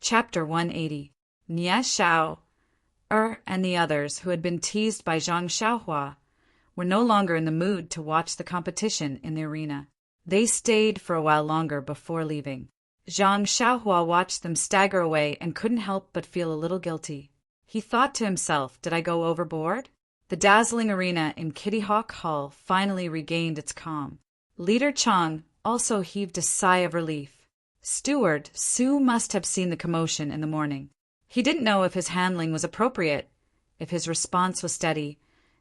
Chapter 180. Nie Xiao, and the others, who had been teased by Zhang Xiaohua, were no longer in the mood to watch the competition in the arena. They stayed for a while longer before leaving. Zhang Xiaohua watched them stagger away and couldn't help but feel a little guilty. He thought to himself, did I go overboard? The dazzling arena in Kitty Hawk Hall finally regained its calm. Leader Chang also heaved a sigh of relief. Steward Su must have seen the commotion in the morning. He didn't know if his handling was appropriate, if his response was steady,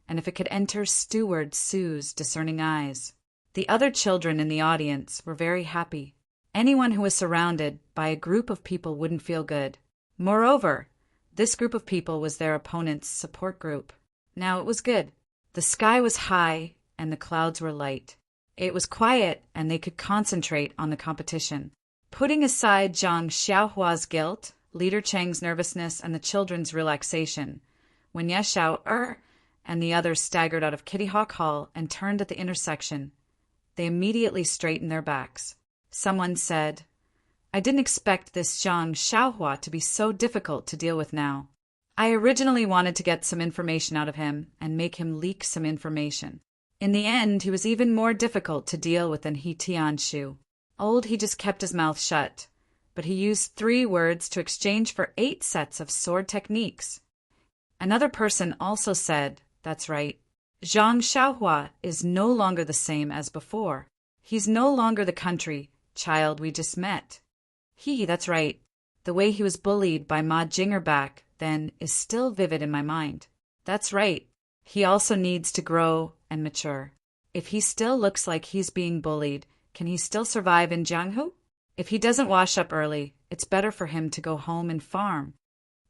and if it could enter Steward Su's discerning eyes. The other children in the audience were very happy. Anyone who was surrounded by a group of people wouldn't feel good. Moreover, this group of people was their opponent's support group. Now it was good. The sky was high and the clouds were light. It was quiet and they could concentrate on the competition. Putting aside Zhang Xiaohua's guilt, Leader Chang's nervousness, and the children's relaxation, when Ye Xiao and the others staggered out of Kitty Hawk Hall and turned at the intersection, they immediately straightened their backs. Someone said, I didn't expect this Zhang Xiaohua to be so difficult to deal with now. I originally wanted to get some information out of him and make him leak some information. In the end, he was even more difficult to deal with than He Tianshu. He just kept his mouth shut, but he used 3 words to exchange for 8 sets of sword techniques. Another person also said, that's right, Zhang Xiaohua is no longer the same as before. He's no longer the country child we just met. That's right, the way he was bullied by Ma Jinger back then is still vivid in my mind. That's right, he also needs to grow and mature. If he still looks like he's being bullied, can he still survive in Jianghu? If he doesn't wash up early, it's better for him to go home and farm.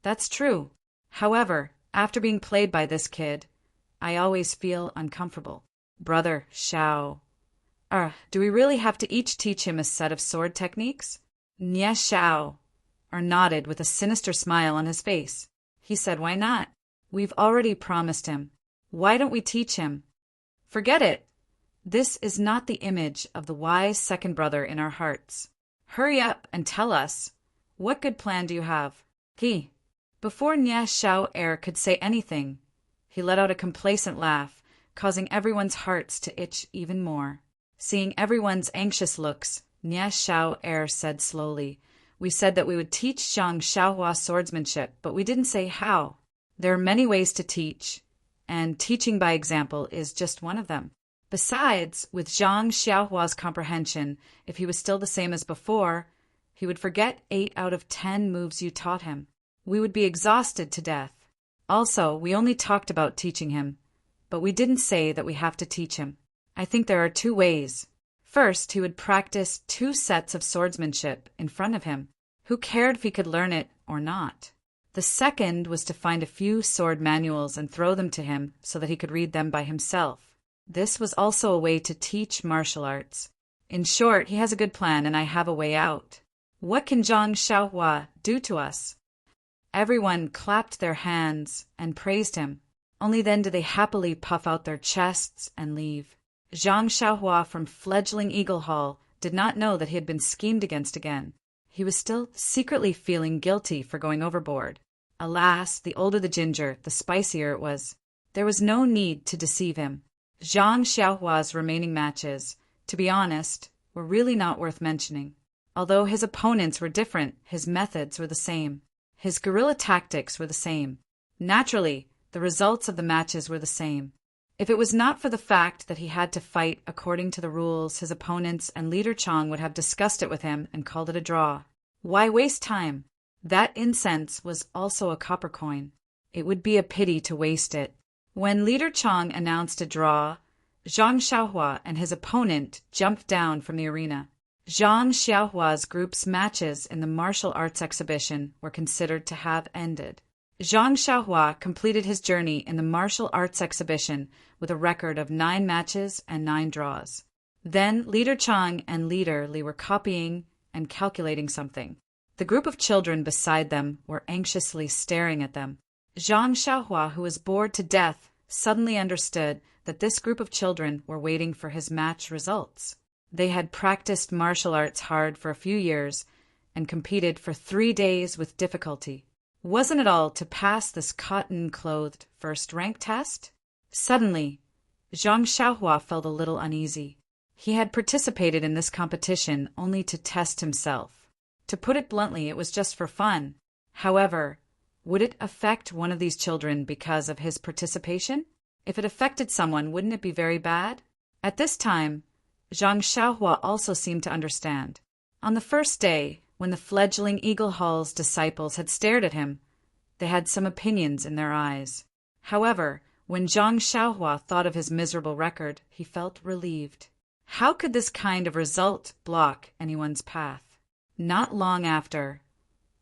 That's true. However, after being played by this kid, I always feel uncomfortable. Brother Xiao. Do we really have to each teach him a set of sword techniques? Nie Xiao nodded with a sinister smile on his face. He said, why not? We've already promised him. Why don't we teach him? Forget it. This is not the image of the wise second brother in our hearts. Hurry up and tell us. What good plan do you have? Before Nie Xiao could say anything, he let out a complacent laugh, causing everyone's hearts to itch even more. Seeing everyone's anxious looks, Nie Xiao said slowly, we said that we would teach Zhang Xiaohua swordsmanship, but we didn't say how. There are many ways to teach, and teaching by example is just one of them. Besides, with Zhang Xiaohua's comprehension, if he was still the same as before, he would forget 8 out of 10 moves you taught him. We would be exhausted to death. Also, we only talked about teaching him, but we didn't say that we have to teach him. I think there are 2 ways. First, he would practice 2 sets of swordsmanship in front of him. Who cared if he could learn it or not? The second was to find a few sword manuals and throw them to him so that he could read them by himself. This was also a way to teach martial arts. In short, he has a good plan and I have a way out. What can Zhang Xiaohua do to us? Everyone clapped their hands and praised him. Only then did they happily puff out their chests and leave. Zhang Xiaohua from fledgling Eagle Hall did not know that he had been schemed against again. He was still secretly feeling guilty for going overboard. Alas, the older the ginger, the spicier it was. There was no need to deceive him. Zhang Xiaohua's remaining matches, to be honest, were really not worth mentioning. Although his opponents were different, his methods were the same. His guerrilla tactics were the same. Naturally, the results of the matches were the same. If it was not for the fact that he had to fight according to the rules, his opponents and Leader Chang would have discussed it with him and called it a draw. Why waste time? That incense was also a copper coin. It would be a pity to waste it. When Leader Chang announced a draw, Zhang Xiaohua and his opponent jumped down from the arena. Zhang Xiaohua's group's matches in the martial arts exhibition were considered to have ended. Zhang Xiaohua completed his journey in the martial arts exhibition with a record of 9 matches and 9 draws. Then Leader Chang and Leader Li were copying and calculating something. The group of children beside them were anxiously staring at them. Zhang Xiaohua, who was bored to death, suddenly understood that this group of children were waiting for his match results. They had practiced martial arts hard for a few years, and competed for 3 days with difficulty. Wasn't it all to pass this cotton-clothed first-rank test? Suddenly, Zhang Xiaohua felt a little uneasy. He had participated in this competition only to test himself. To put it bluntly, it was just for fun. However, would it affect one of these children because of his participation? If it affected someone, wouldn't it be very bad? At this time, Zhang Xiaohua also seemed to understand. On the first day, when the fledgling Eagle Hall's disciples had stared at him, they had some opinions in their eyes. However, when Zhang Xiaohua thought of his miserable record, he felt relieved. How could this kind of result block anyone's path? Not long after,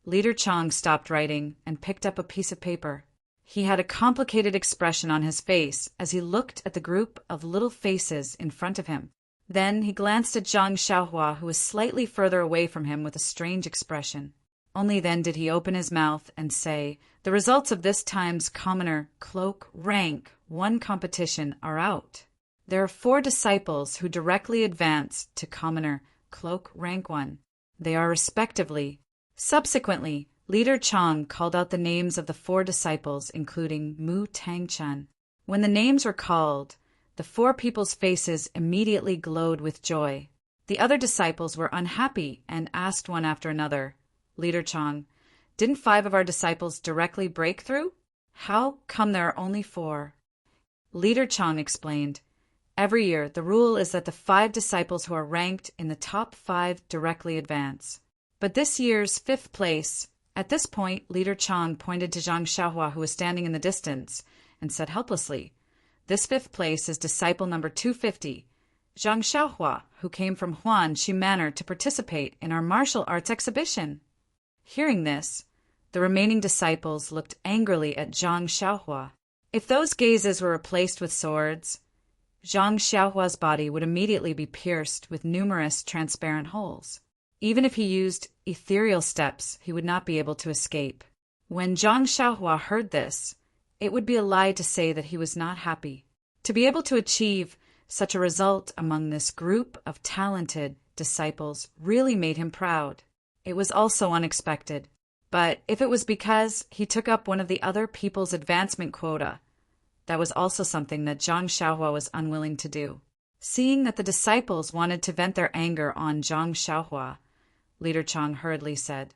Leader Chang stopped writing and picked up a piece of paper. He had a complicated expression on his face as he looked at the group of little faces in front of him. Then he glanced at Zhang Xiaohua, who was slightly further away from him with a strange expression. Only then did he open his mouth and say, "The results of this time's Commoner Cloak Rank 1 competition are out. There are 4 disciples who directly advanced to Commoner Cloak Rank 1. They are respectively." Subsequently, Leader Chang called out the names of the 4 disciples, including Mu Tangchen. When the names were called, the 4 people's faces immediately glowed with joy. The other disciples were unhappy and asked one after another, "Leader Chang, didn't 5 of our disciples directly break through? How come there are only 4? Leader Chang explained, "Every year, the rule is that the 5 disciples who are ranked in the top 5 directly advance. But this year's 5th place." At this point, Leader Chang pointed to Zhang Xiaohua, who was standing in the distance, and said helplessly, "This 5th place is disciple number 250, Zhang Xiaohua, who came from Huanxi Manor to participate in our martial arts exhibition." Hearing this, the remaining disciples looked angrily at Zhang Xiaohua. If those gazes were replaced with swords, Zhang Xiaohua's body would immediately be pierced with numerous transparent holes. Even if he used ethereal steps, he would not be able to escape. When Zhang Xiaohua heard this, it would be a lie to say that he was not happy. To be able to achieve such a result among this group of talented disciples really made him proud. It was also unexpected. But if it was because he took up one of the other people's advancement quota, that was also something that Zhang Xiaohua was unwilling to do. Seeing that the disciples wanted to vent their anger on Zhang Xiaohua, Leader Chang hurriedly said,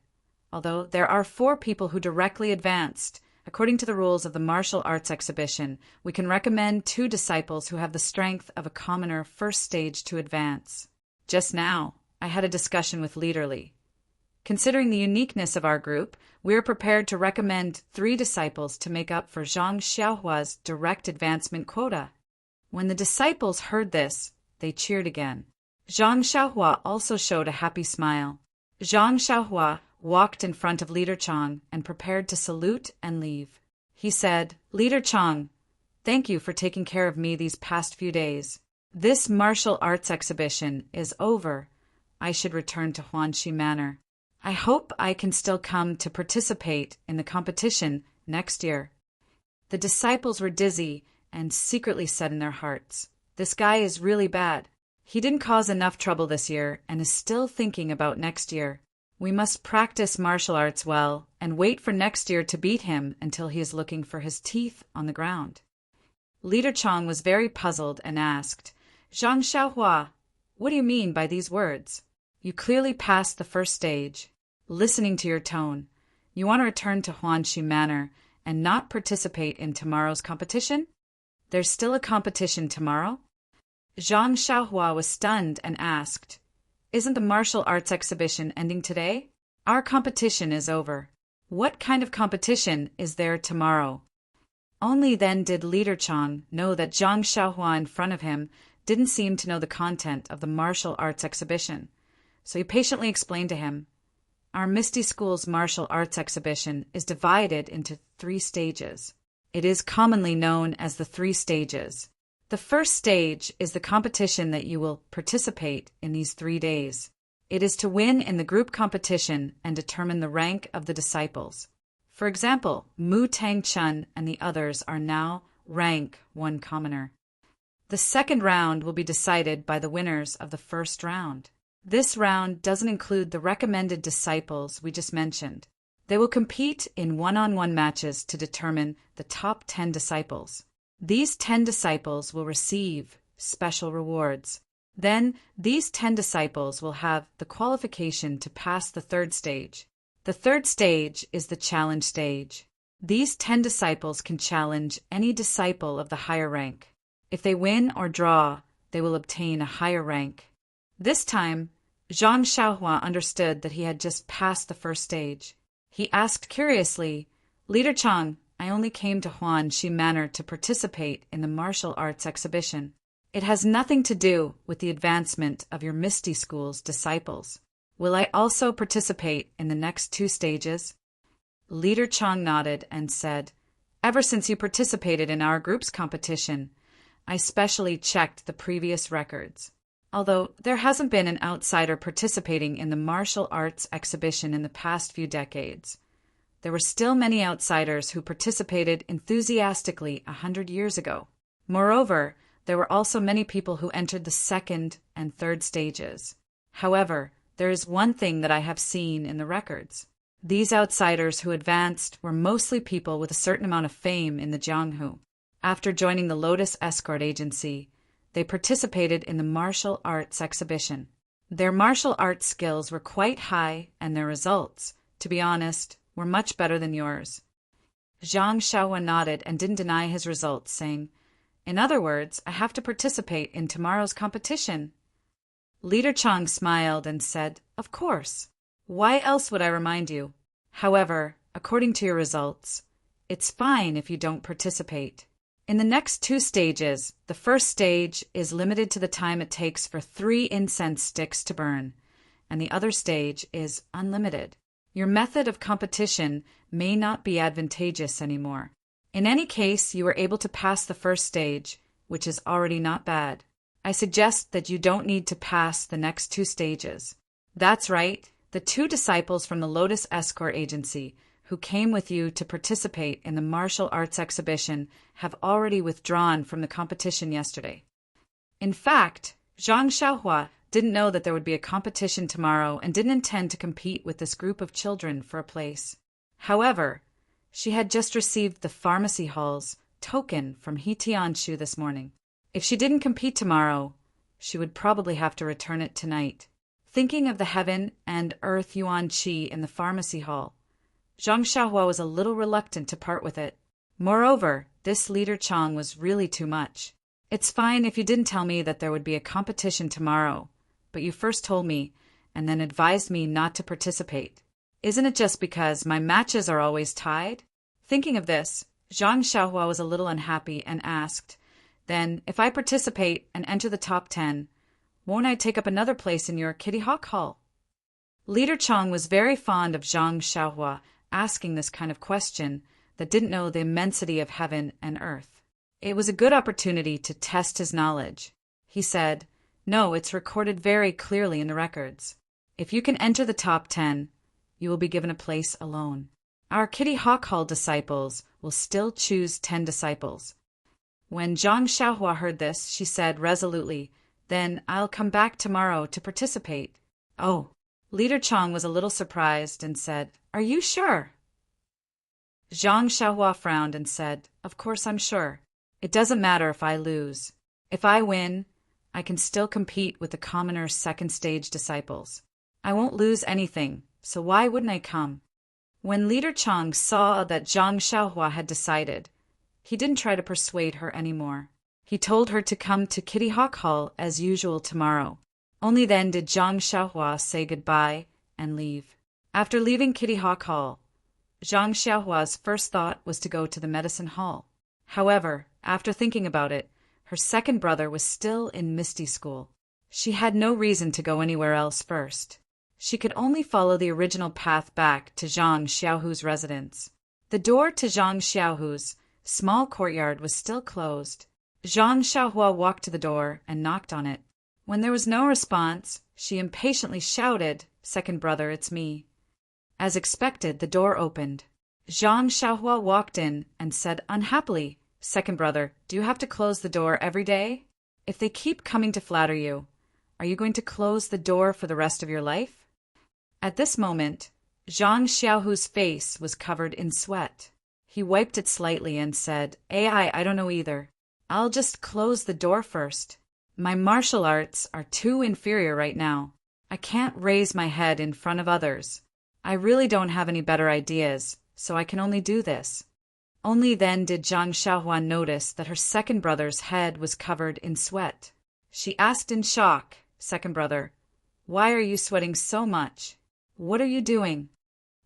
"Although there are 4 people who directly advanced, according to the rules of the martial arts exhibition, we can recommend 2 disciples who have the strength of a commoner first stage to advance. Just now, I had a discussion with Leader Li. Considering the uniqueness of our group, we are prepared to recommend 3 disciples to make up for Zhang Xiaohua's direct advancement quota." When the disciples heard this, they cheered again. Zhang Xiaohua also showed a happy smile. Zhang Xiaohua walked in front of Leader Chang and prepared to salute and leave. He said, "Leader Chang, thank you for taking care of me these past few days. This martial arts exhibition is over. I should return to Huanxi Manor. I hope I can still come to participate in the competition next year." The disciples were dizzy and secretly said in their hearts, "This guy is really bad. He didn't cause enough trouble this year and is still thinking about next year. We must practice martial arts well and wait for next year to beat him until he is looking for his teeth on the ground." Leader Chang was very puzzled and asked, "Zhang Xiaohua, what do you mean by these words? You clearly passed the first stage. Listening to your tone, you want to return to Huanxi Manor and not participate in tomorrow's competition? There's still a competition tomorrow?" Zhang Xiaohua was stunned and asked, "Isn't the martial arts exhibition ending today? Our competition is over. What kind of competition is there tomorrow?" Only then did Leader Chang know that Zhang Xiaohua in front of him didn't seem to know the content of the martial arts exhibition, so he patiently explained to him, "Our Misty School's martial arts exhibition is divided into 3 stages. It is commonly known as the 3 stages. The first stage is the competition that you will participate in these 3 days. It is to win in the group competition and determine the rank of the disciples. For example, Mu Tangchen and the others are now rank 1 commoner. The second round will be decided by the winners of the first round. This round doesn't include the recommended disciples we just mentioned. They will compete in one-on-one matches to determine the top 10 disciples. These 10 disciples will receive special rewards. Then, these 10 disciples will have the qualification to pass the third stage. The third stage is the challenge stage. These 10 disciples can challenge any disciple of the higher rank. If they win or draw, they will obtain a higher rank. This time, Zhang Xiaohua understood that he had just passed the first stage. He asked curiously, "Leader Chang, I only came to Huanxi Manor to participate in the martial arts exhibition. It has nothing to do with the advancement of your Misty School's disciples. Will I also participate in the next 2 stages?" Leader Chang nodded and said, "Ever since you participated in our group's competition, I specially checked the previous records. Although there hasn't been an outsider participating in the martial arts exhibition in the past few decades, there were still many outsiders who participated enthusiastically 100 years ago. Moreover, there were also many people who entered the second and third stages. However, there is one thing that I have seen in the records. These outsiders who advanced were mostly people with a certain amount of fame in the Jianghu. After joining the Lotus Escort Agency, they participated in the martial arts exhibition. Their martial arts skills were quite high, and their results, to be honest, were much better than yours." Zhang Xiaohua nodded and didn't deny his results, saying, "In other words, I have to participate in tomorrow's competition." Leader Chang smiled and said, "Of course. Why else would I remind you? However, according to your results, it's fine if you don't participate. In the next 2 stages, the first stage is limited to the time it takes for 3 incense sticks to burn, and the other stage is unlimited. Your method of competition may not be advantageous anymore. In any case, you were able to pass the first stage, which is already not bad. I suggest that you don't need to pass the next 2 stages." "That's right. The 2 disciples from the Lotus Escort Agency who came with you to participate in the martial arts exhibition have already withdrawn from the competition yesterday." In fact, Zhang Xiaohua didn't know that there would be a competition tomorrow and didn't intend to compete with this group of children for a place. However, she had just received the pharmacy hall's token from Hitianshu this morning. If she didn't compete tomorrow, she would probably have to return it tonight. Thinking of the heaven and earth yuan qi in the pharmacy hall, Zhang Xiaohua was a little reluctant to part with it. Moreover, this Leader Chang was really too much. "It's fine if you didn't tell me that there would be a competition tomorrow, but you first told me and then advised me not to participate. Isn't it just because my matches are always tied?" Thinking of this, Zhang Xiaohua was a little unhappy and asked, "Then, if I participate and enter the top 10, won't I take up another place in your Kitty Hawk Hall?" Leader Chang was very fond of Zhang Xiaohua asking this kind of question that didn't know the immensity of heaven and earth. It was a good opportunity to test his knowledge. He said, "No, it's recorded very clearly in the records. If you can enter the top 10, you will be given a place alone. Our Kitty Hawk Hall disciples will still choose 10 disciples." When Zhang Xiaohua heard this, she said resolutely, "Then I'll come back tomorrow to participate." "Oh." Leader Chang was a little surprised and said, "Are you sure?" Zhang Xiaohua frowned and said, "Of course I'm sure. It doesn't matter if I lose. If I win, I can still compete with the commoner's second stage disciples. I won't lose anything, so why wouldn't I come?" When Leader Chang saw that Zhang Xiaohua had decided, he didn't try to persuade her anymore. He told her to come to Kitty Hawk Hall as usual tomorrow. Only then did Zhang Xiaohua say goodbye and leave. After leaving Kitty Hawk Hall, Zhang Xiaohua's first thought was to go to the medicine hall. However, after thinking about it, her second brother was still in Misty School. She had no reason to go anywhere else first. She could only follow the original path back to Zhang Xiaohu's residence. The door to Zhang Xiaohu's small courtyard was still closed. Zhang Xiaohua walked to the door and knocked on it. When there was no response, she impatiently shouted, "Second brother, it's me." As expected, the door opened. Zhang Xiaohua walked in and said unhappily, "Second brother, do you have to close the door every day? If they keep coming to flatter you, Are you going to close the door for the rest of your life? At this moment, Zhang Xiaohu's face was covered in sweat. He wiped it slightly and said, I don't know either. I'll just close the door first. My martial arts are too inferior right now. I can't raise my head in front of others. I really don't have any better ideas, so I can only do this. Only then did Zhang Xiaohua notice that her second brother's head was covered in sweat. She asked in shock, "Second brother, why are you sweating so much? What are you doing?"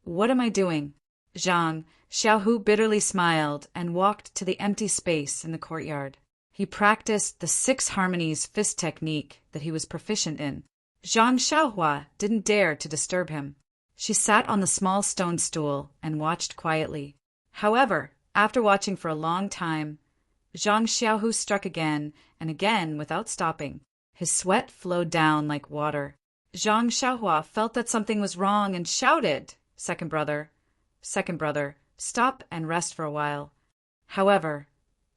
"What am I doing?" Zhang Xiaohu bitterly smiled and walked to the empty space in the courtyard. He practiced the 6 harmonies fist technique that he was proficient in. Zhang Xiaohua didn't dare to disturb him. She sat on the small stone stool and watched quietly. However, after watching for a long time, Zhang Xiaohu struck again and again without stopping. His sweat flowed down like water. Zhang Xiaohua felt that something was wrong and shouted, second brother, stop and rest for a while." However,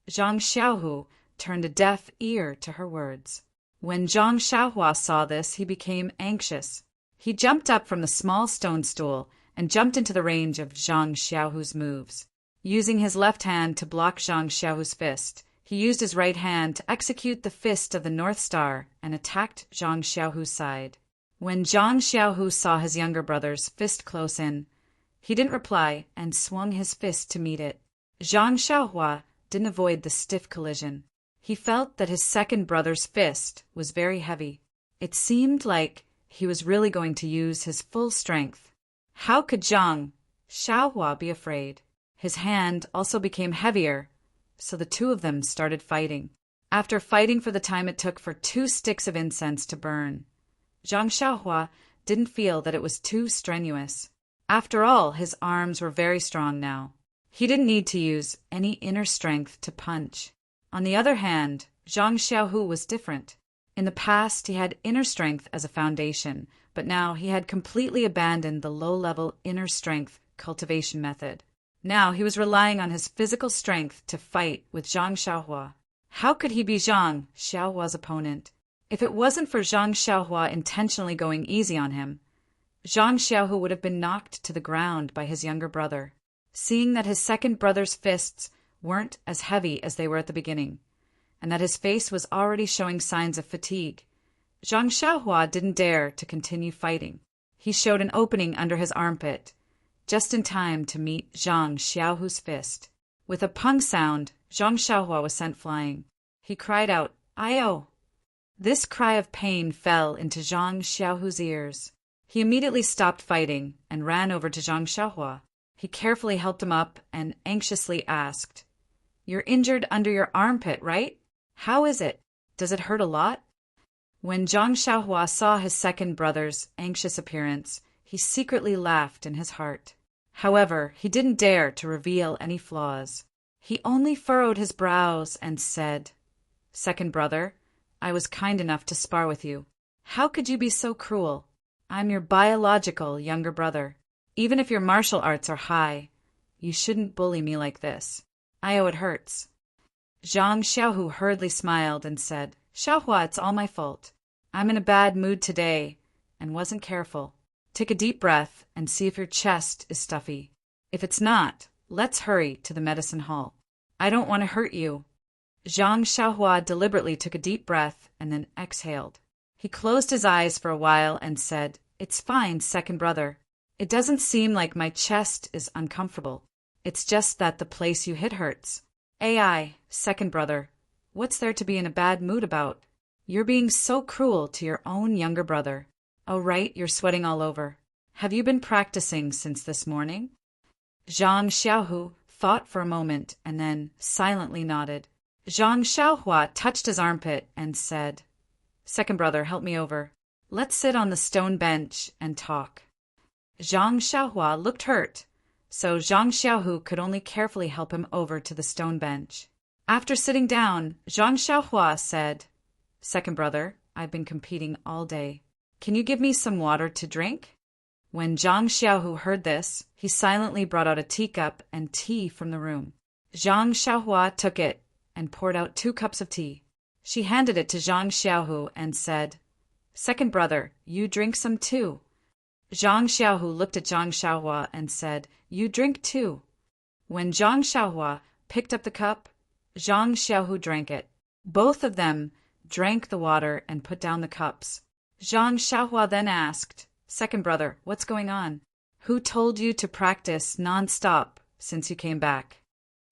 Zhang Xiaohu turned a deaf ear to her words. When Zhang Xiaohua saw this, he became anxious. He jumped up from the small stone stool and jumped into the range of Zhang Xiaohu's moves. Using his left hand to block Zhang Xiaohu's fist, he used his right hand to execute the fist of the North Star and attacked Zhang Xiaohu's side. When Zhang Xiaohu saw his younger brother's fist close in, he didn't reply and swung his fist to meet it. Zhang Xiaohua didn't avoid the stiff collision. He felt that his second brother's fist was very heavy. It seemed like he was really going to use his full strength. How could Zhang Xiaohua be afraid? His hand also became heavier, so the two of them started fighting. After fighting for the time it took for 2 sticks of incense to burn, Zhang Xiaohua didn't feel that it was too strenuous. After all, his arms were very strong now. He didn't need to use any inner strength to punch. On the other hand, Zhang Xiaohu was different. In the past, he had inner strength as a foundation, but now he had completely abandoned the low-level inner strength cultivation method. Now he was relying on his physical strength to fight with Zhang Xiaohua. How could he be Zhang Xiaohua's opponent? If it wasn't for Zhang Xiaohua intentionally going easy on him, Zhang Xiaohu would have been knocked to the ground by his younger brother. Seeing that his second brother's fists weren't as heavy as they were at the beginning, and that his face was already showing signs of fatigue, Zhang Xiaohua didn't dare to continue fighting. He showed an opening under his armpit, just in time to meet Zhang Xiaohu's fist. With a pung sound, Zhang Xiaohua was sent flying. He cried out, "Ayo!" This cry of pain fell into Zhang Xiaohu's ears. He immediately stopped fighting and ran over to Zhang Xiaohua. He carefully helped him up and anxiously asked, "You're injured under your armpit, right? How is it? Does it hurt a lot?" When Zhang Xiaohua saw his second brother's anxious appearance, he secretly laughed in his heart. However, he didn't dare to reveal any flaws. He only furrowed his brows and said, "Second brother, I was kind enough to spar with you. How could you be so cruel? I'm your biological younger brother. Even if your martial arts are high, you shouldn't bully me like this. It hurts." Zhang Xiaohu hurriedly smiled and said, "Xiaohua, it's all my fault. I'm in a bad mood today and wasn't careful. Take a deep breath and see if your chest is stuffy. If it's not, let's hurry to the medicine hall. I don't want to hurt you." Zhang Xiaohua deliberately took a deep breath and then exhaled. He closed his eyes for a while and said, "It's fine, second brother. It doesn't seem like my chest is uncomfortable. It's just that the place you hit hurts. Second brother, what's there to be in a bad mood about? You're being so cruel to your own younger brother. Oh, right, you're sweating all over. Have you been practicing since this morning?" Zhang Xiaohu thought for a moment and then silently nodded. Zhang Xiaohua touched his armpit and said, "Second brother, help me over. Let's sit on the stone bench and talk." Zhang Xiaohua looked hurt, so Zhang Xiaohu could only carefully help him over to the stone bench. After sitting down, Zhang Xiaohua said, "Second brother, I've been competing all day. Can you give me some water to drink?" When Zhang Xiaohu heard this, he silently brought out a teacup and tea from the room. Zhang Xiaohua took it and poured out 2 cups of tea. She handed it to Zhang Xiaohu and said, Second brother, you drink some too. Zhang Xiaohu looked at Zhang Xiaohua and said, you drink too. When Zhang Xiaohua picked up the cup, Zhang Xiaohu drank it. Both of them drank the water and put down the cups. Zhang Xiaohua then asked, second brother, what's going on? Who told you to practice non-stop since you came back?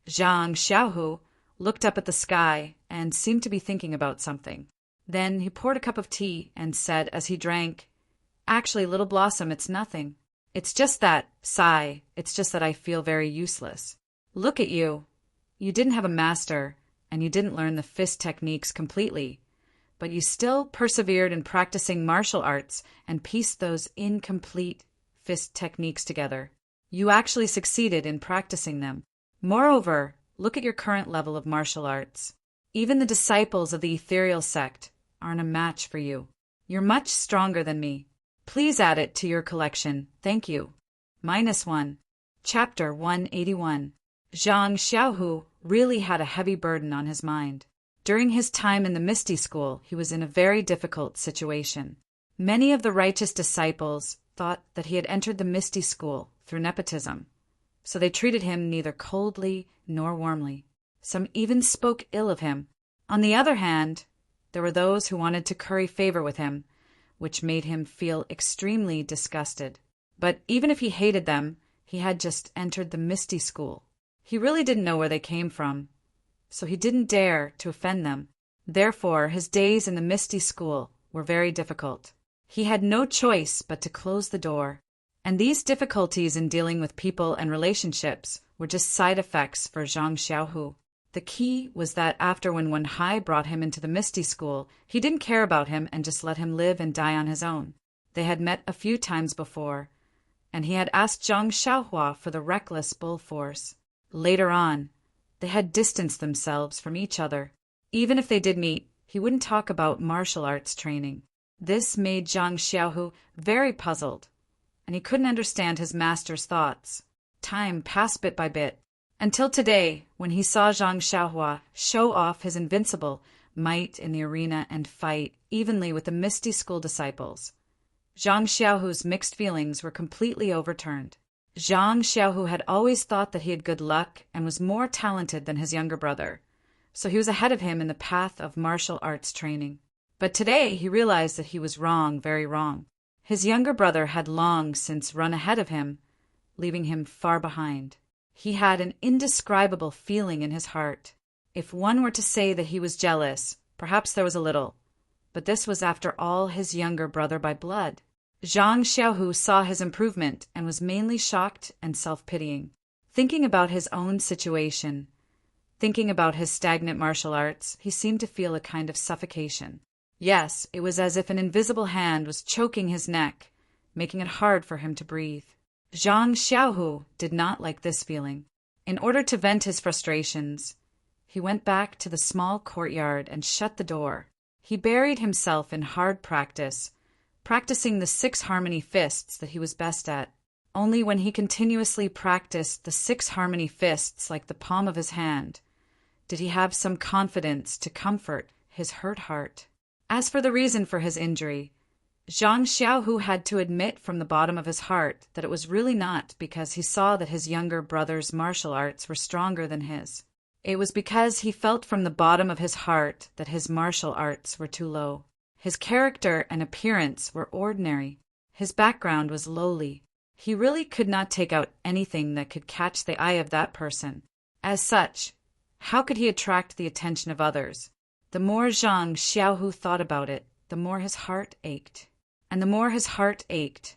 Zhang Xiaohu looked up at the sky and seemed to be thinking about something. Then he poured a cup of tea and said as he drank, actually, Little Blossom, it's nothing. It's just that, sigh, it's just that I feel very useless. Look at you. You didn't have a master, and you didn't learn the fist techniques completely, but you still persevered in practicing martial arts and pieced those incomplete fist techniques together. You actually succeeded in practicing them. Moreover, look at your current level of martial arts. Even the disciples of the ethereal sect aren't a match for you. You're much stronger than me. Please add it to your collection. Thank you. -1. Chapter 181. Zhang Xiaohu really had a heavy burden on his mind. During his time in the Misty School, he was in a very difficult situation. Many of the righteous disciples thought that he had entered the Misty School through nepotism, so they treated him neither coldly nor warmly. Some even spoke ill of him. On the other hand, there were those who wanted to curry favor with him, which made him feel extremely disgusted. But even if he hated them, he had just entered the Misty School. He really didn't know where they came from, so he didn't dare to offend them. Therefore, his days in the Misty School were very difficult. He had no choice but to close the door. And these difficulties in dealing with people and relationships were just side effects for Zhang Xiaohu. The key was that after when Wen Hai brought him into the Misty School, he didn't care about him and just let him live and die on his own. They had met a few times before, and he had asked Zhang Xiaohua for the reckless bull force. Later on, they had distanced themselves from each other. Even if they did meet, he wouldn't talk about martial arts training. This made Zhang Xiaohu very puzzled, and he couldn't understand his master's thoughts. Time passed bit by bit, until today, when he saw Zhang Xiaohua show off his invincible might in the arena and fight evenly with the Misty School disciples. Zhang Xiaohu's mixed feelings were completely overturned. Zhang Xiaohu had always thought that he had good luck and was more talented than his younger brother, so he was ahead of him in the path of martial arts training. But today he realized that he was wrong, very wrong. His younger brother had long since run ahead of him, leaving him far behind. He had an indescribable feeling in his heart. If one were to say that he was jealous, perhaps there was a little, but this was after all his younger brother by blood. Zhang Xiaohu saw his improvement and was mainly shocked and self-pitying. Thinking about his own situation, thinking about his stagnant martial arts, he seemed to feel a kind of suffocation. Yes, it was as if an invisible hand was choking his neck, making it hard for him to breathe. Zhang Xiaohu did not like this feeling. In order to vent his frustrations, he went back to the small courtyard and shut the door. He buried himself in hard practice, practicing the 6 harmony fists that he was best at. Only when he continuously practiced the 6 harmony fists like the palm of his hand did he have some confidence to comfort his hurt heart. As for the reason for his injury, Zhang Xiaohu had to admit from the bottom of his heart that it was really not because he saw that his younger brother's martial arts were stronger than his. It was because he felt from the bottom of his heart that his martial arts were too low. His character and appearance were ordinary. His background was lowly. He really could not take out anything that could catch the eye of that person. As such, how could he attract the attention of others? The more Zhang Xiaohu thought about it, the more his heart ached. And the more his heart ached,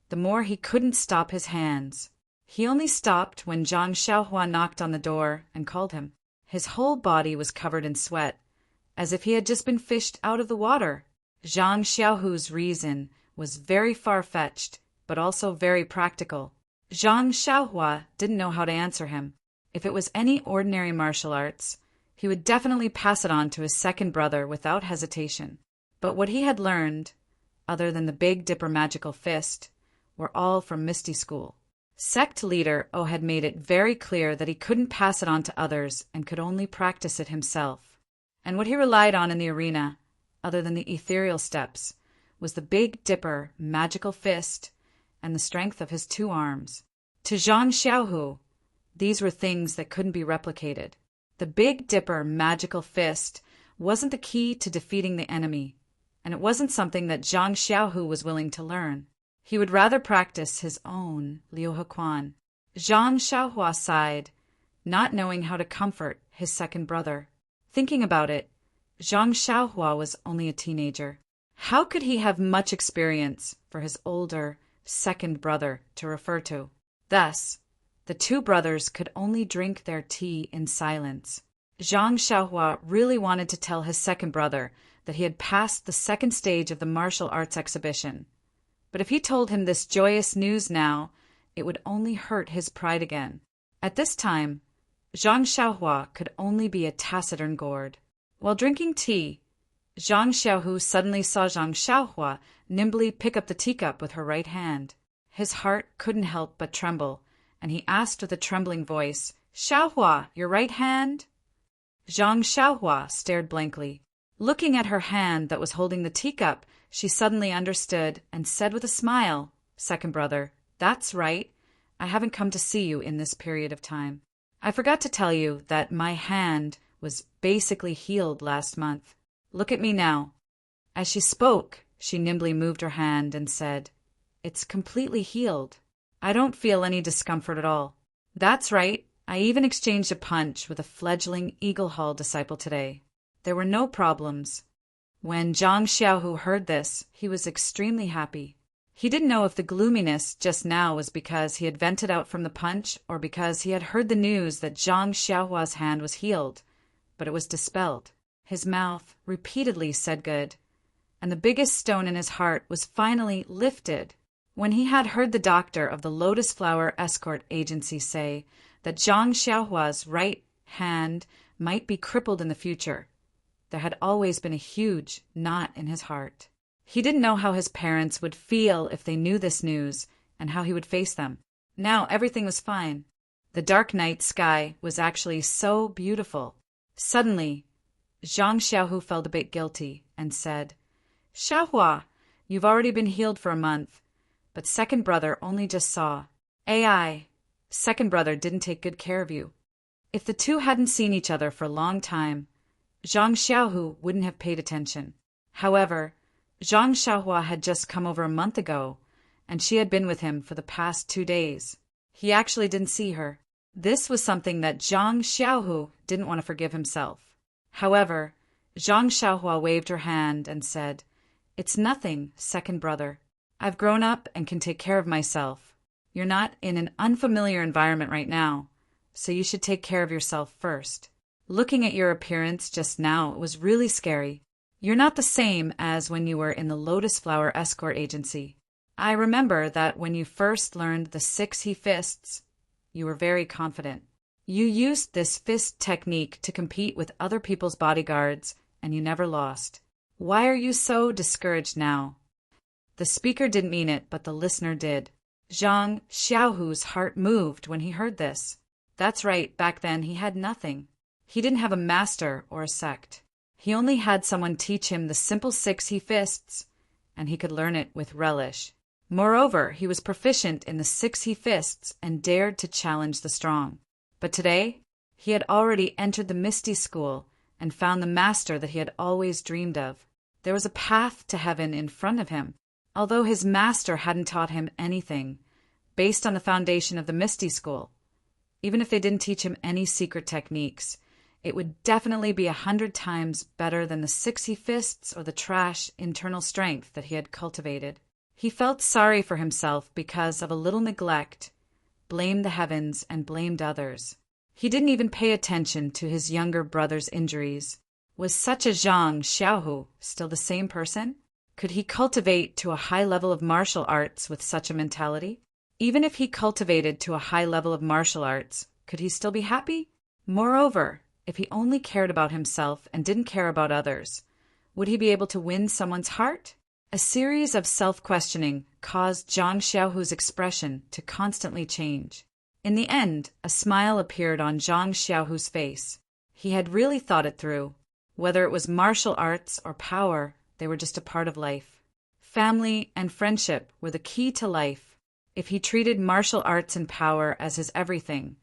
the more he couldn't stop his hands. He only stopped when Zhang Xiaohua knocked on the door and called him. His whole body was covered in sweat, as if he had just been fished out of the water. Zhang Xiaohu's reason was very far-fetched, but also very practical. Zhang Xiaohua didn't know how to answer him. If it was any ordinary martial arts, he would definitely pass it on to his second brother without hesitation. But what he had learned, other than the Big Dipper magical fist, were all from Misty School. Sect leader O had made it very clear that he couldn't pass it on to others and could only practice it himself. And what he relied on in the arena, other than the ethereal steps, was the Big Dipper magical fist and the strength of his 2 arms. To Zhang Xiaohu, these were things that couldn't be replicated. The Big Dipper magical fist wasn't the key to defeating the enemy, and it wasn't something that Zhang Xiaohu was willing to learn. He would rather practice his own Liu Hequan. Zhang Xiaohua sighed, not knowing how to comfort his second brother. Thinking about it, Zhang Xiaohua was only a teenager. How could he have much experience for his older second brother to refer to? Thus, the 2 brothers could only drink their tea in silence. Zhang Xiaohua really wanted to tell his second brother that he had passed the second stage of the martial arts exhibition. But if he told him this joyous news now, it would only hurt his pride again. At this time, Zhang Xiaohua could only be a taciturn gourd. While drinking tea, Zhang Xiaohu suddenly saw Zhang Xiaohua nimbly pick up the teacup with her right hand. His heart couldn't help but tremble, and he asked with a trembling voice, "Xiaohua, your right hand?" Zhang Xiaohua stared blankly. Looking at her hand that was holding the teacup, she suddenly understood and said with a smile, "Second brother, that's right. I haven't come to see you in this period of time. I forgot to tell you that my hand was basically healed last month. Look at me now." As she spoke, she nimbly moved her hand and said, "It's completely healed. I don't feel any discomfort at all. That's right. I even exchanged a punch with a fledgling Eagle Hall disciple today. There were no problems." When Zhang Xiaohu heard this, he was extremely happy. He didn't know if the gloominess just now was because he had vented out from the punch or because he had heard the news that Zhang Xiaohua's hand was healed, but it was dispelled. His mouth repeatedly said good, and the biggest stone in his heart was finally lifted when he had heard the doctor of the Lotus Flower Escort Agency say that Zhang Xiaohua's right hand might be crippled in the future. There had always been a huge knot in his heart. He didn't know how his parents would feel if they knew this news and how he would face them. Now everything was fine. The dark night sky was actually so beautiful. Suddenly, Zhang Xiaohu felt a bit guilty and said, "Xiaohua, you've already been healed for a month, but second brother only just saw. AI, second brother didn't take good care of you." If the 2 hadn't seen each other for a long time, Zhang Xiaohu wouldn't have paid attention. However, Zhang Xiaohua had just come over a month ago, and she had been with him for the past 2 days. He actually didn't see her. This was something that Zhang Xiaohu didn't want to forgive himself. However, Zhang Xiaohua waved her hand and said, "It's nothing, second brother. I've grown up and can take care of myself. You're not in an unfamiliar environment right now, so you should take care of yourself first. Looking at your appearance just now, it was really scary. You're not the same as when you were in the Lotus Flower Escort Agency. I remember that when you first learned the 6 he fists, you were very confident. You used this fist technique to compete with other people's bodyguards, and you never lost. Why are you so discouraged now?" The speaker didn't mean it, but the listener did. Zhang Xiaohu's heart moved when he heard this. That's right, back then he had nothing. He didn't have a master or a sect. He only had someone teach him the simple 6 he fists, and he could learn it with relish. Moreover, he was proficient in the 6 he fists and dared to challenge the strong. But today, he had already entered the Misty School and found the master that he had always dreamed of. There was a path to heaven in front of him. Although his master hadn't taught him anything, based on the foundation of the Misty School, even if they didn't teach him any secret techniques, it would definitely be 100 times better than the 6 he fists or the trash internal strength that he had cultivated. He felt sorry for himself because of a little neglect, blamed the heavens, and blamed others. He didn't even pay attention to his younger brother's injuries. Was such a Zhang Xiaohu still the same person? Could he cultivate to a high level of martial arts with such a mentality? Even if he cultivated to a high level of martial arts, could he still be happy? Moreover, if he only cared about himself and didn't care about others, would he be able to win someone's heart? A series of self-questioning caused Zhang Xiaohu's expression to constantly change. In the end, a smile appeared on Zhang Xiaohu's face. He had really thought it through. Whether it was martial arts or power, they were just a part of life. family, and friendship were the key to life. If he treated martial arts and power as his everything,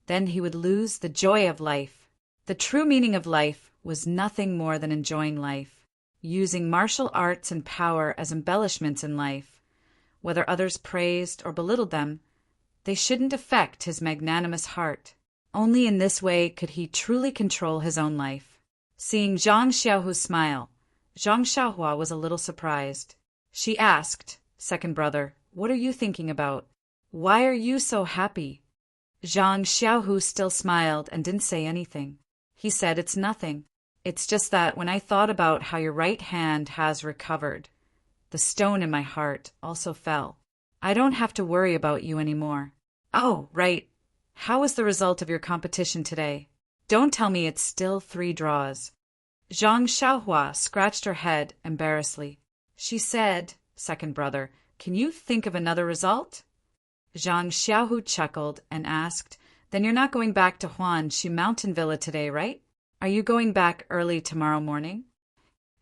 then he would lose the joy of life. The true meaning of life was nothing more than enjoying life, using martial arts and power as embellishments in life. Whether others praised or belittled them, they shouldn't affect his magnanimous heart. Only in this way could he truly control his own life. Seeing Zhang Xiaohu smile, Zhang Xiaohua was a little surprised. She asked, "Second brother, what are you thinking about? Why are you so happy?" Zhang Xiaohu still smiled and didn't say anything. He said, "It's nothing. It's just that when I thought about how your right hand has recovered, the stone in my heart also fell. I don't have to worry about you anymore." "Oh, right. How was the result of your competition today? Don't tell me it's still 3 draws." Zhang Xiaohua scratched her head embarrassedly. She said, "Second brother, can you think of another result?" Zhang Xiaohu chuckled and asked, "Then you're not going back to Huanshu Mountain Villa today, right? Are you going back early tomorrow morning?"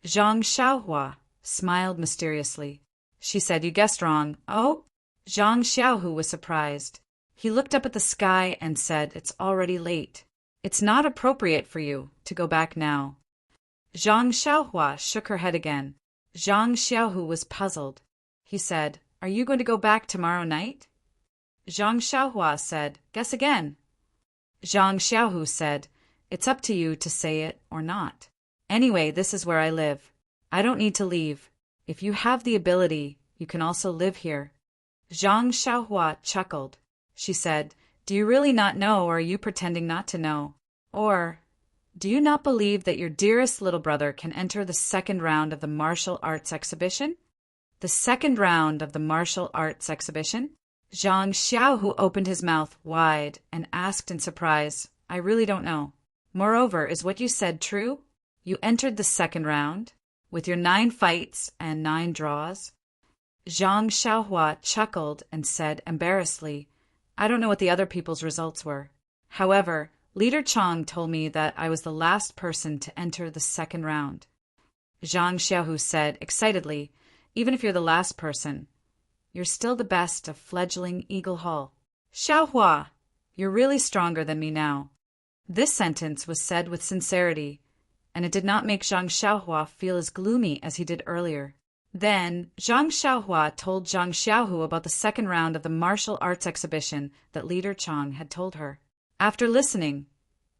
Zhang Xiaohua smiled mysteriously. She said, "You guessed wrong." "Oh?" Zhang Xiaohu was surprised. He looked up at the sky and said, "It's already late. It's not appropriate for you to go back now." Zhang Xiaohua shook her head again. Zhang Xiaohu was puzzled. He said, "Are you going to go back tomorrow night?" Zhang Xiaohua said, "Guess again." Zhang Xiaohu said, "It's up to you to say it or not. Anyway, this is where I live. I don't need to leave. If you have the ability, you can also live here." Zhang Xiaohua chuckled. She said, "Do you really not know, or are you pretending not to know? Or do you not believe that your dearest little brother can enter the second round of the martial arts exhibition?" "The second round of the martial arts exhibition?" Zhang Xiaohu opened his mouth wide and asked in surprise, "I really don't know. Moreover, is what you said true? You entered the second round, with your 9 fights and 9 draws?" Zhang Xiaohua chuckled and said embarrassedly, "I don't know what the other people's results were. However, Leader Chang told me that I was the last person to enter the second round." Zhang Xiaohu said excitedly, "Even if you're the last person, you're still the best of fledgling Eagle Hall. Xiaohua, you're really stronger than me now." This sentence was said with sincerity, and it did not make Zhang Xiaohua feel as gloomy as he did earlier. Then Zhang Xiaohua told Zhang Xiaohu about the second round of the martial arts exhibition that Leader Chang had told her. After listening,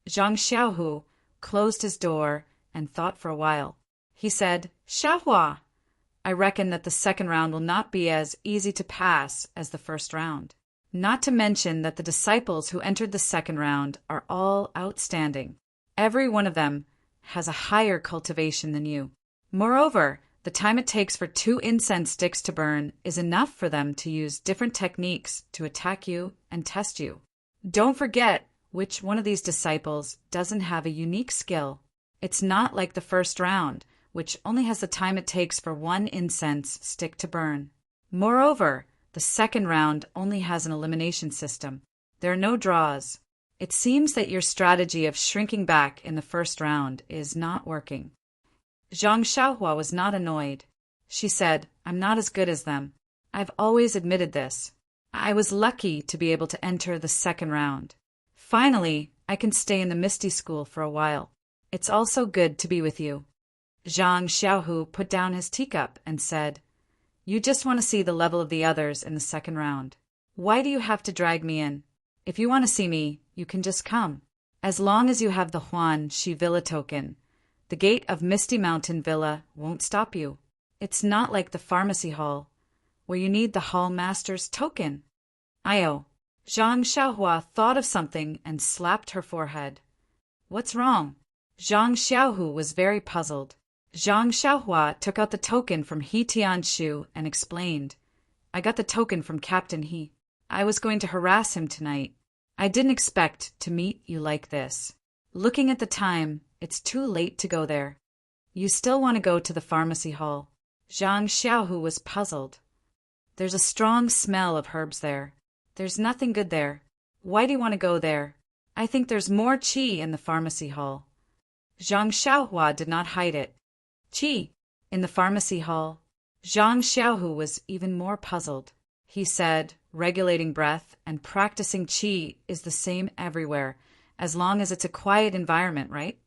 Zhang Xiaohu closed his door and thought for a while. He said, "Xiaohua, I reckon that the second round will not be as easy to pass as the first round. Not to mention that the disciples who entered the second round are all outstanding. Every one of them has a higher cultivation than you. Moreover, the time it takes for 2 incense sticks to burn is enough for them to use different techniques to attack you and test you. Don't forget which one of these disciples doesn't have a unique skill. It's not like the first round, which only has the time it takes for 1 incense stick to burn. Moreover, the second round only has an elimination system. There are no draws. It seems that your strategy of shrinking back in the first round is not working." Zhang Xiaohua was not annoyed. She said, "I'm not as good as them. I've always admitted this. I was lucky to be able to enter the second round. Finally, I can stay in the Misty School for a while. It's also good to be with you." Zhang Xiaohu put down his teacup and said, "You just want to see the level of the others in the second round. Why do you have to drag me in? If you want to see me, you can just come. As long as you have the Huanshu Villa token, the gate of Misty Mountain Villa won't stop you. It's not like the pharmacy hall, where you need the hall master's token." "Io." Zhang Xiaohua thought of something and slapped her forehead. "What's wrong?" Zhang Xiaohu was very puzzled. Zhang Xiaohua took out the token from He Tianshu and explained, "I got the token from Captain He. I was going to harass him tonight. I didn't expect to meet you like this. Looking at the time, it's too late to go there. You still want to go to the pharmacy hall." Zhang Xiaohu was puzzled. "There's a strong smell of herbs there. There's nothing good there. Why do you want to go there? I think there's more qi in the pharmacy hall." Zhang Xiaohua did not hide it. "Qi? In the pharmacy hall? Zhang Xiaohu was even more puzzled. He said, regulating breath and practicing qi is the same everywhere, as long as it's a quiet environment, right?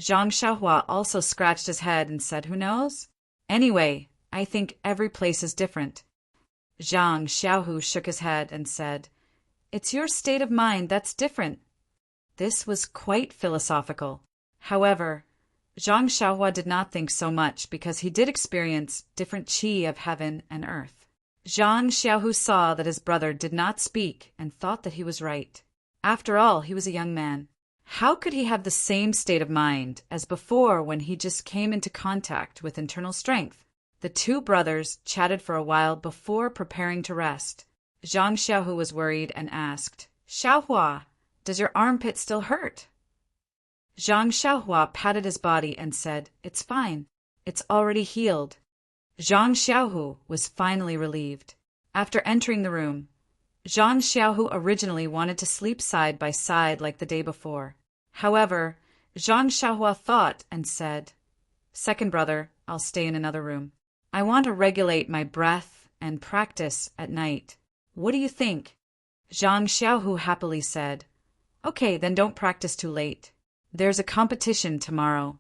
Zhang Xiaohua also scratched his head and said, who knows? Anyway, I think every place is different. Zhang Xiaohu shook his head and said, it's your state of mind that's different. This was quite philosophical. However, Zhang Xiaohua did not think so much because he did experience different qi of heaven and earth. Zhang Xiaohu saw that his brother did not speak and thought that he was right. After all, he was a young man. How could he have the same state of mind as before when he just came into contact with internal strength? The two brothers chatted for a while before preparing to rest. Zhang Xiaohu was worried and asked, Xiaohua, does your armpit still hurt? Zhang Xiaohua patted his body and said, it's fine. It's already healed. Zhang Xiaohu was finally relieved. After entering the room, Zhang Xiaohu originally wanted to sleep side by side like the day before. However, Zhang Xiaohua thought and said, second brother, I'll stay in another room. I want to regulate my breath and practice at night. What do you think? Zhang Xiaohu happily said, okay, then don't practice too late. There's a competition tomorrow.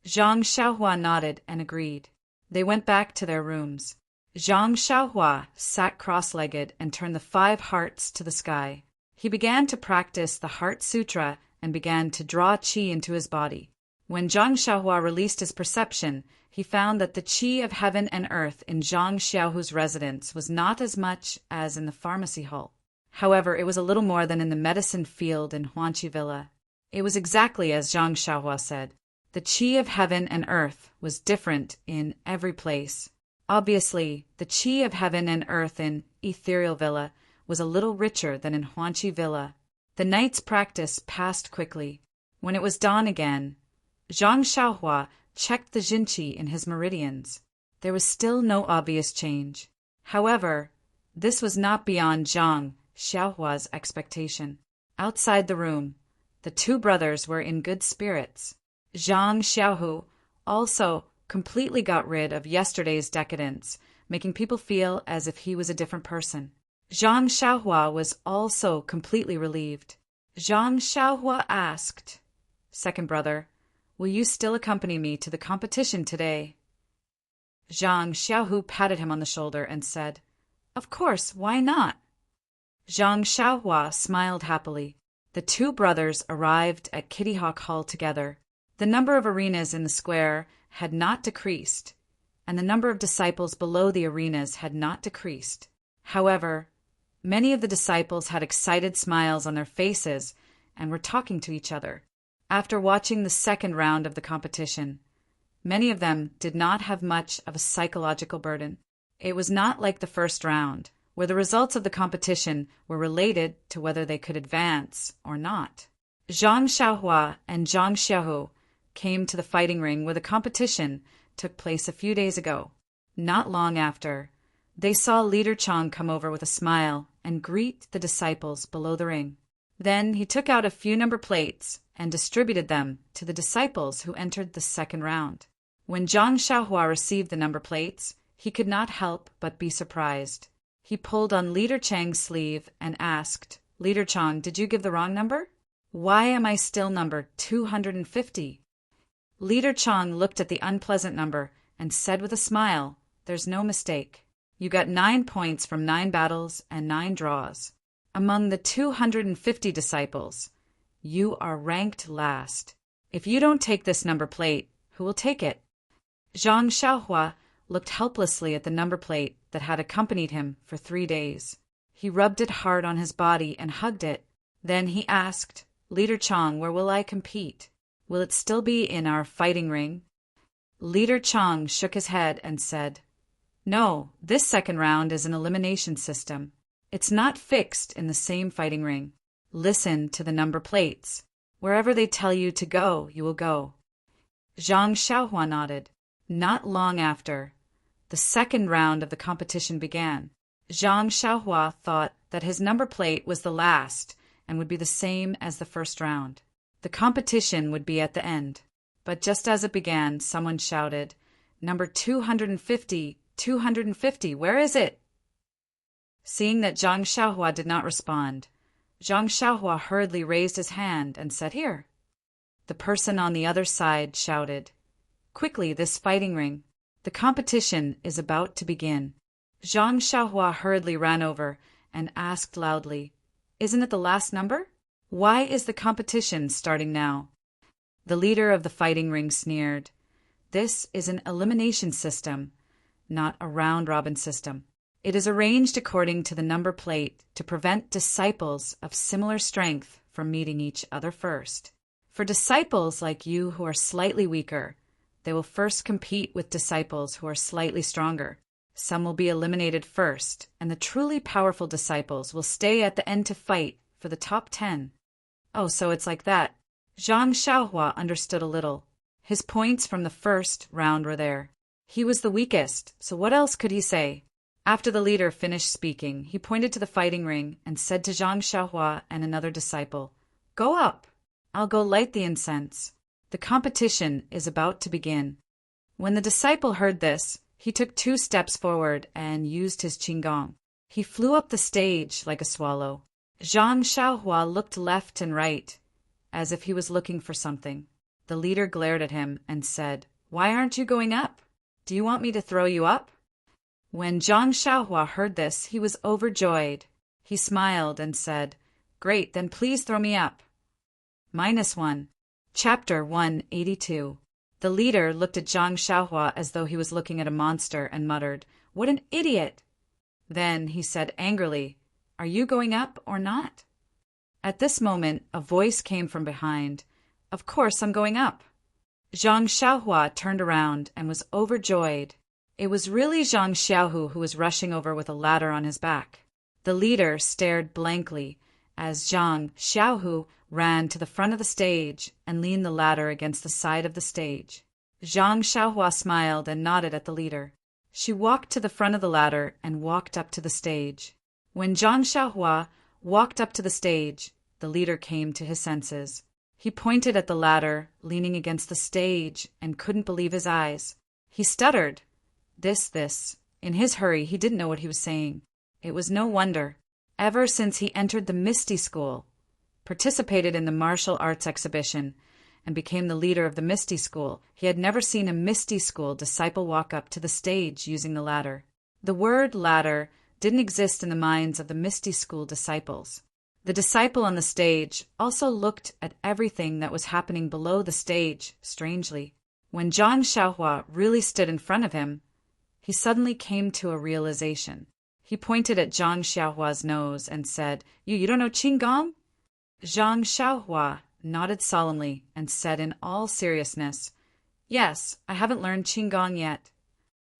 Zhang Xiaohua nodded and agreed. They went back to their rooms. Zhang Xiaohua sat cross-legged and turned the 5 hearts to the sky. He began to practice the Heart Sutra and began to draw qi into his body. When Zhang Xiaohua released his perception, he found that the qi of heaven and earth in Zhang Xiaohu's residence was not as much as in the pharmacy hall. However, it was a little more than in the medicine field in Huanqi Villa. It was exactly as Zhang Xiaohua said. The qi of heaven and earth was different in every place. Obviously, the qi of heaven and earth in Ethereal Villa was a little richer than in Huanqi Villa. The night's practice passed quickly. When it was dawn again, Zhang Xiaohua checked the jinqi in his meridians. There was still no obvious change. However, this was not beyond Zhang Xiaohua's expectation. Outside the room, the two brothers were in good spirits. Zhang Xiaohu also completely got rid of yesterday's decadence, making people feel as if he was a different person. Zhang Xiaohua was also completely relieved. Zhang Xiaohua asked, second brother, will you still accompany me to the competition today? Zhang Xiaohu patted him on the shoulder and said, of course, why not? Zhang Xiaohua smiled happily. The two brothers arrived at Kitty Hawk Hall together. The number of arenas in the square had not decreased, and the number of disciples below the arenas had not decreased. However, many of the disciples had excited smiles on their faces and were talking to each other. After watching the second round of the competition, many of them did not have much of a psychological burden. It was not like the first round, where the results of the competition were related to whether they could advance or not. Zhang Xiaohua and Zhang Xiaohu came to the fighting ring where the competition took place a few days ago. Not long after, they saw Leader Chang come over with a smile and greet the disciples below the ring. Then he took out a few number plates and distributed them to the disciples who entered the second round. When Zhang Xiaohua received the number plates, he could not help but be surprised. He pulled on Leader Chang's sleeve and asked, Leader Chang, did you give the wrong number? Why am I still number 250? Leader Chang looked at the unpleasant number and said with a smile, there's no mistake. You got 9 points from 9 battles and 9 draws. Among the 250 disciples, you are ranked last. If you don't take this number plate, who will take it? Zhang Xiaohua looked helplessly at the number plate that had accompanied him for 3 days. He rubbed it hard on his body and hugged it. Then he asked, Leader Chang, where will I compete? Will it still be in our fighting ring? Leader Chang shook his head and said, no, this second round is an elimination system. It's not fixed in the same fighting ring. Listen to the number plates. Wherever they tell you to go, you will go. Zhang Xiaohua nodded. Not long after, the second round of the competition began. Zhang Xiaohua thought that his number plate was the last and would be the same as the first round. The competition would be at the end. But just as it began, someone shouted, Number 250 250, where is it? Seeing that Zhang Xiaohua did not respond, Zhang Xiaohua hurriedly raised his hand and said, "Here." The person on the other side shouted, "Quickly, this fighting ring. The competition is about to begin." Zhang Xiaohua hurriedly ran over and asked loudly, "Isn't it the last number? Why is the competition starting now?" The leader of the fighting ring sneered, "This is an elimination system, not a round-robin system. It is arranged according to the number plate to prevent disciples of similar strength from meeting each other first. For disciples like you who are slightly weaker, they will first compete with disciples who are slightly stronger. Some will be eliminated first, and the truly powerful disciples will stay at the end to fight for the top 10. Oh, so it's like that. Zhang Xiaohua understood a little. His points from the first round were there. He was the weakest, so what else could he say? After the leader finished speaking, he pointed to the fighting ring and said to Zhang Xiaohua and another disciple, "Go up. I'll go light the incense. The competition is about to begin." When the disciple heard this, he took 2 steps forward and used his qinggong. He flew up the stage like a swallow. Zhang Xiaohua looked left and right, as if he was looking for something. The leader glared at him and said, "Why aren't you going up? Do you want me to throw you up?" When Zhang Xiaohua heard this, he was overjoyed. He smiled and said, "Great, then please throw me up." -1. Chapter 182. The leader looked at Zhang Xiaohua as though he was looking at a monster and muttered, "What an idiot!" Then he said angrily, "Are you going up or not?" At this moment, a voice came from behind. "Of course I'm going up." Zhang Xiaohua turned around and was overjoyed. It was really Zhang Xiaohu who was rushing over with a ladder on his back. The leader stared blankly as Zhang Xiaohu ran to the front of the stage and leaned the ladder against the side of the stage. Zhang Xiaohua smiled and nodded at the leader. She walked to the front of the ladder and walked up to the stage. When Zhang Xiaohua walked up to the stage, the leader came to his senses. He pointed at the ladder, leaning against the stage, and couldn't believe his eyes. He stuttered. This. In his hurry, he didn't know what he was saying. It was no wonder. Ever since he entered the Misty School, participated in the martial arts exhibition, and became the leader of the Misty School, he had never seen a Misty School disciple walk up to the stage using the ladder. The word ladder didn't exist in the minds of the Misty School disciples. The disciple on the stage also looked at everything that was happening below the stage, strangely. When Zhang Xiaohua really stood in front of him, he suddenly came to a realization. He pointed at Zhang Xiaohua's nose and said, You don't know qinggong?" Zhang Xiaohua nodded solemnly and said in all seriousness, "Yes, I haven't learned qinggong yet."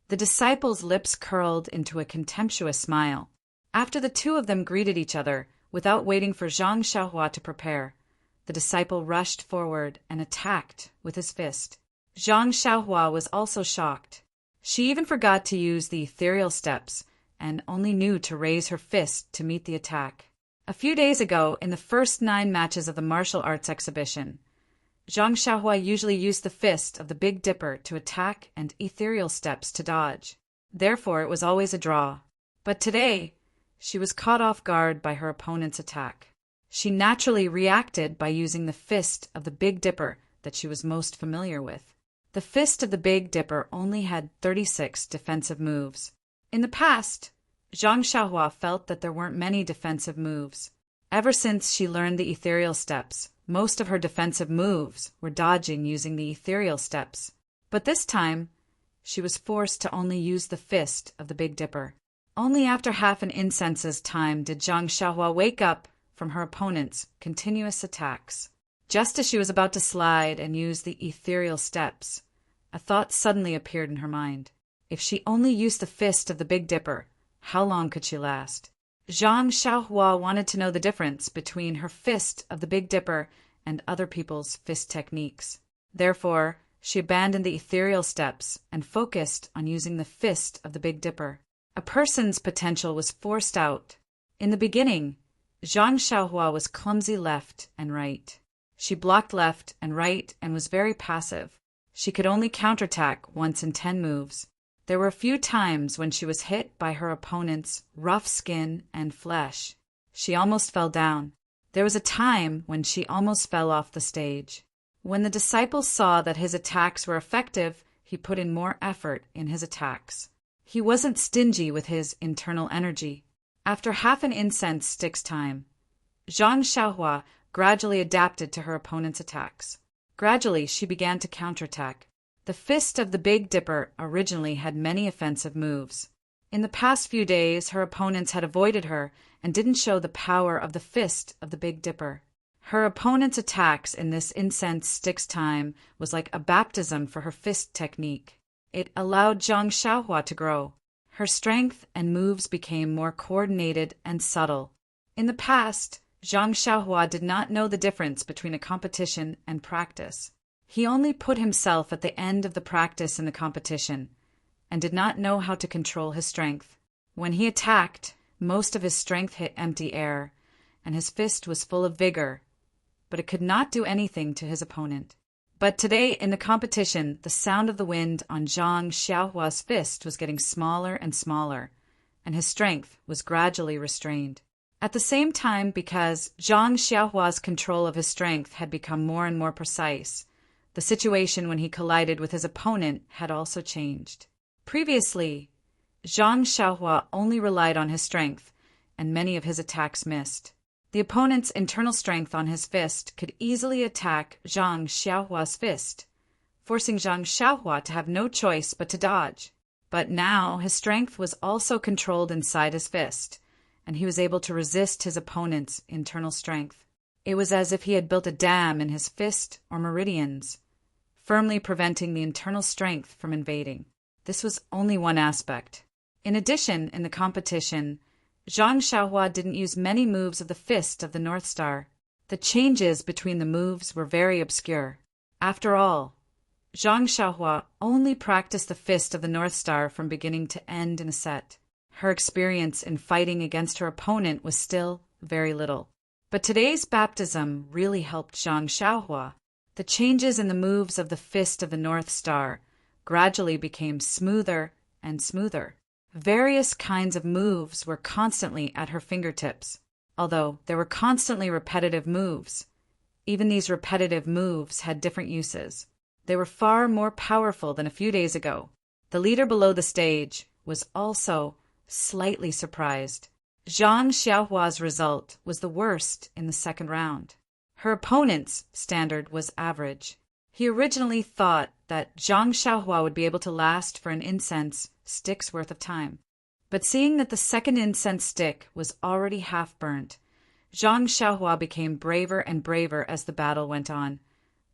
The disciples' lips curled into a contemptuous smile. After the 2 of them greeted each other, without waiting for Zhang Xiaohua to prepare, the disciple rushed forward and attacked with his fist. Zhang Xiaohua was also shocked. She even forgot to use the ethereal steps and only knew to raise her fist to meet the attack. A few days ago, in the first 9 matches of the martial arts exhibition, Zhang Xiaohua usually used the fist of the Big Dipper to attack and ethereal steps to dodge. Therefore, it was always a draw. But today, she was caught off guard by her opponent's attack. She naturally reacted by using the fist of the Big Dipper that she was most familiar with. The fist of the Big Dipper only had 36 defensive moves. In the past, Zhang Xiaohua felt that there weren't many defensive moves. Ever since she learned the ethereal steps, most of her defensive moves were dodging using the ethereal steps. But this time, she was forced to only use the fist of the Big Dipper. Only after half an incense's time did Zhang Xiaohua wake up from her opponent's continuous attacks. Just as she was about to slide and use the ethereal steps, a thought suddenly appeared in her mind. If she only used the fist of the Big Dipper, how long could she last? Zhang Xiaohua wanted to know the difference between her fist of the Big Dipper and other people's fist techniques. Therefore, she abandoned the ethereal steps and focused on using the fist of the Big Dipper. A person's potential was forced out. In the beginning, Zhang Xiaohua was clumsy left and right. She blocked left and right and was very passive. She could only counterattack once in 10 moves. There were a few times when she was hit by her opponent's rough skin and flesh. She almost fell down. There was a time when she almost fell off the stage. When the disciple saw that his attacks were effective, he put in more effort in his attacks. He wasn't stingy with his internal energy. After half an incense stick's time, Zhang Xiaohua gradually adapted to her opponent's attacks. Gradually, she began to counterattack. The fist of the Big Dipper originally had many offensive moves. In the past few days, her opponents had avoided her and didn't show the power of the fist of the Big Dipper. Her opponent's attacks in this incense stick's time was like a baptism for her fist technique. It allowed Zhang Xiaohua to grow. Her strength and moves became more coordinated and subtle. In the past, Zhang Xiaohua did not know the difference between a competition and practice. He only put himself at the end of the practice in the competition and did not know how to control his strength. When he attacked, most of his strength hit empty air, and his fist was full of vigor, but it could not do anything to his opponent. But today, in the competition, the sound of the wind on Zhang Xiaohua's fist was getting smaller and smaller, and his strength was gradually restrained. At the same time, because Zhang Xiaohua's control of his strength had become more and more precise, the situation when he collided with his opponent had also changed. Previously, Zhang Xiaohua only relied on his strength, and many of his attacks missed. The opponent's internal strength on his fist could easily attack Zhang Xiaohua's fist, forcing Zhang Xiaohua to have no choice but to dodge. But now his strength was also controlled inside his fist, and he was able to resist his opponent's internal strength. It was as if he had built a dam in his fist or meridians, firmly preventing the internal strength from invading. This was only one aspect. In addition, in the competition, Zhang Xiaohua didn't use many moves of the fist of the North Star. The changes between the moves were very obscure. After all, Zhang Xiaohua only practiced the fist of the North Star from beginning to end in a set. Her experience in fighting against her opponent was still very little. But today's baptism really helped Zhang Xiaohua. The changes in the moves of the fist of the North Star gradually became smoother and smoother. Various kinds of moves were constantly at her fingertips. Although there were constantly repetitive moves, even these repetitive moves had different uses. They were far more powerful than a few days ago. The leader below the stage was also slightly surprised. Zhang Xiaohua's result was the worst in the second round. Her opponent's standard was average. He originally thought that Zhang Xiaohua would be able to last for an incense stick's worth of time. But seeing that the second incense stick was already half burnt, Zhang Xiaohua became braver and braver as the battle went on,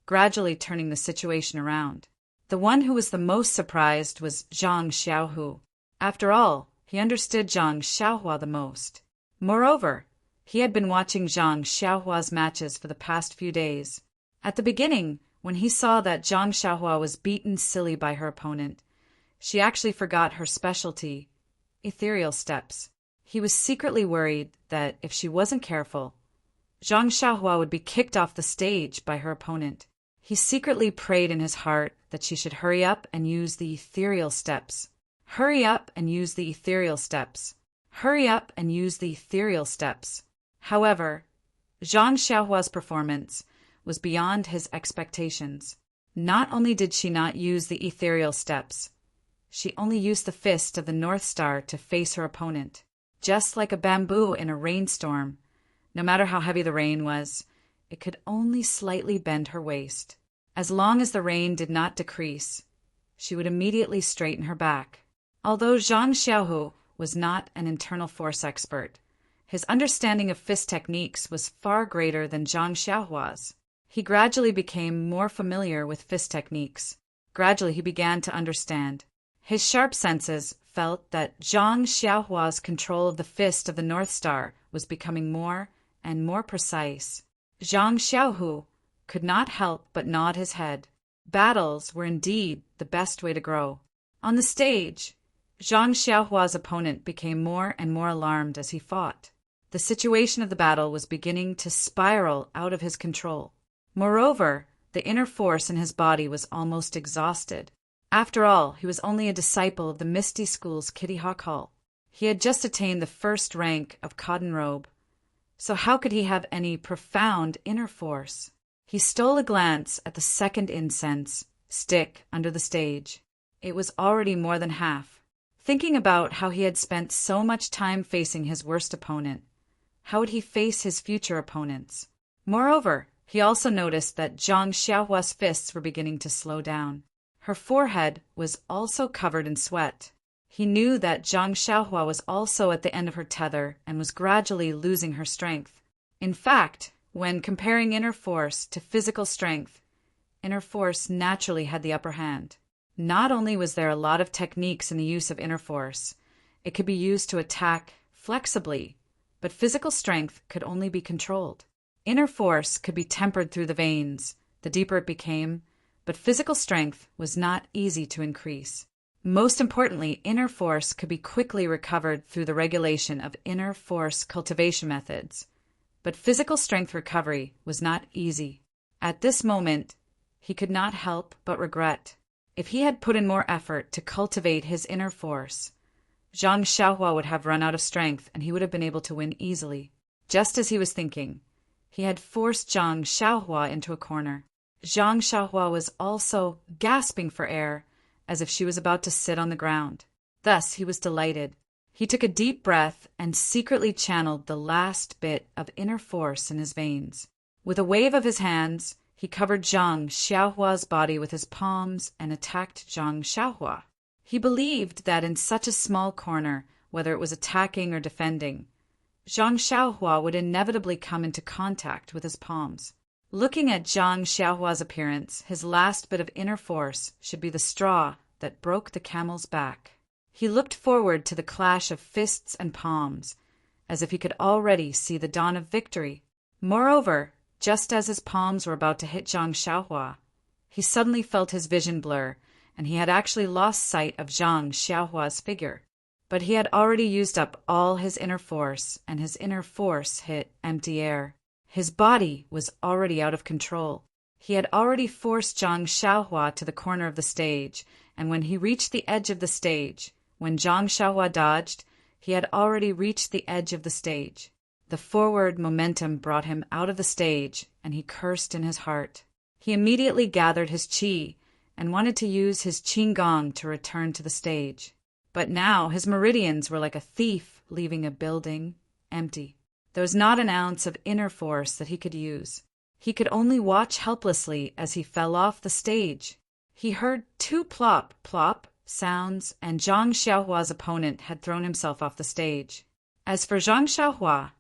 gradually turning the situation around. The one who was the most surprised was Zhang Xiaohu. After all, he understood Zhang Xiaohua the most. Moreover, he had been watching Zhang Xiaohua's matches for the past few days. At the beginning, when he saw that Zhang Xiaohua was beaten silly by her opponent, she actually forgot her specialty, ethereal steps. He was secretly worried that if she wasn't careful, Zhang Xiaohua would be kicked off the stage by her opponent. He secretly prayed in his heart that she should hurry up and use the ethereal steps. Hurry up and use the ethereal steps. Hurry up and use the ethereal steps. However, Zhang Xiaohua's performance was beyond his expectations. Not only did she not use the ethereal steps, she only used the fist of the North Star to face her opponent. Just like a bamboo in a rainstorm, no matter how heavy the rain was, it could only slightly bend her waist. As long as the rain did not decrease, she would immediately straighten her back. Although Zhang Xiaohu was not an internal force expert, his understanding of fist techniques was far greater than Zhang Xiaohua's. He gradually became more familiar with fist techniques. Gradually he began to understand. His sharp senses felt that Zhang Xiaohua's control of the fist of the North Star was becoming more and more precise. Zhang Xiaohu could not help but nod his head. Battles were indeed the best way to grow. On the stage, Zhang Xiaohua's opponent became more and more alarmed as he fought. The situation of the battle was beginning to spiral out of his control. Moreover, the inner force in his body was almost exhausted. After all, he was only a disciple of the Misty School's Kitty Hawk Hall. He had just attained the first rank of Cotton Robe. So how could he have any profound inner force? He stole a glance at the second incense stick under the stage. It was already more than half. Thinking about how he had spent so much time facing his worst opponent, how would he face his future opponents? Moreover, he also noticed that Zhang Xiaohua's fists were beginning to slow down. Her forehead was also covered in sweat. He knew that Zhang Xiaohua was also at the end of her tether and was gradually losing her strength. In fact, when comparing inner force to physical strength, inner force naturally had the upper hand. Not only was there a lot of techniques in the use of inner force, it could be used to attack flexibly, but physical strength could only be controlled. Inner force could be tempered through the veins, the deeper it became, but physical strength was not easy to increase. Most importantly, inner force could be quickly recovered through the regulation of inner force cultivation methods, but physical strength recovery was not easy. At this moment, he could not help but regret. If he had put in more effort to cultivate his inner force, Zhang Xiaohua would have run out of strength and he would have been able to win easily. Just as he was thinking, he had forced Zhang Xiaohua into a corner. Zhang Xiaohua was also gasping for air, as if she was about to sit on the ground. Thus he was delighted. He took a deep breath and secretly channeled the last bit of inner force in his veins. With a wave of his hands, he covered Zhang Xiaohua's body with his palms and attacked Zhang Xiaohua. He believed that in such a small corner, whether it was attacking or defending, Zhang Xiaohua would inevitably come into contact with his palms. Looking at Zhang Xiaohua's appearance, his last bit of inner force should be the straw that broke the camel's back. He looked forward to the clash of fists and palms, as if he could already see the dawn of victory. Moreover, just as his palms were about to hit Zhang Xiaohua, he suddenly felt his vision blur, and he had actually lost sight of Zhang Xiaohua's figure. But he had already used up all his inner force, and his inner force hit empty air. His body was already out of control. He had already forced Zhang Xiaohua to the corner of the stage, and when he reached the edge of the stage, when Zhang Xiaohua dodged, he had already reached the edge of the stage. The forward momentum brought him out of the stage, and he cursed in his heart. He immediately gathered his qi and wanted to use his qigong to return to the stage. But now his meridians were like a thief leaving a building empty. There was not an ounce of inner force that he could use. He could only watch helplessly as he fell off the stage. He heard 2 plop, plop sounds, and Zhang Xiaohua's opponent had thrown himself off the stage. As for Zhang Xiaohua,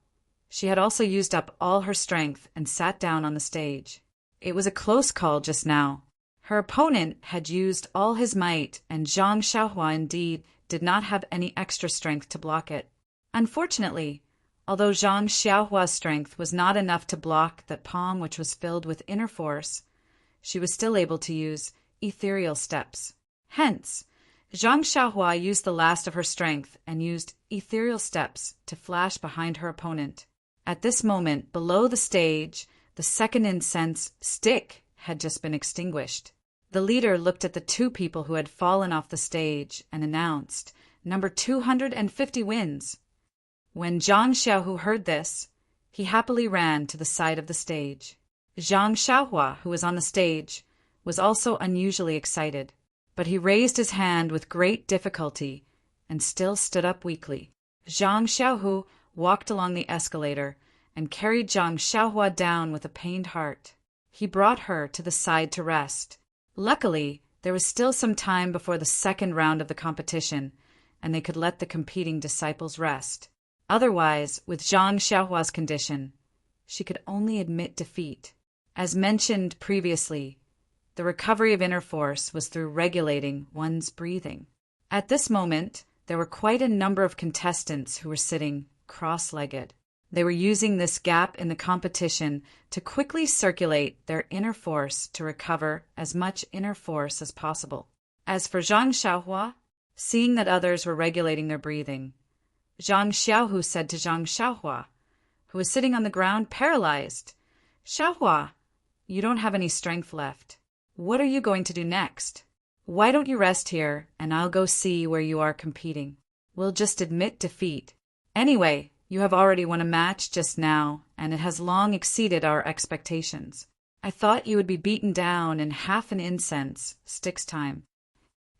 she had also used up all her strength and sat down on the stage. It was a close call just now. Her opponent had used all his might, and Zhang Xiaohua indeed did not have any extra strength to block it. Unfortunately, although Zhang Xiaohua's strength was not enough to block that palm which was filled with inner force, she was still able to use ethereal steps. Hence, Zhang Xiaohua used the last of her strength and used ethereal steps to flash behind her opponent. At this moment, below the stage, the second incense stick had just been extinguished. The leader looked at the 2 people who had fallen off the stage and announced, "Number 250 wins." When Zhang Xiaohu heard this, he happily ran to the side of the stage. Zhang Xiaohua, who was on the stage, was also unusually excited, but he raised his hand with great difficulty and still stood up weakly. Zhang Xiaohu walked along the escalator and carried Zhang Xiaohua down with a pained heart. He brought her to the side to rest. Luckily, there was still some time before the second round of the competition, and they could let the competing disciples rest. Otherwise, with Zhang Xiaohua's condition, she could only admit defeat. As mentioned previously, the recovery of inner force was through regulating one's breathing. At this moment, there were quite a number of contestants who were sitting cross-legged. They were using this gap in the competition to quickly circulate their inner force to recover as much inner force as possible. As for Zhang Xiaohua, seeing that others were regulating their breathing, Zhang Xiaohu said to Zhang Xiaohua, who was sitting on the ground paralyzed, "Xiaohua, you don't have any strength left. What are you going to do next?" Why don't you rest here, and I'll go see where you are competing. We'll just admit defeat. Anyway, you have already won a match just now, and it has long exceeded our expectations. I thought you would be beaten down in half an incense, Stick's time.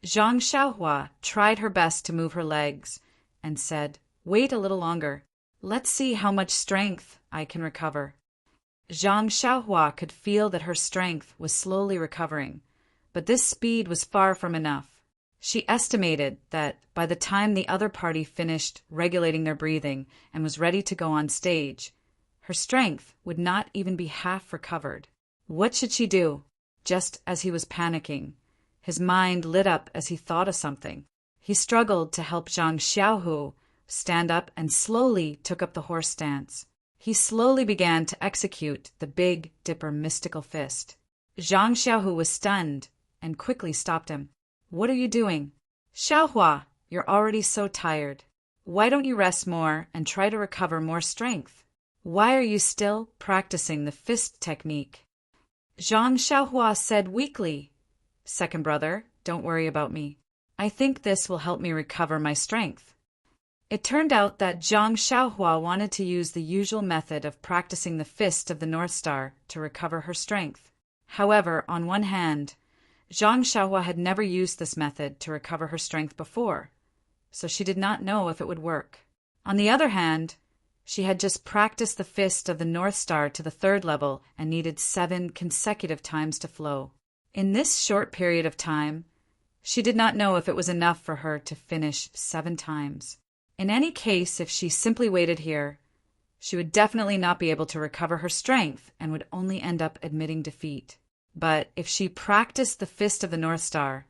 Zhang Xiaohua tried her best to move her legs, and said, Wait a little longer. Let's see how much strength I can recover. Zhang Xiaohua could feel that her strength was slowly recovering, but this speed was far from enough. She estimated that by the time the other party finished regulating their breathing and was ready to go on stage, her strength would not even be half recovered. What should she do? Just as he was panicking, his mind lit up as he thought of something. He struggled to help Zhang Xiaohu stand up and slowly took up the horse stance. He slowly began to execute the Big Dipper mystical fist. Zhang Xiaohu was stunned and quickly stopped him. What are you doing? Xiaohua, you're already so tired. Why don't you rest more and try to recover more strength? Why are you still practicing the fist technique? Zhang Xiaohua said weakly, Second brother, don't worry about me. I think this will help me recover my strength. It turned out that Zhang Xiaohua wanted to use the usual method of practicing the fist of the North Star to recover her strength. However, on one hand, Zhang Xiaohua had never used this method to recover her strength before, so she did not know if it would work. On the other hand, she had just practiced the fist of the North Star to the 3rd level and needed 7 consecutive times to flow. In this short period of time, she did not know if it was enough for her to finish 7 times. In any case, if she simply waited here, she would definitely not be able to recover her strength and would only end up admitting defeat. But if she practiced the fist of the North Star,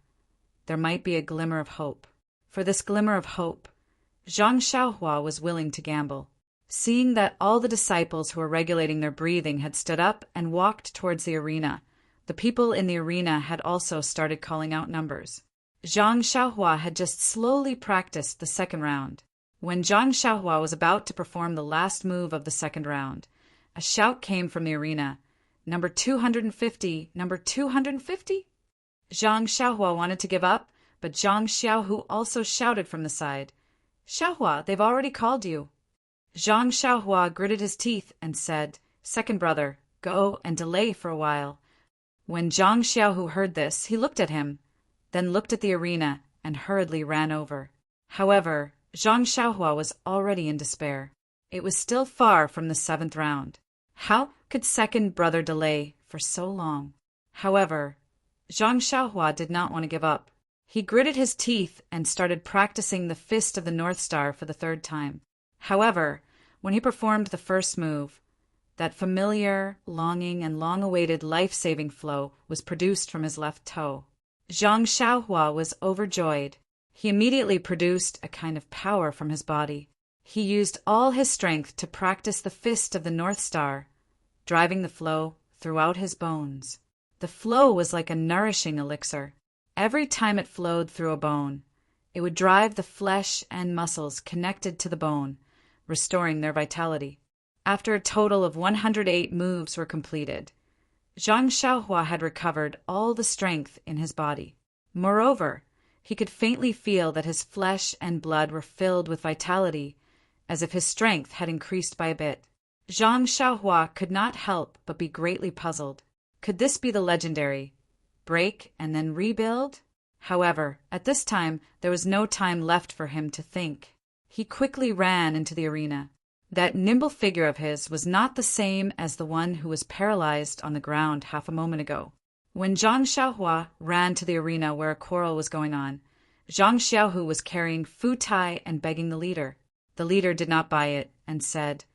there might be a glimmer of hope. For this glimmer of hope, Zhang Xiaohua was willing to gamble. Seeing that all the disciples who were regulating their breathing had stood up and walked towards the arena, the people in the arena had also started calling out numbers. Zhang Xiaohua had just slowly practiced the 2nd round. When Zhang Xiaohua was about to perform the last move of the 2nd round, a shout came from the arena, Number 250, number 250? Zhang Xiaohua wanted to give up, but Zhang Xiaohu also shouted from the side, Xiaohua, they've already called you. Zhang Xiaohua gritted his teeth and said, Second brother, go and delay for a while. When Zhang Xiaohu heard this, he looked at him, then looked at the arena and hurriedly ran over. However, Zhang Xiaohua was already in despair. It was still far from the 7th round. How could second brother delay for so long? However, Zhang Xiaohua did not want to give up. He gritted his teeth and started practicing the fist of the North Star for the 3rd time. However, when he performed the first move, that familiar, longing, and long-awaited life-saving flow was produced from his left toe. Zhang Xiaohua was overjoyed. He immediately produced a kind of power from his body. He used all his strength to practice the fist of the North Star, driving the flow throughout his bones. The flow was like a nourishing elixir. Every time it flowed through a bone, it would drive the flesh and muscles connected to the bone, restoring their vitality. After a total of 108 moves were completed, Zhang Xiaohua had recovered all the strength in his body. Moreover, he could faintly feel that his flesh and blood were filled with vitality, as if his strength had increased by a bit. Zhang Xiaohua could not help but be greatly puzzled. Could this be the legendary break and then rebuild? However, at this time there was no time left for him to think. He quickly ran into the arena. That nimble figure of his was not the same as the one who was paralyzed on the ground half a moment ago. When Zhang Xiaohua ran to the arena where a quarrel was going on, Zhang Xiaohu was carrying Fu Tai and begging the leader. The leader did not buy it and said,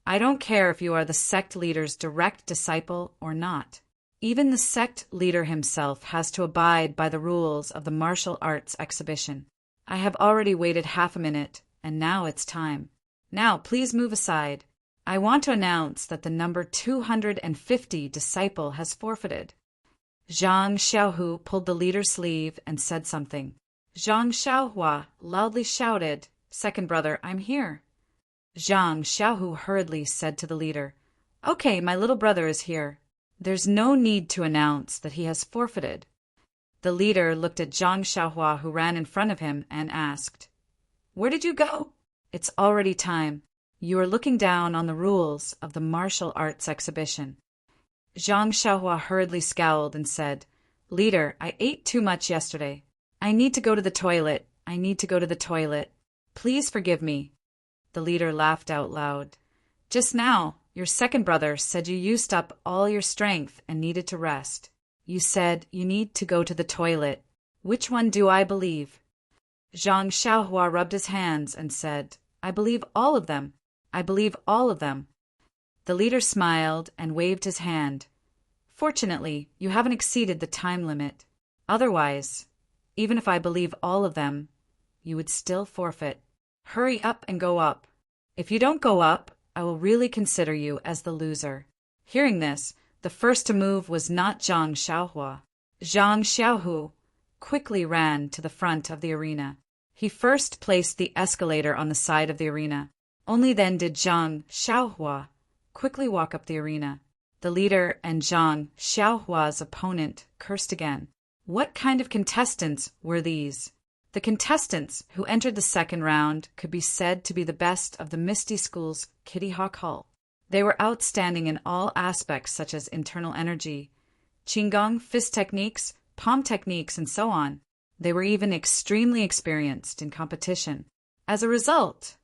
I don't care if you are the sect leader's direct disciple or not. Even the sect leader himself has to abide by the rules of the martial arts exhibition. I have already waited half a minute, and now it's time. Now please move aside. I want to announce that the number 250 disciple has forfeited. Zhang Xiaohu pulled the leader's sleeve and said something. Zhang Xiaohua loudly shouted, Second brother, I'm here. Zhang Xiaohu hurriedly said to the leader, Okay, my little brother is here. There's no need to announce that he has forfeited. The leader looked at Zhang Xiaohua, who ran in front of him, and asked, "Where did you go?" "It's already time. You are looking down on the rules of the martial arts exhibition." Zhang Xiaohua hurriedly scowled and said, "Leader, I ate too much yesterday. I need to go to the toilet. I need to go to the toilet. Please forgive me." The leader laughed out loud. "Just now, your second brother said you used up all your strength and needed to rest. You said you need to go to the toilet. Which one do I believe?" Zhang Xiaohua rubbed his hands and said, "I believe all of them. I believe all of them." The leader smiled and waved his hand. "Fortunately, you haven't exceeded the time limit. Otherwise, even if I believe all of them, you would still forfeit. Hurry up and go up. If you don't go up, I will really consider you as the loser." Hearing this, the first to move was not Zhang Xiaohua. Zhang Xiaohu quickly ran to the front of the arena. He first placed the escalator on the side of the arena. Only then did Zhang Xiaohua quickly walk up the arena. The leader and Zhang Xiaohua's opponent cursed again. What kind of contestants were these? The contestants who entered the second round could be said to be the best of the Misty School's Kitty Hawk Hall. They were outstanding in all aspects such as internal energy, qigong, fist techniques, palm techniques, and so on. They were even extremely experienced in competition. As a result,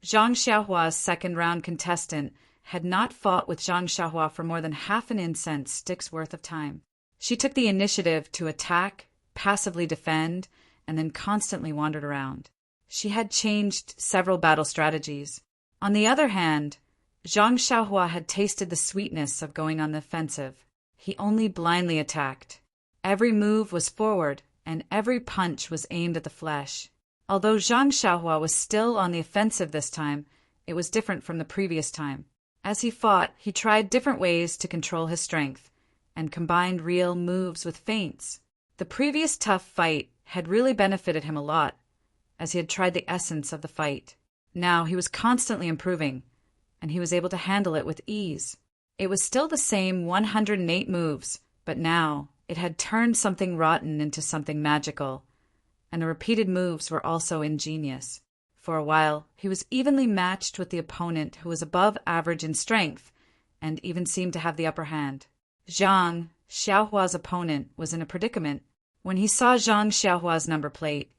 Zhang Xiaohua's second-round contestant had not fought with Zhang Xiaohua for more than half an incense stick's worth of time. She took the initiative to attack, passively defend, and then constantly wandered around. She had changed several battle strategies. On the other hand, Zhang Xiaohua had tasted the sweetness of going on the offensive. He only blindly attacked. Every move was forward, and every punch was aimed at the flesh. Although Zhang Xiaohua was still on the offensive this time, it was different from the previous time. As he fought, he tried different ways to control his strength, and combined real moves with feints. The previous tough fight had really benefited him a lot, as he had tried the essence of the fight. Now he was constantly improving, and he was able to handle it with ease. It was still the same 108 moves, but now it had turned something rotten into something magical, and the repeated moves were also ingenious. For a while, he was evenly matched with the opponent, who was above average in strength, and even seemed to have the upper hand. Zhang Xiaohua's opponent was in a predicament. When he saw Zhang Xiaohua's number plate,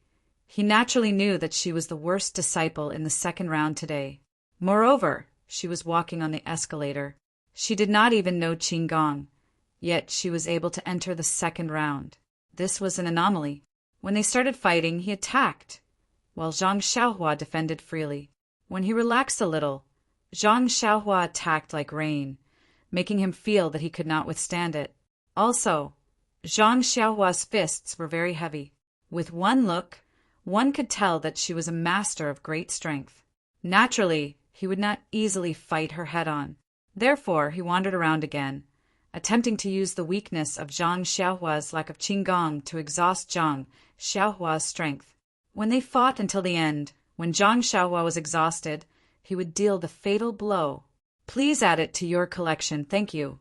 he naturally knew that she was the worst disciple in the second round today. Moreover, she was walking on the escalator. She did not even know qigong, yet she was able to enter the second round. This was an anomaly. When they started fighting, he attacked, while Zhang Xiaohua defended freely. When he relaxed a little, Zhang Xiaohua attacked like rain, making him feel that he could not withstand it. Also, Zhang Xiaohua's fists were very heavy. With one look, one could tell that she was a master of great strength. Naturally, he would not easily fight her head-on. Therefore, he wandered around again, attempting to use the weakness of Zhang Xiaohua's lack of qigong to exhaust Zhang Xiaohua's strength. When they fought until the end, when Zhang Xiaohua was exhausted, he would deal the fatal blow. Please add it to your collection, thank you.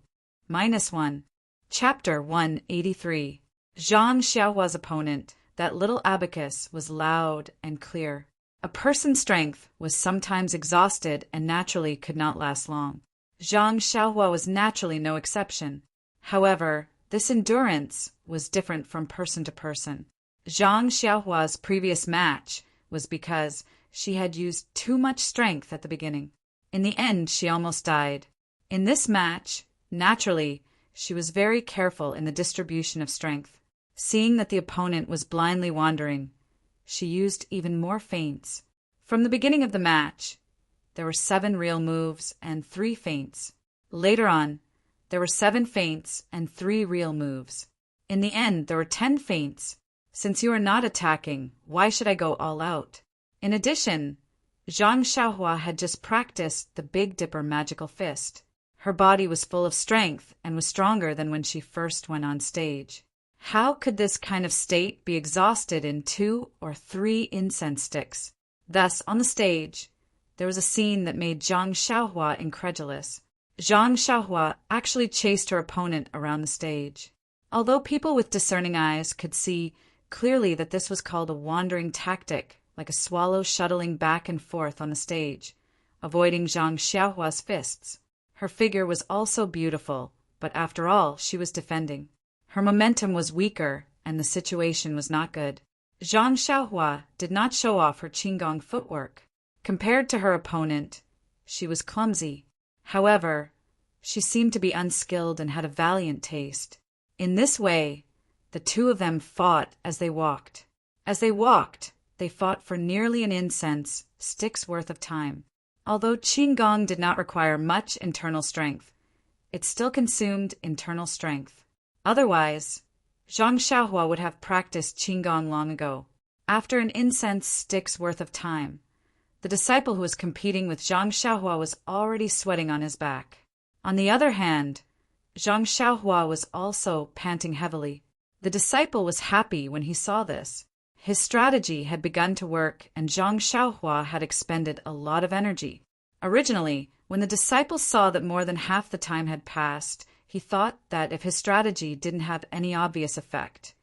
-1. Chapter 183. Zhang Xiaohua's opponent, that little abacus, was loud and clear. A person's strength was sometimes exhausted and naturally could not last long. Zhang Xiaohua was naturally no exception. However, this endurance was different from person to person. Zhang Xiaohua's previous match was because she had used too much strength at the beginning. In the end, she almost died. In this match, naturally, she was very careful in the distribution of strength. Seeing that the opponent was blindly wandering, she used even more feints. From the beginning of the match, there were 7 real moves and 3 feints. Later on, there were 7 feints and 3 real moves. In the end, there were 10 feints. Since you are not attacking, why should I go all out? In addition, Zhang Xiaohua had just practiced the Big Dipper magical fist. Her body was full of strength and was stronger than when she first went on stage. How could this kind of state be exhausted in 2 or 3 incense sticks? Thus, on the stage, there was a scene that made Zhang Xiaohua incredulous. Zhang Xiaohua actually chased her opponent around the stage. Although people with discerning eyes could see clearly that this was called a wandering tactic, like a swallow shuttling back and forth on the stage, avoiding Zhang Xiaohua's fists. Her figure was also beautiful, but after all, she was defending. Her momentum was weaker, and the situation was not good. Zhang Xiaohua did not show off her qigong footwork. Compared to her opponent, she was clumsy. However, she seemed to be unskilled and had a valiant taste. In this way, the two of them fought as they walked. As they walked, they fought for nearly an incense stick's worth of time. Although qigong did not require much internal strength, it still consumed internal strength. Otherwise, Zhang Xiaohua would have practiced qigong long ago. After an incense stick's worth of time, the disciple who was competing with Zhang Xiaohua was already sweating on his back. On the other hand, Zhang Xiaohua was also panting heavily. The disciple was happy when he saw this. His strategy had begun to work, and Zhang Xiaohua had expended a lot of energy. Originally, when the disciple saw that more than half the time had passed, he thought that if his strategy didn't have any obvious effect,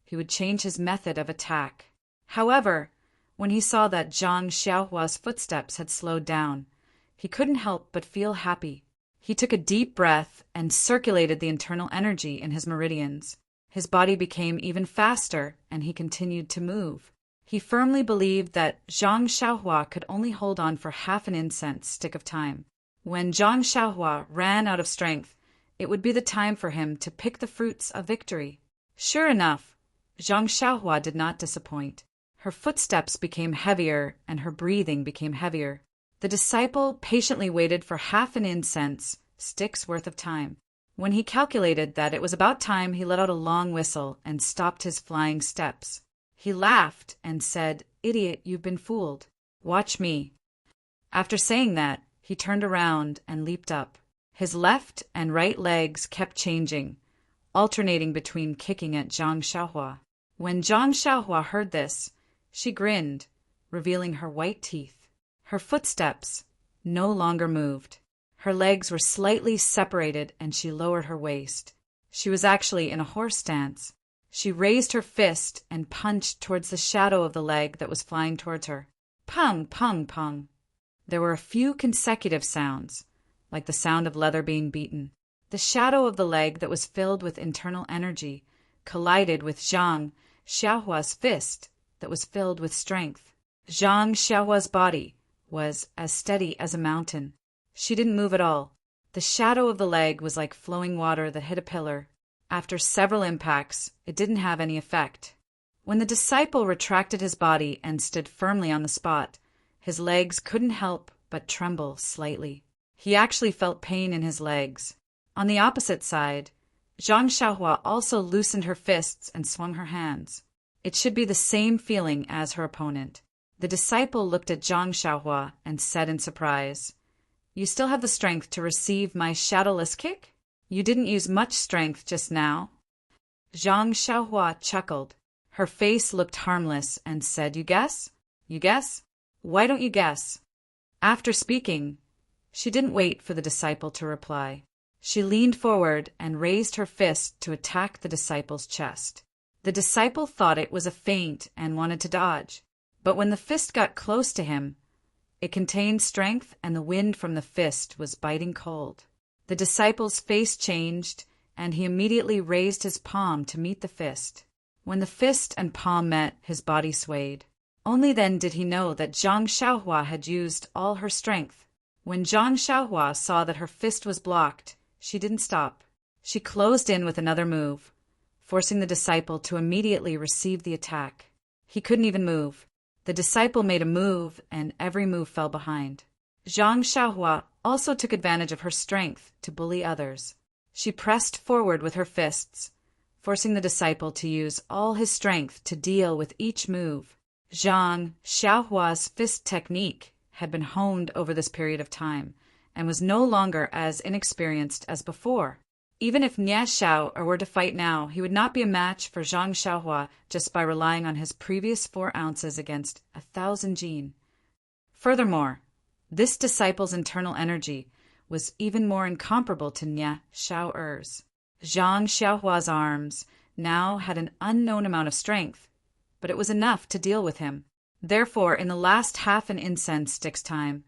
he would change his method of attack. However, when he saw that Zhang Xiaohua's footsteps had slowed down, he couldn't help but feel happy. He took a deep breath and circulated the internal energy in his meridians. His body became even faster, and he continued to move. He firmly believed that Zhang Xiaohua could only hold on for half an incense stick of time. When Zhang Xiaohua ran out of strength, it would be the time for him to pick the fruits of victory. Sure enough, Zhang Xiaohua did not disappoint. Her footsteps became heavier, and her breathing became heavier. The disciple patiently waited for half an incense stick's worth of time. When he calculated that it was about time, he let out a long whistle and stopped his flying steps. He laughed and said, "Idiot, you've been fooled. Watch me." After saying that, he turned around and leaped up. His left and right legs kept changing, alternating between kicking at Zhang Xiaohua. When Zhang Xiaohua heard this, she grinned, revealing her white teeth. Her footsteps no longer moved. Her legs were slightly separated, and she lowered her waist. She was actually in a horse stance. She raised her fist and punched towards the shadow of the leg that was flying towards her. Pung, pung, pung. There were a few consecutive sounds, like the sound of leather being beaten. The shadow of the leg that was filled with internal energy collided with Zhang Xiaohua's fist that was filled with strength. Zhang Xiaohua's body was as steady as a mountain. She didn't move at all. The shadow of the leg was like flowing water that hit a pillar. After several impacts, it didn't have any effect. When the disciple retracted his body and stood firmly on the spot, his legs couldn't help but tremble slightly. He actually felt pain in his legs. On the opposite side, Zhang Xiaohua also loosened her fists and swung her hands. It should be the same feeling as her opponent. The disciple looked at Zhang Xiaohua and said in surprise, "You still have the strength to receive my shadowless kick? You didn't use much strength just now." Zhang Xiaohua chuckled. Her face looked harmless and said, "You guess? You guess? Why don't you guess?" After speaking, she didn't wait for the disciple to reply. She leaned forward and raised her fist to attack the disciple's chest. The disciple thought it was a feint and wanted to dodge. But when the fist got close to him, it contained strength, and the wind from the fist was biting cold. The disciple's face changed, and he immediately raised his palm to meet the fist. When the fist and palm met, his body swayed. Only then did he know that Zhang Xiaohua had used all her strength. When Zhang Xiaohua saw that her fist was blocked, she didn't stop. She closed in with another move, forcing the disciple to immediately receive the attack. He couldn't even move. The disciple made a move, and every move fell behind. Zhang Xiaohua also took advantage of her strength to bully others. She pressed forward with her fists, forcing the disciple to use all his strength to deal with each move. Zhang Xiaohua's fist technique had been honed over this period of time, and was no longer as inexperienced as before. Even if Nie Xiao were to fight now, he would not be a match for Zhang Xiaohua just by relying on his previous 4 ounces against 1,000 jin. Furthermore, this disciple's internal energy was even more incomparable to Nie Xiao's. Zhang Xiaohua's arms now had an unknown amount of strength, but it was enough to deal with him. Therefore, in the last half an incense stick's time,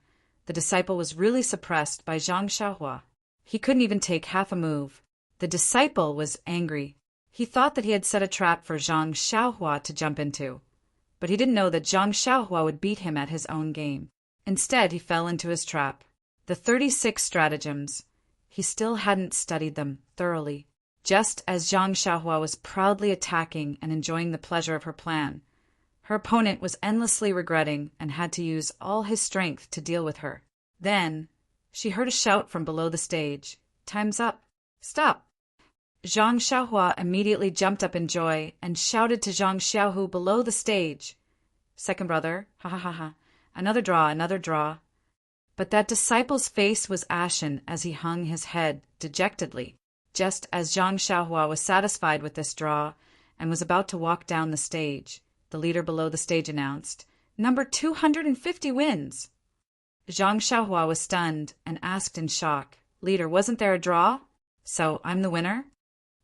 the disciple was really suppressed by Zhang Xiaohua. He couldn't even take half a move. The disciple was angry. He thought that he had set a trap for Zhang Xiaohua to jump into, but he didn't know that Zhang Xiaohua would beat him at his own game. Instead, he fell into his trap. The 36 stratagems. He still hadn't studied them thoroughly. Just as Zhang Xiaohua was proudly attacking and enjoying the pleasure of her plan, her opponent was endlessly regretting and had to use all his strength to deal with her. Then, she heard a shout from below the stage. "Time's up. Stop!" Zhang Xiaohua immediately jumped up in joy and shouted to Zhang Xiaohu below the stage, "Second brother, ha ha ha ha, another draw, another draw." But that disciple's face was ashen as he hung his head dejectedly. Just as Zhang Xiaohua was satisfied with this draw and was about to walk down the stage, the leader below the stage announced, "Number 250 wins." Zhang Xiaohua was stunned and asked in shock, "Leader, wasn't there a draw? So I'm the winner?"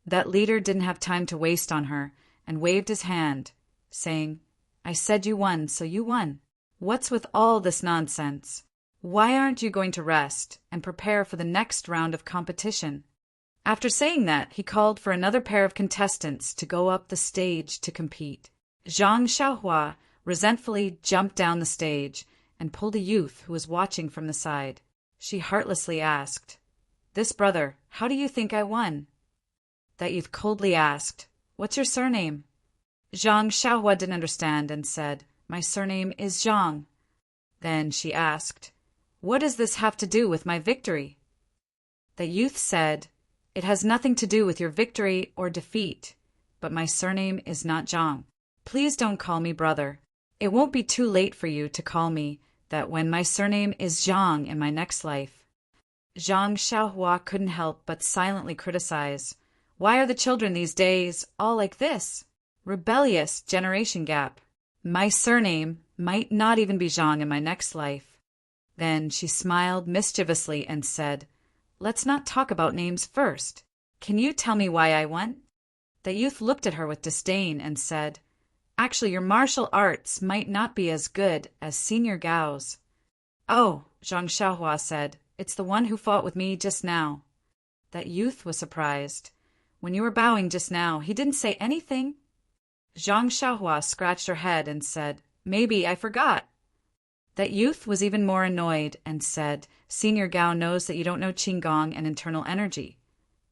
That leader didn't have time to waste on her and waved his hand, saying, "I said you won, so you won. What's with all this nonsense? Why aren't you going to rest and prepare for the next round of competition?" After saying that, he called for another pair of contestants to go up the stage to compete. Zhang Xiaohua resentfully jumped down the stage and pulled a youth who was watching from the side. She heartlessly asked, "This brother, how do you think I won?" That youth coldly asked, "What's your surname?" Zhang Xiaohua didn't understand and said, "My surname is Zhang." Then she asked, "What does this have to do with my victory?" The youth said, "It has nothing to do with your victory or defeat, but my surname is not Zhang. Please don't call me brother. It won't be too late for you to call me that when my surname is Zhang in my next life." Zhang Xiaohua couldn't help but silently criticize, "Why are the children these days all like this? Rebellious generation gap. My surname might not even be Zhang in my next life." Then she smiled mischievously and said, "Let's not talk about names first. Can you tell me why I won?" The youth looked at her with disdain and said, "Actually, your martial arts might not be as good as Senior Gao's." "Oh," Zhang Xiaohua said, "it's the one who fought with me just now." That youth was surprised. "When you were bowing just now, he didn't say anything." Zhang Xiaohua scratched her head and said, "Maybe I forgot." That youth was even more annoyed and said, "Senior Gao knows that you don't know Qigong and internal energy,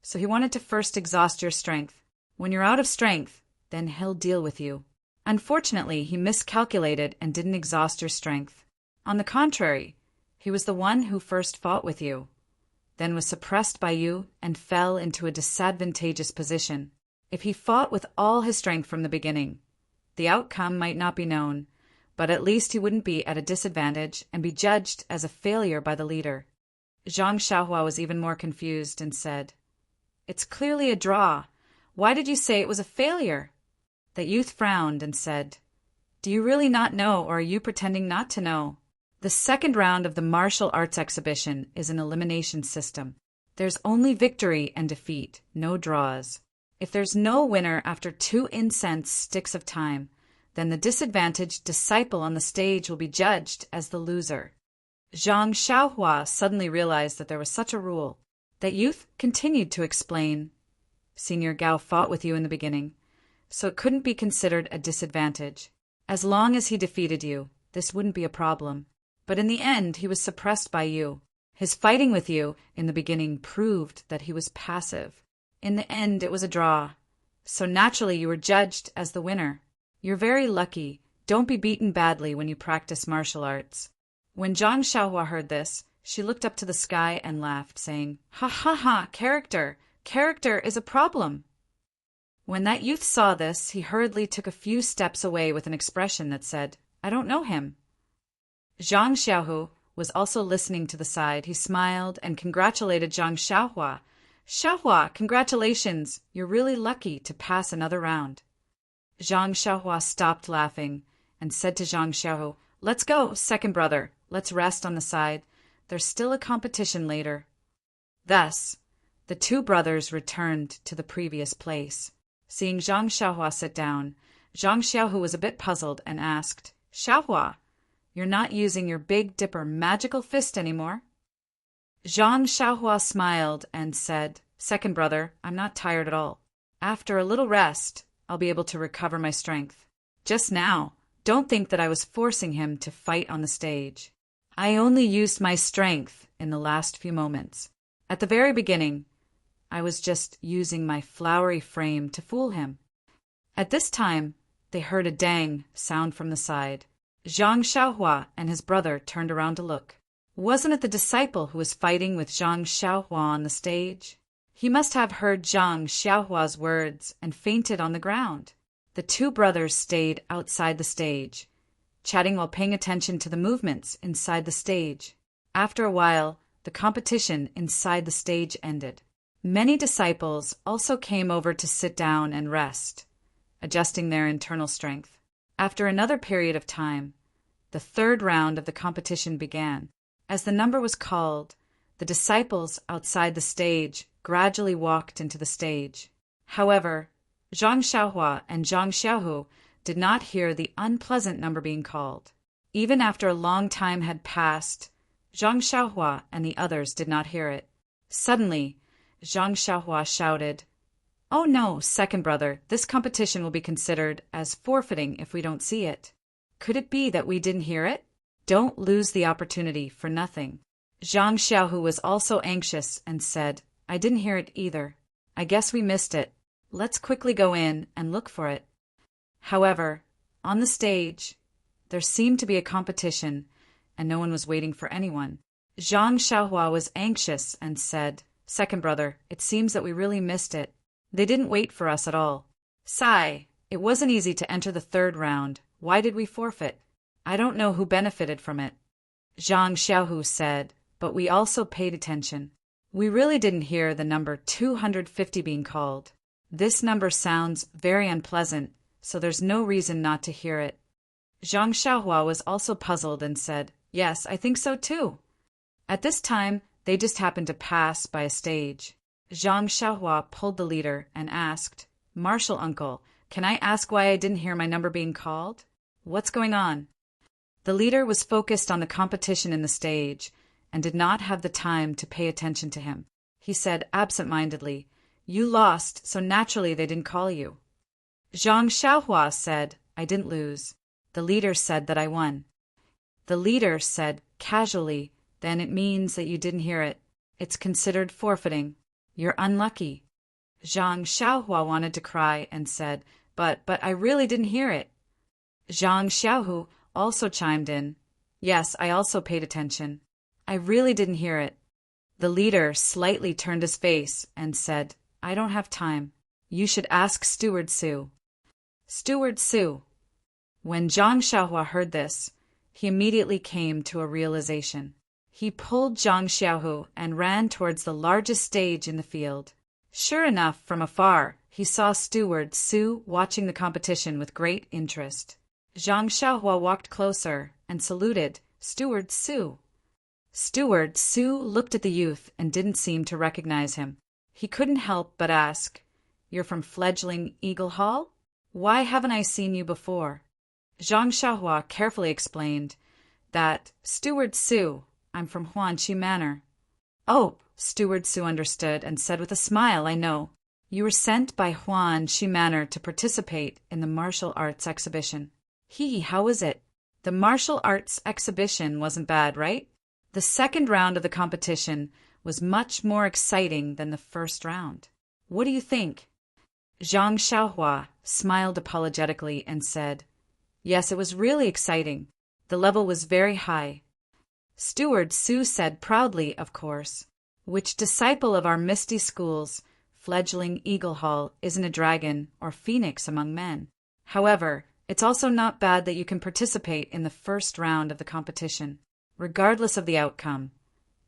so he wanted to first exhaust your strength. When you're out of strength, then he'll deal with you. Unfortunately, he miscalculated and didn't exhaust your strength. On the contrary, he was the one who first fought with you, then was suppressed by you and fell into a disadvantageous position. If he fought with all his strength from the beginning, the outcome might not be known, but at least he wouldn't be at a disadvantage and be judged as a failure by the leader." Zhang Xiaohua was even more confused and said, "It's clearly a draw. Why did you say it was a failure?" The youth frowned and said, "Do you really not know, or are you pretending not to know? The second round of the martial arts exhibition is an elimination system. There's only victory and defeat, no draws. If there's no winner after 2 incense sticks of time, then the disadvantaged disciple on the stage will be judged as the loser." Zhang Xiaohua suddenly realized that there was such a rule. That youth continued to explain, "Senior Gao fought with you in the beginning, so it couldn't be considered a disadvantage. As long as he defeated you, this wouldn't be a problem. But in the end, he was suppressed by you. His fighting with you in the beginning proved that he was passive. In the end, it was a draw. So naturally, you were judged as the winner. You're very lucky. Don't be beaten badly when you practice martial arts." When Zhang Xiaohua heard this, she looked up to the sky and laughed, saying, "Ha ha ha, character! Character is a problem." When that youth saw this, he hurriedly took a few steps away with an expression that said, "I don't know him." Zhang Xiaohu was also listening to the side. He smiled and congratulated Zhang Xiaohua. "Xiaohua, congratulations! You're really lucky to pass another round." Zhang Xiaohua stopped laughing and said to Zhang Xiaohu, "Let's go, second brother. Let's rest on the side. There's still a competition later." Thus, The two brothers returned to the previous place. Seeing Zhang Xiaohua sit down, Zhang Xiaohu was a bit puzzled and asked, "Xiaohua, you're not using your Big Dipper magical fist anymore?" Zhang Xiaohua smiled and said, "Second brother, I'm not tired at all. After a little rest, I'll be able to recover my strength. Just now, don't think that I was forcing him to fight on the stage. I only used my strength in the last few moments. At the very beginning, I was just using my flowery frame to fool him." At this time, they heard a dang sound from the side. Zhang Xiaohua and his brother turned around to look. Wasn't it the disciple who was fighting with Zhang Xiaohua on the stage? He must have heard Zhang Xiaohua's words and fainted on the ground. The two brothers stayed outside the stage, chatting while paying attention to the movements inside the stage. After a while, the competition inside the stage ended. Many disciples also came over to sit down and rest, adjusting their internal strength. After another period of time, the third round of the competition began. As the number was called, the disciples outside the stage gradually walked into the stage. However, Zhang Xiaohua and Zhang Xiaohu did not hear the unpleasant number being called. Even after a long time had passed, Zhang Xiaohua and the others did not hear it. Suddenly, Zhang Xiaohua shouted, "Oh no, second brother, this competition will be considered as forfeiting if we don't see it. Could it be that we didn't hear it? Don't lose the opportunity for nothing." Zhang Xiaohu was also anxious and said, "I didn't hear it either. I guess we missed it. Let's quickly go in and look for it." However, on the stage, there seemed to be a competition, and no one was waiting for anyone. Zhang Xiaohua was anxious and said, "Second brother, it seems that we really missed it. They didn't wait for us at all. Sigh, it wasn't easy to enter the third round. Why did we forfeit? I don't know who benefited from it." Zhang Xiaohu said, "But we also paid attention. We really didn't hear the number 250 being called. This number sounds very unpleasant, so there's no reason not to hear it." Zhang Xiaohua was also puzzled and said, "Yes, I think so too." At this time, they just happened to pass by a stage. Zhang Xiaohua pulled the leader and asked, "Martial uncle, can I ask why I didn't hear my number being called? What's going on?" The leader was focused on the competition in the stage and did not have the time to pay attention to him. He said absent-mindedly, "You lost, so naturally they didn't call you." Zhang Xiaohua said, "I didn't lose. The leader said that I won." The leader said casually, "Then it means that you didn't hear it. It's considered forfeiting. You're unlucky." Zhang Xiaohua wanted to cry and said, But I really didn't hear it." Zhang Xiaohu also chimed in, "Yes, I also paid attention. I really didn't hear it." The leader slightly turned his face and said, "I don't have time. You should ask Steward Su." Steward Su. When Zhang Xiaohua heard this, he immediately came to a realization. He pulled Zhang Xiaohu and ran towards the largest stage in the field. Sure enough, from afar, he saw Steward Su watching the competition with great interest. Zhang Xiaohua walked closer and saluted Steward Su. Steward Su looked at the youth and didn't seem to recognize him. He couldn't help but ask, "You're from fledgling Eagle Hall? Why haven't I seen you before?" Zhang Xiaohua carefully explained that, "Steward Su, I'm from Huanqi Manor." "Oh," Steward Su understood and said with a smile, "I know. You were sent by Huanqi Manor to participate in the martial arts exhibition." How was it? The martial arts exhibition wasn't bad, right? The second round of the competition was much more exciting than the first round. What do you think? Zhang Xiaohua smiled apologetically and said, "Yes, it was really exciting. The level was very high." Steward Su said proudly, "Of course. Which disciple of our Misty School's fledgling Eagle Hall isn't a dragon or phoenix among men? However, it's also not bad that you can participate in the first round of the competition. Regardless of the outcome,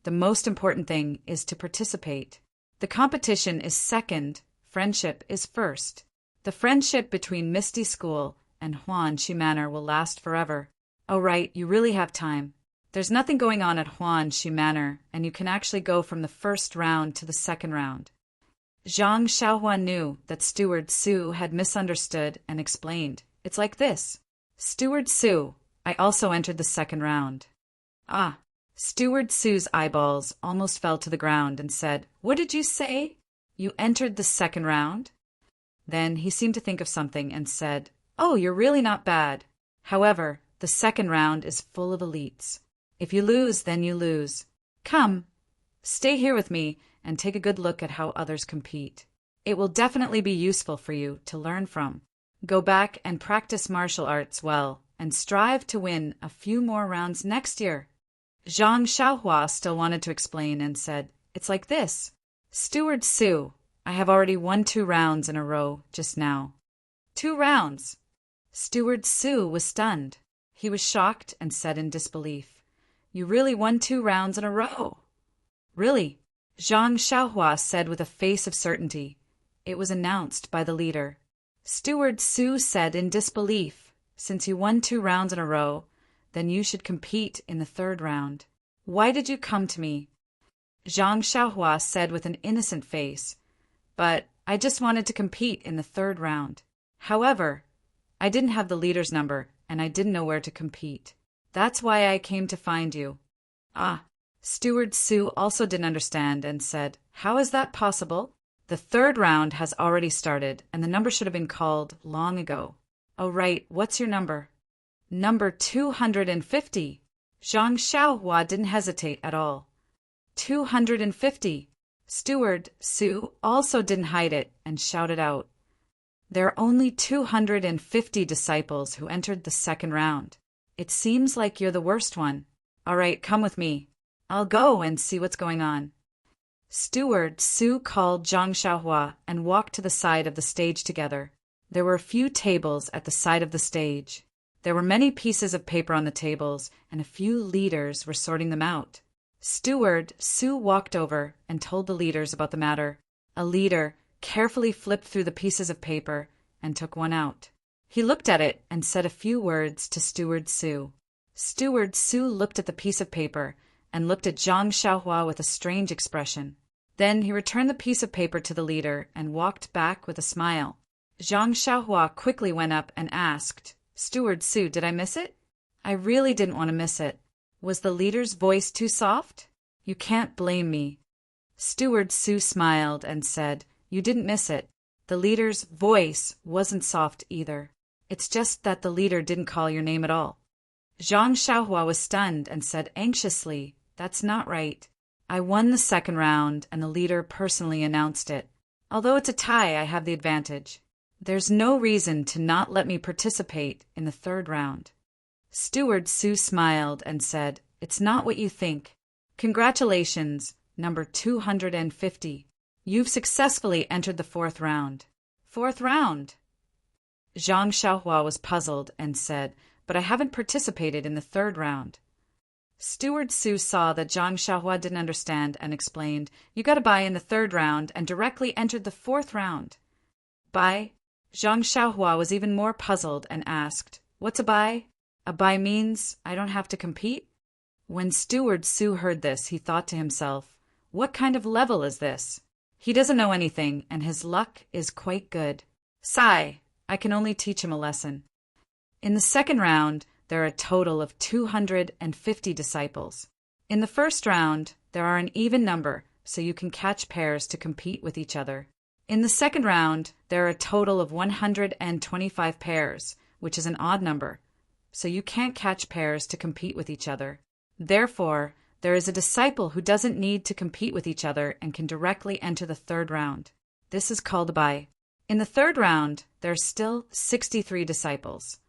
the most important thing is to participate. The competition is second, friendship is first. The friendship between Misty School and Huanqi Manor will last forever. Oh right, you really have time. There's nothing going on at Huanshu Manor, and you can actually go from the first round to the second round. Zhang Xiaohua knew that Steward Su had misunderstood and explained. It's like this. Steward Su, I also entered the second round. Ah. Steward Su's eyeballs almost fell to the ground and said, What did you say? You entered the second round? Then he seemed to think of something and said, Oh, you're really not bad. However, the second round is full of elites. If you lose, then you lose. Come, stay here with me and take a good look at how others compete. It will definitely be useful for you to learn from. Go back and practice martial arts well and strive to win a few more rounds next year. Zhang Xiaohua still wanted to explain and said, It's like this. Steward Su, I have already won 2 rounds in a row just now. 2 rounds? Steward Su was stunned. He was shocked and said in disbelief, You really won 2 rounds in a row? Really? Zhang Xiaohua said with a face of certainty. It was announced by the leader. Steward Su said in disbelief, Since you won 2 rounds in a row, then you should compete in the 3rd round. Why did you come to me? Zhang Xiaohua said with an innocent face, But I just wanted to compete in the 3rd round. However, I didn't have the leader's number, and I didn't know where to compete. That's why I came to find you. Ah. Steward Su also didn't understand and said, How is that possible? The 3rd round has already started, and the number should have been called long ago. Oh, right. What's your number? Number 250. Zhang Xiaohua didn't hesitate at all. 250. Steward Su also didn't hide it and shouted out, There are only 250 disciples who entered the 2nd round. It seems like you're the worst one. All right, come with me. I'll go and see what's going on. Steward Su called Zhang Xiaohua and walked to the side of the stage together. There were a few tables at the side of the stage. There were many pieces of paper on the tables, and a few leaders were sorting them out. Steward Su walked over and told the leaders about the matter. A leader carefully flipped through the pieces of paper and took one out. He looked at it and said a few words to Steward Su. Steward Su looked at the piece of paper and looked at Zhang Xiaohua with a strange expression. Then he returned the piece of paper to the leader and walked back with a smile. Zhang Xiaohua quickly went up and asked, Steward Su, did I miss it? I really didn't want to miss it. Was the leader's voice too soft? You can't blame me. Steward Su smiled and said, You didn't miss it. The leader's voice wasn't soft either. It's just that the leader didn't call your name at all. Zhang Xiaohua was stunned and said anxiously, That's not right. I won the 2nd round and the leader personally announced it. Although it's a tie, I have the advantage. There's no reason to not let me participate in the 3rd round. Steward Su smiled and said, It's not what you think. Congratulations, number 250. You've successfully entered the 4th round. 4th round? Zhang Xiaohua was puzzled and said, But I haven't participated in the 3rd round. Steward Su saw that Zhang Xiaohua didn't understand and explained, You got a bye in the 3rd round and directly entered the 4th round. Bye? Zhang Xiaohua was even more puzzled and asked, What's a bye? A bye means I don't have to compete? When Steward Su heard this, he thought to himself, What kind of level is this? He doesn't know anything, and his luck is quite good. Sigh, I can only teach him a lesson. In the 2nd round, there are a total of 250 disciples. In the 1st round, there are an even number, so you can catch pairs to compete with each other. In the 2nd round, there are a total of 125 pairs, which is an odd number, so you can't catch pairs to compete with each other. Therefore, there is a disciple who doesn't need to compete with each other and can directly enter the 3rd round. This is called a bye. In the 3rd round, there are still 63 disciples.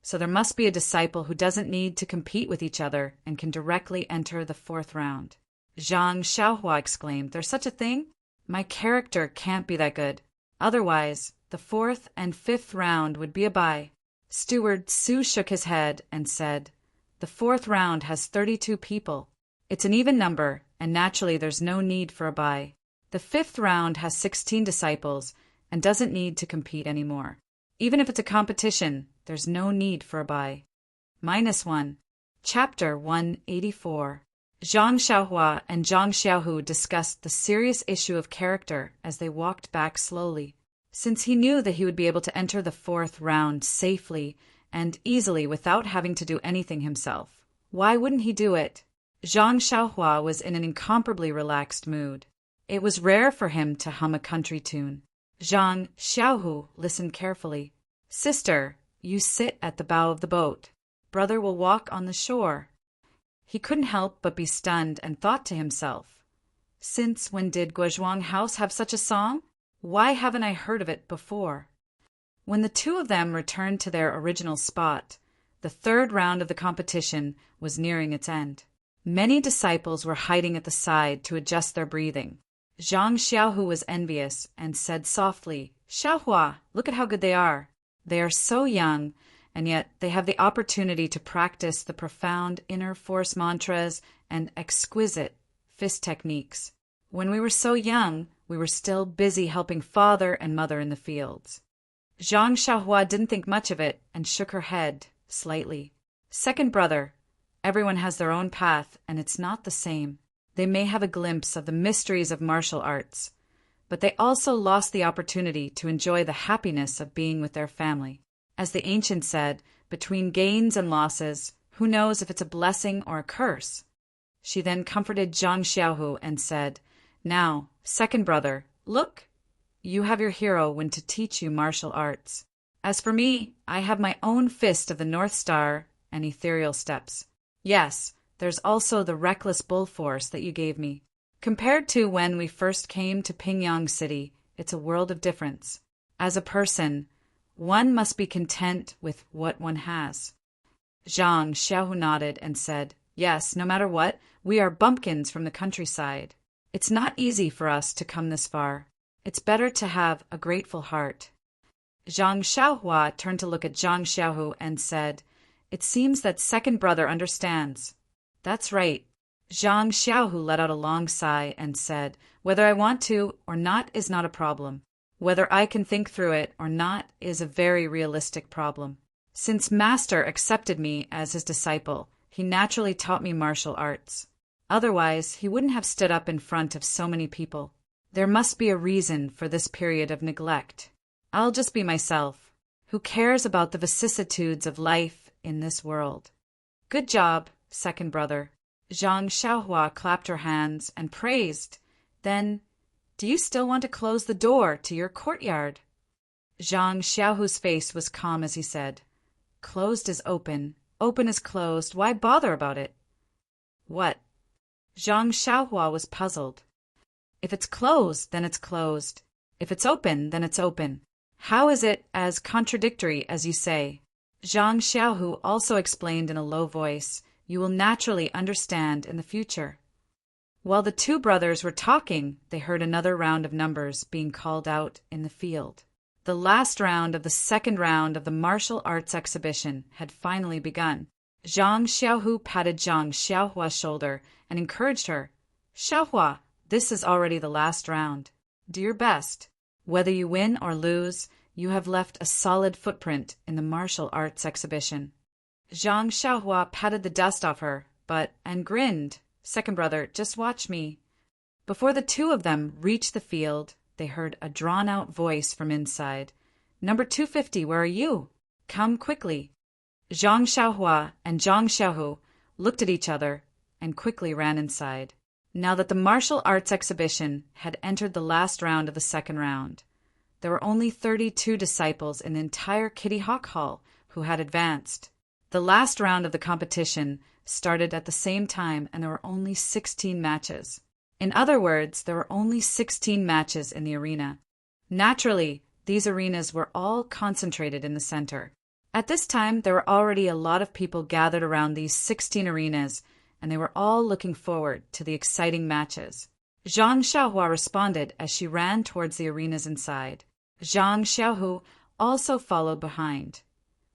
So there must be a disciple who doesn't need to compete with each other and can directly enter the 4th round. Zhang Xiaohua exclaimed, There's such a thing? My character can't be that good. Otherwise, the 4th and 5th round would be a bye. Steward Su shook his head and said, The 4th round has 32 people. It's an even number, and naturally there's no need for a bye. The 5th round has 16 disciples and doesn't need to compete anymore. Even if it's a competition, there's no need for a bye. -1. Chapter 184. Zhang Xiaohua and Zhang Xiaohu discussed the serious issue of character as they walked back slowly. Since he knew that he would be able to enter the fourth round safely and easily without having to do anything himself, why wouldn't he do it? Zhang Xiaohua was in an incomparably relaxed mood. It was rare for him to hum a country tune. Zhang Xiaohu listened carefully. "Sister, you sit at the bow of the boat. Brother will walk on the shore." He couldn't help but be stunned and thought to himself, "Since when did Guozhuang House have such a song? Why haven't I heard of it before?" When the two of them returned to their original spot, the third round of the competition was nearing its end. Many disciples were hiding at the side to adjust their breathing. Zhang Xiaohu was envious and said softly, "Xiaohua, look at how good they are. They are so young, and yet they have the opportunity to practice the profound inner force mantras and exquisite fist techniques. When we were so young, we were still busy helping father and mother in the fields." Zhang Xiaohua didn't think much of it and shook her head slightly. "Second brother, everyone has their own path, and it's not the same. They may have a glimpse of the mysteries of martial arts, but they also lost the opportunity to enjoy the happiness of being with their family. As the ancient said, between gains and losses, who knows if it's a blessing or a curse?" She then comforted Zhang Xiaohu and said, "Now, second brother, look, you have your hero when to teach you martial arts. As for me, I have my own fist of the North Star and ethereal steps. Yes, there's also the reckless bull force that you gave me. Compared to when we first came to Pingyang City, it's a world of difference. As a person, one must be content with what one has." Zhang Xiaohu nodded and said, "Yes, no matter what, we are bumpkins from the countryside. It's not easy for us to come this far. It's better to have a grateful heart." Zhang Xiaohua turned to look at Zhang Xiaohu and said, "It seems that second brother understands." "That's right." Zhang Xiaohu let out a long sigh and said, "Whether I want to or not is not a problem. Whether I can think through it or not is a very realistic problem. Since Master accepted me as his disciple, he naturally taught me martial arts. Otherwise, he wouldn't have stood up in front of so many people. There must be a reason for this period of neglect. I'll just be myself. Who cares about the vicissitudes of life in this world?" "Good job, second brother." Zhang Xiaohua clapped her hands and praised. "Then, do you still want to close the door to your courtyard?" Zhang Xiaohu's face was calm as he said, "Closed is open, open is closed, why bother about it?" "What?" Zhang Xiaohua was puzzled. "If it's closed, then it's closed. If it's open, then it's open. How is it as contradictory as you say?" Zhang Xiaohu also explained in a low voice, "You will naturally understand in the future." While the two brothers were talking, they heard another round of numbers being called out in the field. The last round of the second round of the martial arts exhibition had finally begun. Zhang Xiaohu patted Zhang Xiaohua's shoulder and encouraged her. "Xiaohua, this is already the last round. Do your best. Whether you win or lose, you have left a solid footprint in the martial arts exhibition." Zhang Xiaohua patted the dust off her, and grinned. "Second brother, just watch me." Before the two of them reached the field, they heard a drawn-out voice from inside. "Number 250, where are you? Come quickly." Zhang Xiaohua and Zhang Xiaohu looked at each other and quickly ran inside. Now that the martial arts exhibition had entered the last round of the second round, there were only 32 disciples in the entire Kitty Hawk Hall who had advanced. The last round of the competition started at the same time, and there were only 16 matches. In other words, there were only 16 matches in the arena. Naturally, these arenas were all concentrated in the center. At this time, there were already a lot of people gathered around these 16 arenas, and they were all looking forward to the exciting matches. Zhang Xiaohua responded as she ran towards the arenas inside. Zhang Xiaohu also followed behind.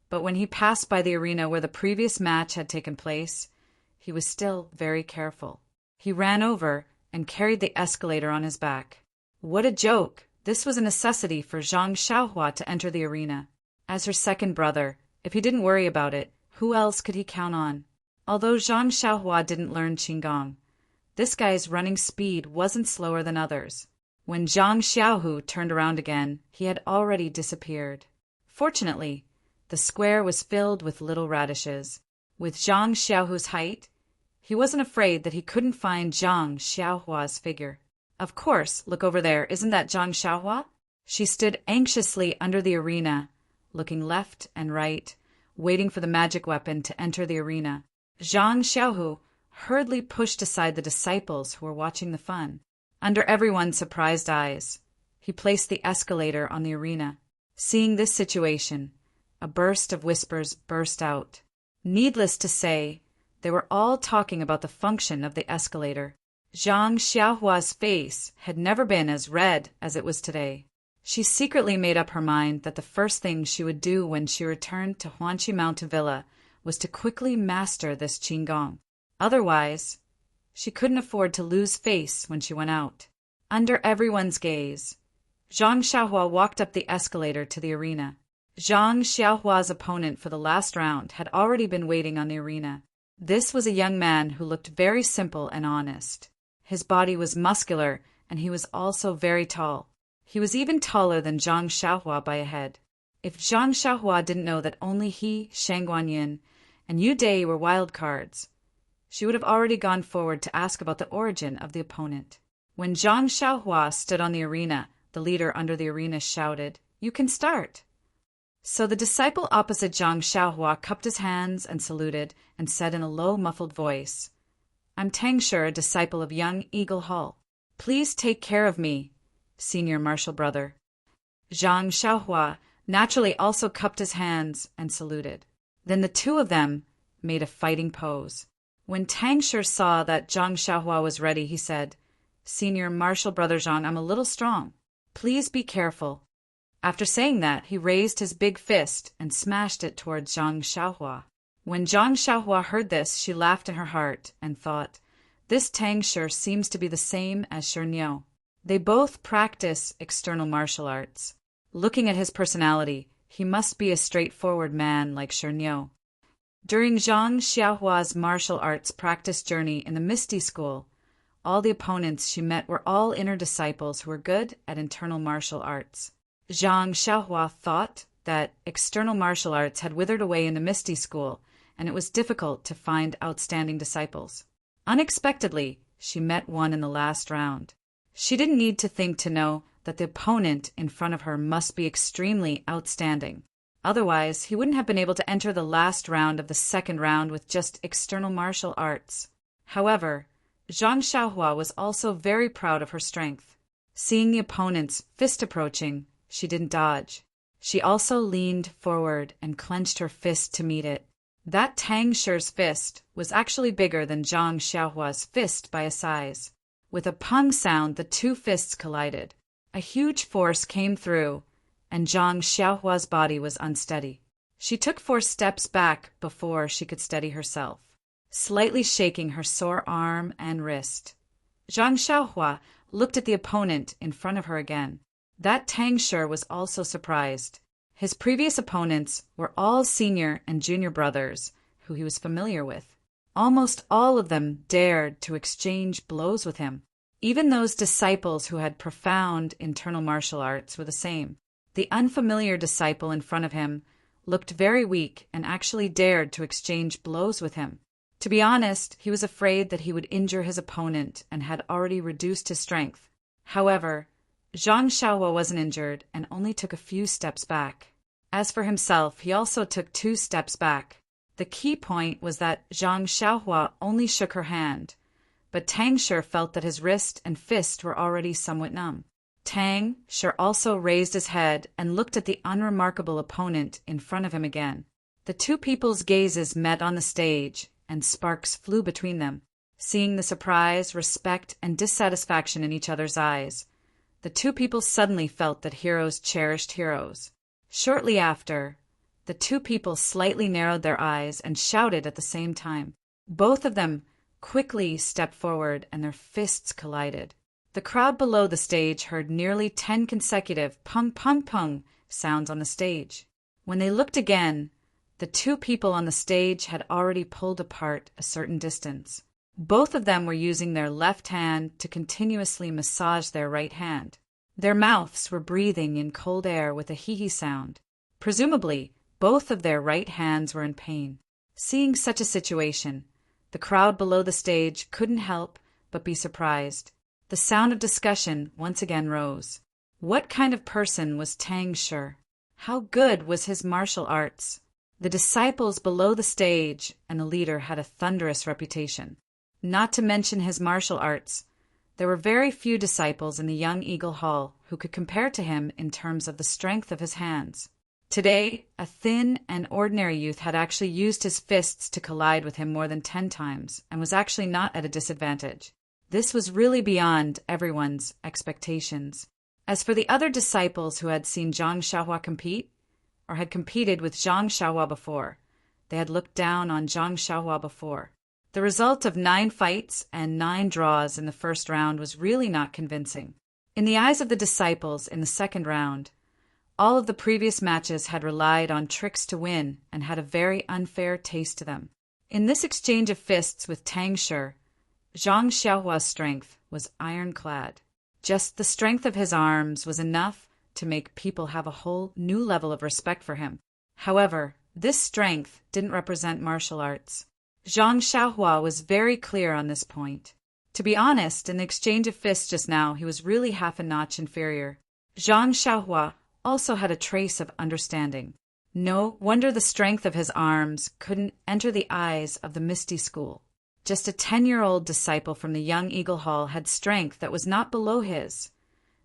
But when he passed by the arena where the previous match had taken place, he was still very careful. He ran over and carried the escalator on his back. What a joke! This was a necessity for Zhang Xiaohua to enter the arena. As her second brother, if he didn't worry about it, who else could he count on? Although Zhang Xiaohua didn't learn Qigong, this guy's running speed wasn't slower than others. When Zhang Xiaohu turned around again, he had already disappeared. Fortunately, the square was filled with little radishes. With Zhang Xiaohu's height, he wasn't afraid that he couldn't find Zhang Xiaohua's figure. Of course, look over there, isn't that Zhang Xiaohua? She stood anxiously under the arena, looking left and right, waiting for the magic weapon to enter the arena. Zhang Xiaohu hurriedly pushed aside the disciples who were watching the fun. Under everyone's surprised eyes, he placed the escalator on the arena. Seeing this situation, a burst of whispers burst out. Needless to say, they were all talking about the function of the escalator. Zhang Xiaohua's face had never been as red as it was today. She secretly made up her mind that the first thing she would do when she returned to Huanqi Mountain Villa was to quickly master this Qigong. Otherwise, she couldn't afford to lose face when she went out. Under everyone's gaze, Zhang Xiaohua walked up the escalator to the arena. Zhang Xiaohua's opponent for the last round had already been waiting on the arena. This was a young man who looked very simple and honest. His body was muscular, and he was also very tall. He was even taller than Zhang Xiaohua by a head. If Zhang Xiaohua didn't know that only he, Shang Guanyin, and Yu Dai were wild cards, she would have already gone forward to ask about the origin of the opponent. When Zhang Xiaohua stood on the arena, the leader under the arena shouted, "You can start." So the disciple opposite Zhang Xiaohua cupped his hands and saluted and said in a low, muffled voice, "I'm Tang Shi, a disciple of young Eagle Hall. Please take care of me, senior martial brother." Zhang Xiaohua naturally also cupped his hands and saluted. Then the two of them made a fighting pose. When Tang Shi saw that Zhang Xiaohua was ready, he said, "Senior martial brother Zhang, I'm a little strong. Please be careful." After saying that, he raised his big fist and smashed it towards Zhang Xiaohua. When Zhang Xiaohua heard this, she laughed in her heart and thought, "This Tang Shi seems to be the same as Shi Niu. They both practice external martial arts. Looking at his personality, he must be a straightforward man like Shi Niu." During Zhang Xiaohua's martial arts practice journey in the Misty School, all the opponents she met were all inner disciples who were good at internal martial arts. Zhang Xiaohua thought that external martial arts had withered away in the Misty School, and it was difficult to find outstanding disciples. Unexpectedly, she met one in the last round. She didn't need to think to know that the opponent in front of her must be extremely outstanding. Otherwise, he wouldn't have been able to enter the last round of the second round with just external martial arts. However, Zhang Xiaohua was also very proud of her strength. Seeing the opponent's fist approaching, she didn't dodge. She also leaned forward and clenched her fist to meet it. That Tang Shi's fist was actually bigger than Zhang Xiaohua's fist by a size. With a pung sound, the two fists collided. A huge force came through, and Zhang Xiaohua's body was unsteady. She took 4 steps back before she could steady herself, slightly shaking her sore arm and wrist. Zhang Xiaohua looked at the opponent in front of her again. That Tang Shi was also surprised. His previous opponents were all senior and junior brothers who he was familiar with. Almost all of them dared to exchange blows with him. Even those disciples who had profound internal martial arts were the same. The unfamiliar disciple in front of him looked very weak and actually dared to exchange blows with him. To be honest, he was afraid that he would injure his opponent and had already reduced his strength. However, Zhang Xiaohua wasn't injured and only took a few steps back. As for himself, he also took 2 steps back. The key point was that Zhang Xiaohua only shook her hand, but Tang Shi felt that his wrist and fist were already somewhat numb. Tang Shi also raised his head and looked at the unremarkable opponent in front of him again. The two people's gazes met on the stage, and sparks flew between them. Seeing the surprise, respect, and dissatisfaction in each other's eyes, the two people suddenly felt that heroes cherished heroes. Shortly after, the two people slightly narrowed their eyes and shouted at the same time. Both of them quickly stepped forward and their fists collided. The crowd below the stage heard nearly 10 consecutive pung pung pung sounds on the stage. When they looked again, The two people on the stage had already pulled apart a certain distance. Both of them were using their left hand to continuously massage their right hand. Their mouths were breathing in cold air with a hee-hee sound. Presumably, both of their right hands were in pain. Seeing such a situation, the crowd below the stage couldn't help but be surprised. The sound of discussion once again rose. What kind of person was Tang Shi? How good was his martial arts? The disciples below the stage and the leader had a thunderous reputation. Not to mention his martial arts, there were very few disciples in the Young Eagle Hall who could compare to him in terms of the strength of his hands. Today, a thin and ordinary youth had actually used his fists to collide with him more than 10 times and was actually not at a disadvantage. This was really beyond everyone's expectations. As for the other disciples who had seen Zhang Xiaohua compete, or had competed with Zhang Xiaohua before, they had looked down on Zhang Xiaohua before. The result of 9 fights and 9 draws in the first round was really not convincing. In the eyes of the disciples in the second round, all of the previous matches had relied on tricks to win and had a very unfair taste to them. In this exchange of fists with Tang Shi, Zhang Xiaohua's strength was ironclad. Just the strength of his arms was enough to make people have a whole new level of respect for him. However, this strength didn't represent martial arts. Zhang Xiaohua was very clear on this point. To be honest, in the exchange of fists just now, he was really half a notch inferior. Zhang Xiaohua also had a trace of understanding. No wonder the strength of his arms couldn't enter the eyes of the Misty School. Just a 10-year-old disciple from the Young Eagle Hall had strength that was not below his,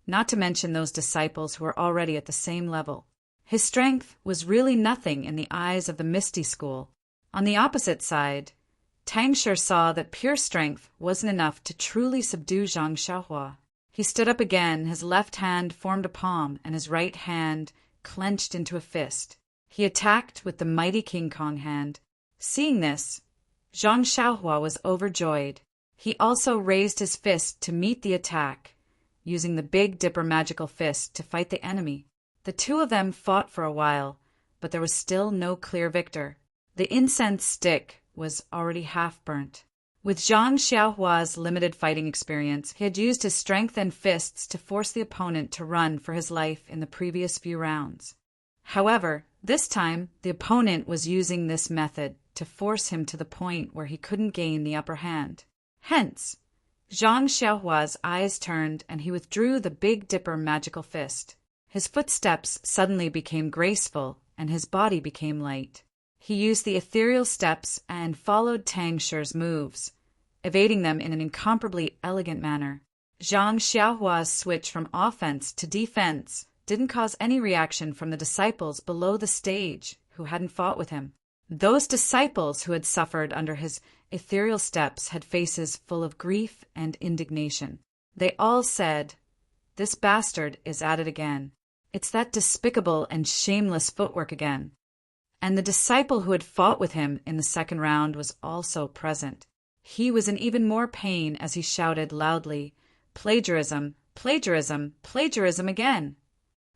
not to mention those disciples who were already at the same level. His strength was really nothing in the eyes of the Misty School. On the opposite side, Tang Shi saw that pure strength wasn't enough to truly subdue Zhang Xiaohua. He stood up again, his left hand formed a palm and his right hand clenched into a fist. He attacked with the mighty King Kong hand. Seeing this, Zhang Xiaohua was overjoyed. He also raised his fist to meet the attack, using the Big Dipper magical fist to fight the enemy. The two of them fought for a while, but there was still no clear victor. The incense stick was already half burnt. With Zhang Xiaohua's limited fighting experience, he had used his strength and fists to force the opponent to run for his life in the previous few rounds. However, this time, the opponent was using this method to force him to the point where he couldn't gain the upper hand. Hence, Zhang Xiaohua's eyes turned and he withdrew the Big Dipper magical fist. His footsteps suddenly became graceful and his body became light. He used the ethereal steps and followed Tang Shi's moves, evading them in an incomparably elegant manner. Zhang Xiaohua's switch from offense to defense didn't cause any reaction from the disciples below the stage who hadn't fought with him. Those disciples who had suffered under his ethereal steps had faces full of grief and indignation. They all said, "This bastard is at it again. It's that despicable and shameless footwork again." And the disciple who had fought with him in the second round was also present. He was in even more pain as he shouted loudly, "Plagiarism, plagiarism, plagiarism again!"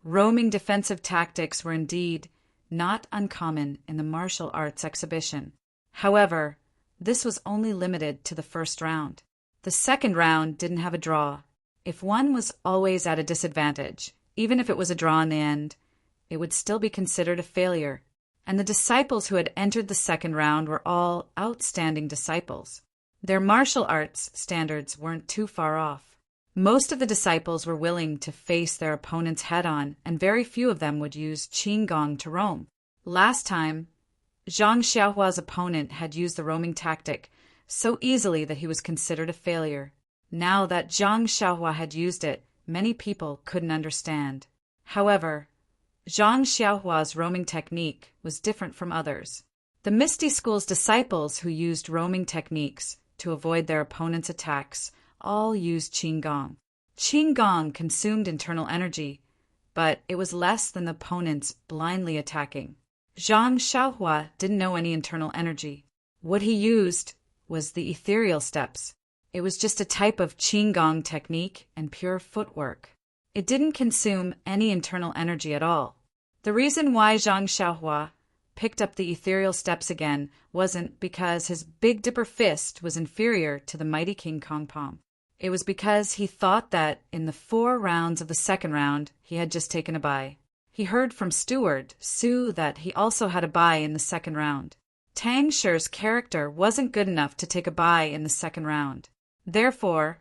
Roaming defensive tactics were indeed not uncommon in the martial arts exhibition. However, this was only limited to the first round. The second round didn't have a draw. If one was always at a disadvantage, even if it was a draw in the end, it would still be considered a failure. And the disciples who had entered the second round were all outstanding disciples. Their martial arts standards weren't too far off. Most of the disciples were willing to face their opponents head-on, and very few of them would use qinggong to roam. Last time, Zhang Xiaohua's opponent had used the roaming tactic so easily that he was considered a failure. Now that Zhang Xiaohua had used it, many people couldn't understand. However, Zhang Xiaohua's roaming technique was different from others. The Misty School's disciples who used roaming techniques to avoid their opponent's attacks all used qinggong. Qinggong consumed internal energy, but it was less than the opponent's blindly attacking. Zhang Xiaohua didn't know any internal energy. What he used was the ethereal steps. It was just a type of qinggong technique and pure footwork. It didn't consume any internal energy at all. The reason why Zhang Xiaohua picked up the ethereal steps again wasn't because his Big Dipper fist was inferior to the mighty King Kong palm. It was because he thought that in the 4 rounds of the second round he had just taken a bye. He heard from Steward Sue that he also had a bye in the second round. Tang Shi's character wasn't good enough to take a bye in the second round. Therefore,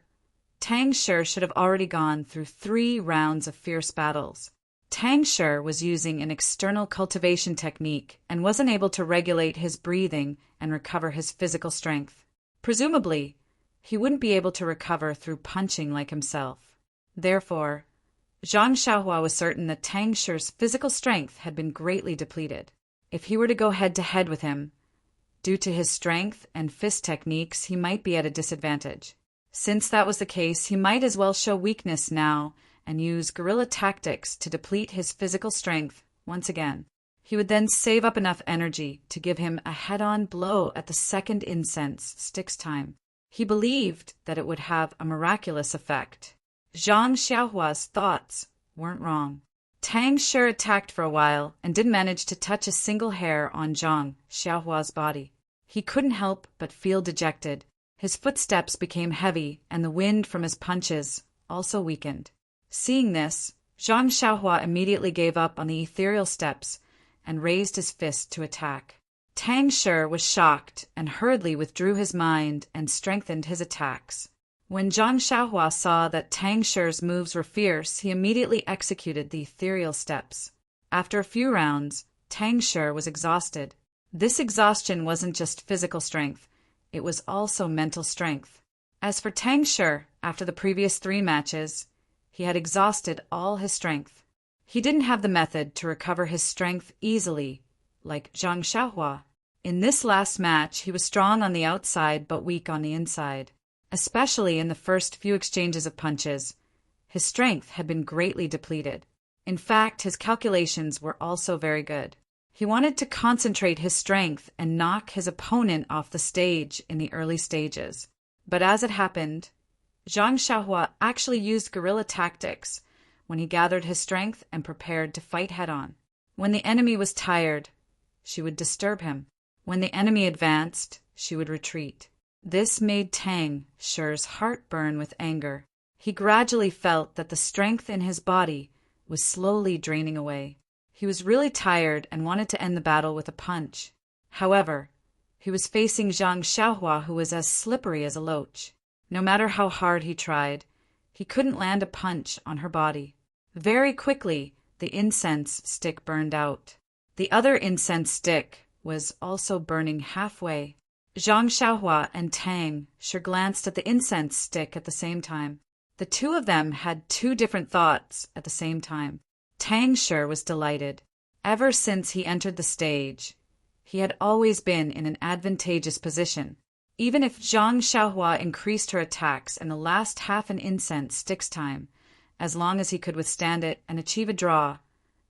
Tang Shi should have already gone through 3 rounds of fierce battles. Tang Shi was using an external cultivation technique and wasn't able to regulate his breathing and recover his physical strength. Presumably, he wouldn't be able to recover through punching like himself. Therefore, Zhang Xiaohua was certain that Tang Shi's physical strength had been greatly depleted. If he were to go head-to-head with him, due to his strength and fist techniques, he might be at a disadvantage. Since that was the case, he might as well show weakness now and use guerrilla tactics to deplete his physical strength once again. He would then save up enough energy to give him a head-on blow at the second incense stick's time. He believed that it would have a miraculous effect. Zhang Xiaohua's thoughts weren't wrong. Tang Shi attacked for a while and didn't manage to touch a single hair on Zhang Xiaohua's body. He couldn't help but feel dejected. His footsteps became heavy and the wind from his punches also weakened. Seeing this, Zhang Xiaohua immediately gave up on the ethereal steps and raised his fist to attack. Tang Shi was shocked and hurriedly withdrew his mind and strengthened his attacks. When Zhang Xiaohua saw that Tang Shi's moves were fierce, he immediately executed the ethereal steps. After a few rounds, Tang Shi was exhausted. This exhaustion wasn't just physical strength, it was also mental strength. As for Tang Shi, after the previous 3 matches, he had exhausted all his strength. He didn't have the method to recover his strength easily, like Zhang Xiaohua. In this last match, he was strong on the outside but weak on the inside. Especially in the first few exchanges of punches, his strength had been greatly depleted. In fact, his calculations were also very good. He wanted to concentrate his strength and knock his opponent off the stage in the early stages. But as it happened, Zhang Xiaohua actually used guerrilla tactics when he gathered his strength and prepared to fight head-on. When the enemy was tired, she would disturb him. When the enemy advanced, she would retreat. This made Tang Shi's heart burn with anger. He gradually felt that the strength in his body was slowly draining away. He was really tired and wanted to end the battle with a punch. However, he was facing Zhang Xiaohua, who was as slippery as a loach. No matter how hard he tried, he couldn't land a punch on her body. Very quickly, the incense stick burned out. The other incense stick was also burning halfway. Zhang Xiaohua and Tang Shi glanced at the incense stick at the same time. The 2 of them had 2 different thoughts at the same time. Tang Shi was delighted. Ever since he entered the stage, he had always been in an advantageous position. Even if Zhang Xiaohua increased her attacks in the last half an incense stick's time, as long as he could withstand it and achieve a draw,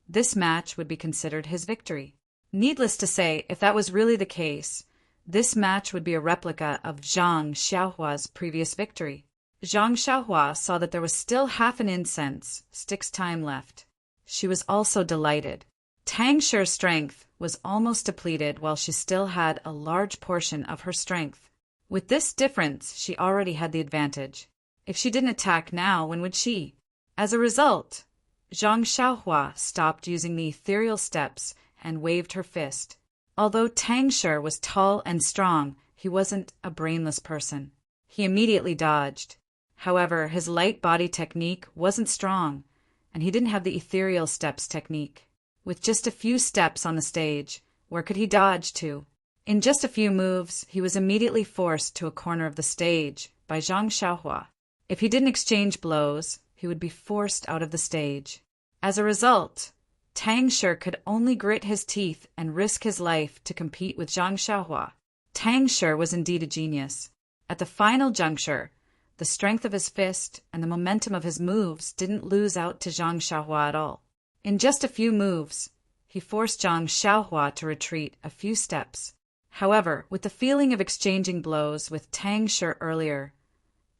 this match would be considered his victory. Needless to say, if that was really the case, this match would be a replica of Zhang Xiaohua's previous victory. Zhang Xiaohua saw that there was still half an incense stick's time left. She was also delighted. Tang Shi's strength was almost depleted while she still had a large portion of her strength. With this difference, she already had the advantage. If she didn't attack now, when would she? As a result, Zhang Xiaohua stopped using the ethereal steps and waved her fist. Although Tang Shi was tall and strong, he wasn't a brainless person. He immediately dodged. However, his light body technique wasn't strong, and he didn't have the ethereal steps technique. With just a few steps on the stage, where could he dodge to? In just a few moves, he was immediately forced to a corner of the stage by Zhang Xiaohua. If he didn't exchange blows, he would be forced out of the stage. As a result, Tang Shi could only grit his teeth and risk his life to compete with Zhang Xiaohua. Tang Shi was indeed a genius. At the final juncture, the strength of his fist and the momentum of his moves didn't lose out to Zhang Xiaohua at all. In just a few moves, he forced Zhang Xiaohua to retreat a few steps. However, with the feeling of exchanging blows with Tang Shi earlier,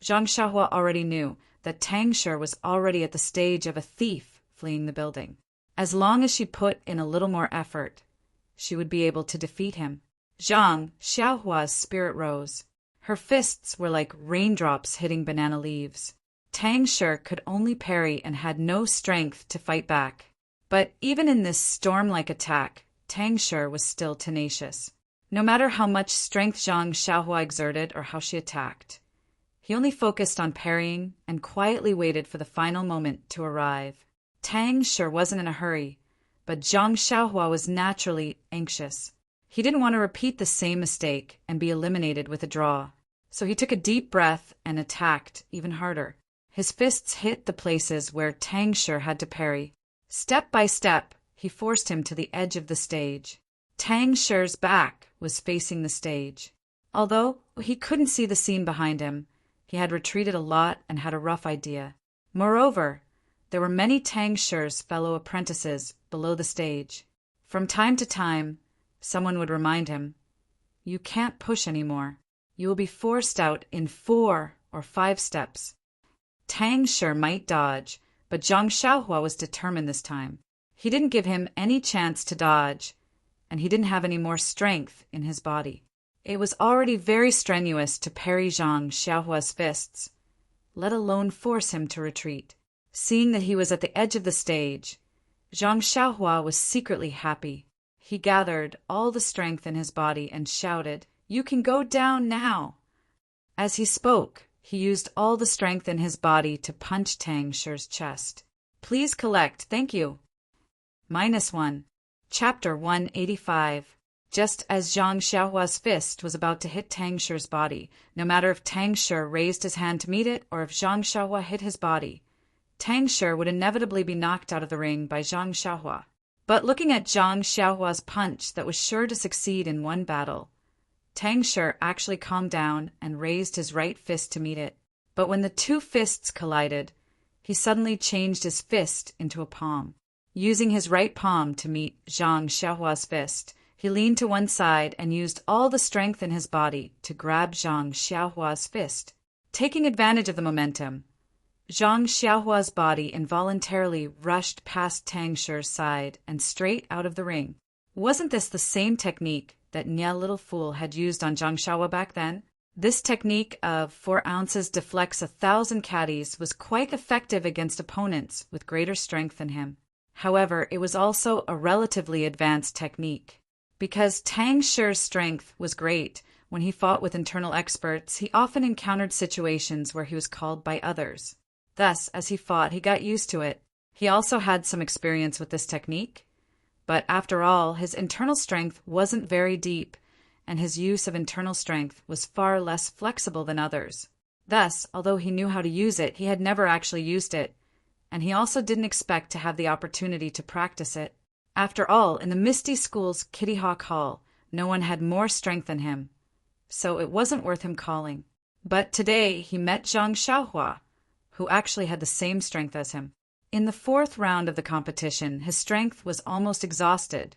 Zhang Xiaohua already knew that Tang Shi was already at the stage of a thief fleeing the building. As long as she put in a little more effort, she would be able to defeat him. Zhang Xiaohua's spirit rose. Her fists were like raindrops hitting banana leaves. Tang Shi could only parry and had no strength to fight back. But even in this storm-like attack, Tang Shi was still tenacious. No matter how much strength Zhang Xiaohua exerted or how she attacked, he only focused on parrying and quietly waited for the final moment to arrive. Tang Shi wasn't in a hurry, but Zhang Xiaohua was naturally anxious. He didn't want to repeat the same mistake and be eliminated with a draw, so he took a deep breath and attacked even harder. His fists hit the places where Tang Shi had to parry. Step by step, he forced him to the edge of the stage. Tang Shi's back was facing the stage. Although he couldn't see the scene behind him, he had retreated a lot and had a rough idea. Moreover, there were many Tang Shi's fellow apprentices below the stage. From time to time, someone would remind him, "You can't push anymore. You will be forced out in 4 or 5 steps." Tang Shi might dodge, but Zhang Xiaohua was determined this time. He didn't give him any chance to dodge, and he didn't have any more strength in his body. It was already very strenuous to parry Zhang Xiaohua's fists, let alone force him to retreat. Seeing that he was at the edge of the stage, Zhang Xiaohua was secretly happy. He gathered all the strength in his body and shouted, "You can go down now!" As he spoke, he used all the strength in his body to punch Tang Shi's chest. Please collect, thank you. -1. Chapter 185. Just as Zhang Xiaohua's fist was about to hit Tang Shi's body, no matter if Tang Shi raised his hand to meet it or if Zhang Xiaohua hit his body, Tang Shi would inevitably be knocked out of the ring by Zhang Xiaohua. But looking at Zhang Xiaohua's punch that was sure to succeed in one battle, Tang Shi actually calmed down and raised his right fist to meet it. But when the two fists collided, he suddenly changed his fist into a palm. Using his right palm to meet Zhang Xiaohua's fist, he leaned to one side and used all the strength in his body to grab Zhang Xiaohua's fist. Taking advantage of the momentum, Zhang Xiaohua's body involuntarily rushed past Tang Shi's side and straight out of the ring. Wasn't this the same technique that Nya Little Fool had used on Zhang Xiaohua back then? This technique of 4 ounces deflects 1,000 caddies was quite effective against opponents with greater strength than him. However, it was also a relatively advanced technique. Because Tang Shi's strength was great, when he fought with internal experts, he often encountered situations where he was called by others. Thus, as he fought, he got used to it. He also had some experience with this technique. But after all, his internal strength wasn't very deep, and his use of internal strength was far less flexible than others. Thus, although he knew how to use it, he had never actually used it, and he also didn't expect to have the opportunity to practice it. After all, in the Misty School's Kitty Hawk Hall, no one had more strength than him, so it wasn't worth him calling. But today he met Zhang Xiaohua, who actually had the same strength as him. In the 4th round of the competition, his strength was almost exhausted,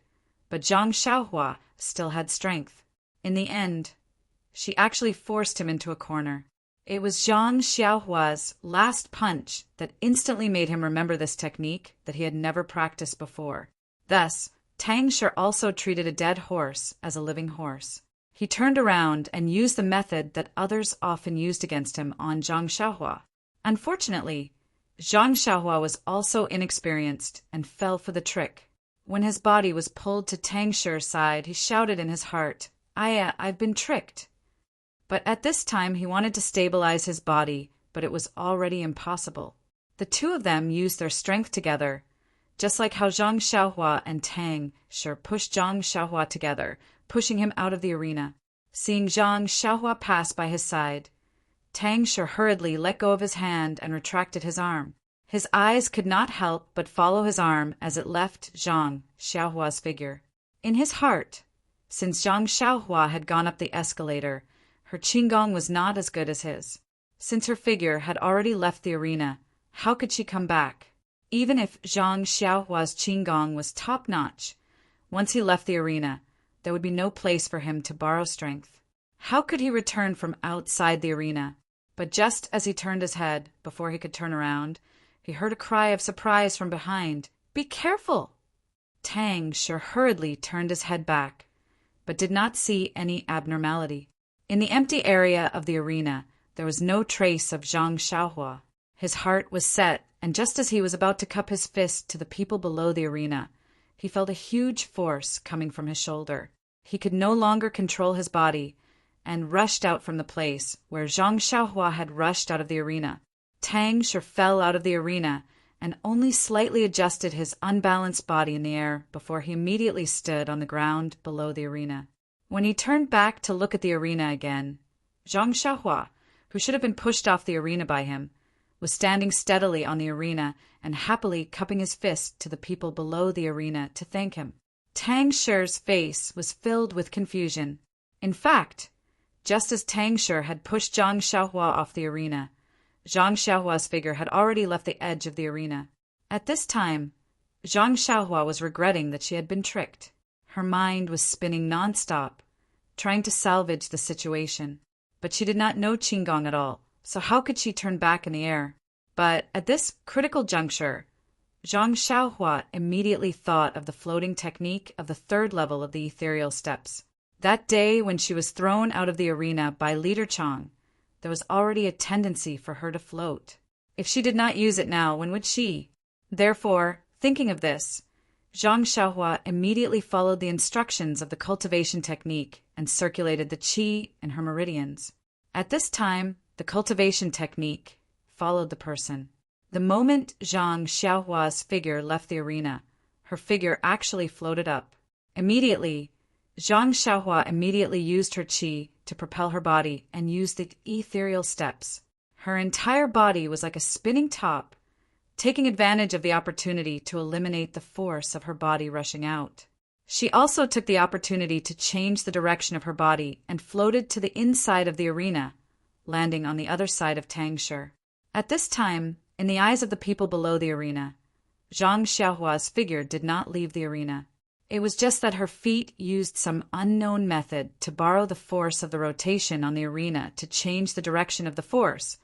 but Zhang Xiaohua still had strength. In the end, she actually forced him into a corner. It was Zhang Xiaohua's last punch that instantly made him remember this technique that he had never practiced before. Thus, Tang Shi also treated a dead horse as a living horse. He turned around and used the method that others often used against him on Zhang Xiaohua. Unfortunately, Zhang Xiaohua was also inexperienced and fell for the trick. When his body was pulled to Tang Shi's side, he shouted in his heart, I've been tricked." But at this time he wanted to stabilize his body, but it was already impossible. The two of them used their strength together, just like how Zhang Xiaohua and Tang Shi pushed Zhang Xiaohua together, pushing him out of the arena. Seeing Zhang Xiaohua pass by his side, Tang Shi hurriedly let go of his hand and retracted his arm. His eyes could not help but follow his arm as it left Zhang Xiaohua's figure. In his heart, since Zhang Xiaohua had gone up the escalator, her qigong was not as good as his. Since her figure had already left the arena, how could she come back? Even if Zhang Xiaohua's qigong was top-notch, once he left the arena, there would be no place for him to borrow strength. How could he return from outside the arena? But just as he turned his head, before he could turn around, he heard a cry of surprise from behind. "Be careful!" Tang Shi hurriedly turned his head back, but did not see any abnormality. In the empty area of the arena, there was no trace of Zhang Xiaohua. His heart was set, and just as he was about to cup his fist to the people below the arena, he felt a huge force coming from his shoulder. He could no longer control his body, and rushed out from the place where Zhang Xiaohua had rushed out of the arena. Tang Shi fell out of the arena and only slightly adjusted his unbalanced body in the air before he immediately stood on the ground below the arena. When he turned back to look at the arena again, Zhang Xiaohua, who should have been pushed off the arena by him, was standing steadily on the arena and happily cupping his fist to the people below the arena to thank him. Tang Shi's face was filled with confusion. In fact, just as Tang Shi had pushed Zhang Xiaohua off the arena, Zhang Xiaohua's figure had already left the edge of the arena. At this time, Zhang Xiaohua was regretting that she had been tricked. Her mind was spinning non-stop, trying to salvage the situation. But she did not know Qigong at all, so how could she turn back in the air? But at this critical juncture, Zhang Xiaohua immediately thought of the floating technique of the third level of the ethereal steps. That day when she was thrown out of the arena by Leader Chang, there was already a tendency for her to float. If she did not use it now, when would she? Therefore, thinking of this, Zhang Xiaohua immediately followed the instructions of the cultivation technique and circulated the qi in her meridians. At this time, the cultivation technique followed the person. The moment Zhang Xiaohua's figure left the arena, her figure actually floated up. Immediately, Zhang Xiaohua immediately used her qi to propel her body and used the ethereal steps. Her entire body was like a spinning top, taking advantage of the opportunity to eliminate the force of her body rushing out. She also took the opportunity to change the direction of her body and floated to the inside of the arena, landing on the other side of Tang Shi. At this time, in the eyes of the people below the arena, Zhang Xiaohua's figure did not leave the arena. It was just that her feet used some unknown method to borrow the force of the rotation on the arena to change the direction of the force,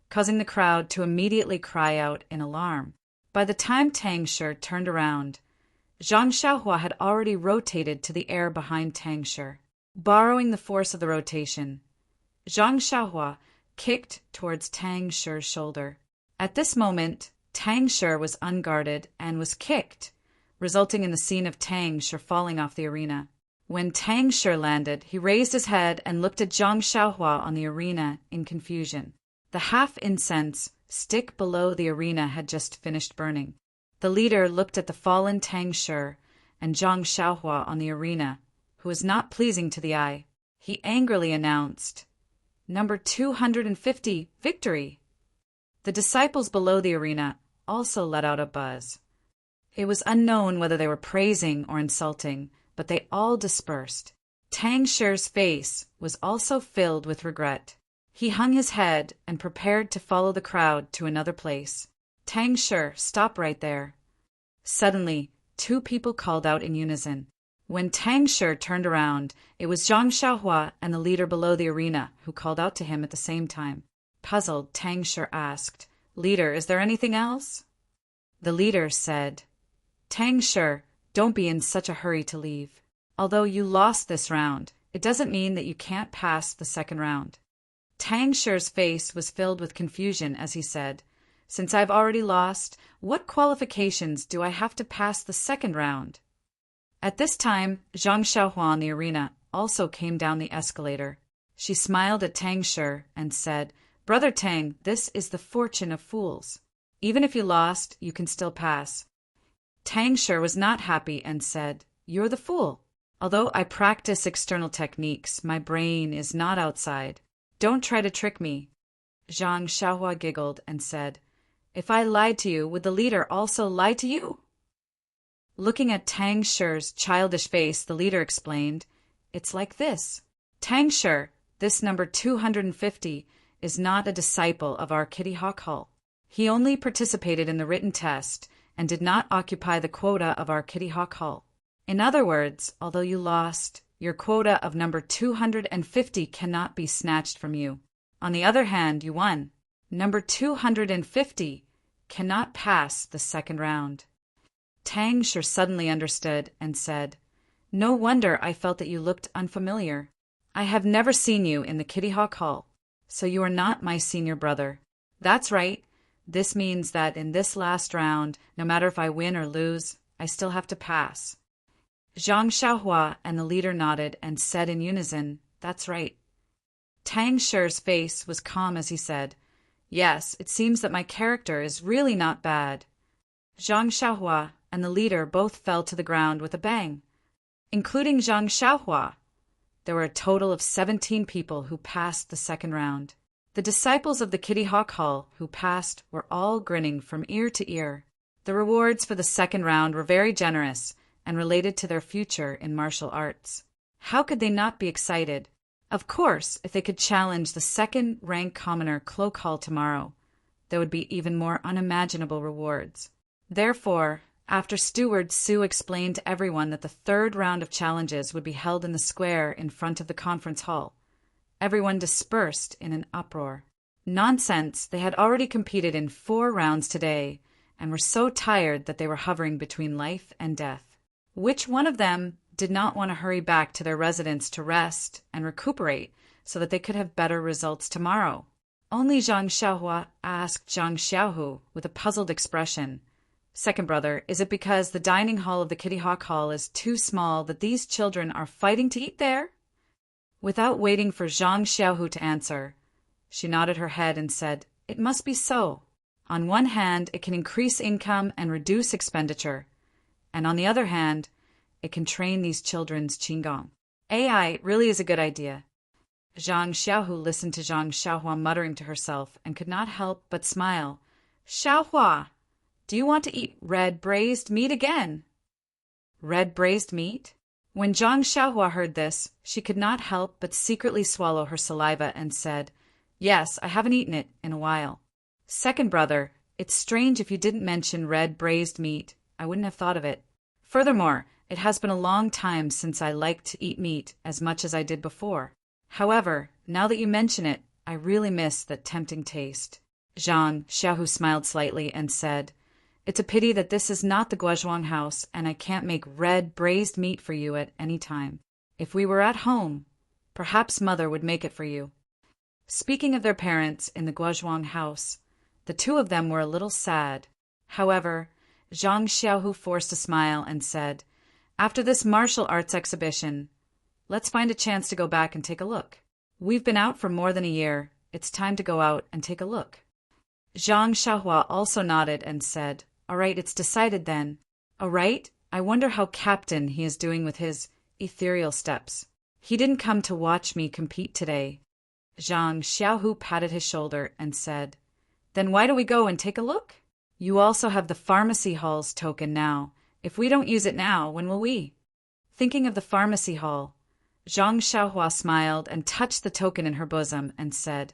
causing the crowd to immediately cry out in alarm. By the time Tang Shi turned around, Zhang Xiaohua had already rotated to the air behind Tang Shi. Borrowing the force of the rotation, Zhang Xiaohua kicked towards Tang Shi's shoulder. At this moment, Tang Shi was unguarded and was kicked, resulting in the scene of Tang Shi falling off the arena. When Tang Shi landed, he raised his head and looked at Zhang Xiaohua on the arena in confusion. The half-incense stick below the arena had just finished burning. The leader looked at the fallen Tang Shi and Zhang Xiaohua on the arena, who was not pleasing to the eye. He angrily announced, "Number 250, victory!" The disciples below the arena also let out a buzz. It was unknown whether they were praising or insulting, but they all dispersed. Tang Shi's face was also filled with regret. He hung his head and prepared to follow the crowd to another place. "Tang Shi, stop right there." Suddenly, two people called out in unison. When Tang Shi turned around, it was Zhang Xiaohua and the leader below the arena who called out to him at the same time. Puzzled, Tang Shi asked, "Leader, is there anything else?" The leader said, "Tang Shi, don't be in such a hurry to leave. Although you lost this round, it doesn't mean that you can't pass the second round." Tang Shi's face was filled with confusion as he said, "Since I've already lost, what qualifications do I have to pass the second round?" At this time, Zhang Xiaohua in the arena also came down the escalator. She smiled at Tang Shi and said, "Brother Tang, this is the fortune of fools. Even if you lost, you can still pass." Tang Shi was not happy and said, "You're the fool. Although I practice external techniques, my brain is not outside. Don't try to trick me." Zhang Xiaohua giggled and said, "If I lied to you, would the leader also lie to you?" Looking at Tang Shi's childish face, the leader explained, "It's like this. Tang Shi, this number 250, is not a disciple of our Kitty Hawk Hall. He only participated in the written test and did not occupy the quota of our Kitty Hawk Hall. In other words, although you lost, your quota of number 250 cannot be snatched from you. On the other hand, you won. Number 250 cannot pass the second round." Tang Shi suddenly understood and said, "No wonder I felt that you looked unfamiliar. I have never seen you in the Kitty Hawk Hall, so you are not my senior brother." "That's right. This means that in this last round, no matter if I win or lose, I still have to pass." Zhang Xiaohua and the leader nodded and said in unison, "That's right." Tang Shi's face was calm as he said, "Yes, it seems that my character is really not bad." Zhang Xiaohua and the leader both fell to the ground with a bang. Including Zhang Xiaohua, there were a total of 17 people who passed the second round. The disciples of the Kitty Hawk Hall who passed were all grinning from ear to ear. The rewards for the second round were very generous and related to their future in martial arts. How could they not be excited? Of course, if they could challenge the second-rank commoner Cloak Hall tomorrow, there would be even more unimaginable rewards. Therefore, after Steward Su explained to everyone that the third round of challenges would be held in the square in front of the conference hall, everyone dispersed in an uproar. Nonsense! They had already competed in 4 rounds today and were so tired that they were hovering between life and death. Which one of them did not want to hurry back to their residence to rest and recuperate so that they could have better results tomorrow? Only Zhang Xiaohua asked Zhang Xiaohu with a puzzled expression, "Second brother, is it because the dining hall of the Kitty Hawk Hall is too small that these children are fighting to eat there?" Without waiting for Zhang Xiaohu to answer, she nodded her head and said, "It must be so. On one hand, it can increase income and reduce expenditure, and on the other hand, it can train these children's qigong. AI really is a good idea." Zhang Xiaohu listened to Zhang Xiaohua muttering to herself and could not help but smile. "Xiaohua, do you want to eat red braised meat again?" Red braised meat? When Zhang Xiaohua heard this, she could not help but secretly swallow her saliva and said, "Yes, I haven't eaten it in a while." "Second brother, it's strange if you didn't mention red braised meat. I wouldn't have thought of it. Furthermore, it has been a long time since I liked to eat meat as much as I did before. However, now that you mention it, I really miss that tempting taste." Zhang Xiaohu smiled slightly and said, "It's a pity that this is not the Guozhuang house and I can't make red braised meat for you at any time. If we were at home, perhaps Mother would make it for you." Speaking of their parents in the Guozhuang house, the two of them were a little sad. However, Zhang Xiaohu forced a smile and said, "After this martial arts exhibition, let's find a chance to go back and take a look. We've been out for more than a year. It's time to go out and take a look." Zhang Xiaohua also nodded and said, "All right, it's decided then." "All right, I wonder how Captain he is doing with his ethereal steps. He didn't come to watch me compete today." Zhang Xiaohu patted his shoulder and said, "Then why don't we go and take a look? You also have the pharmacy hall's token now. If we don't use it now, when will we?" Thinking of the pharmacy hall, Zhang Xiaohua smiled and touched the token in her bosom and said,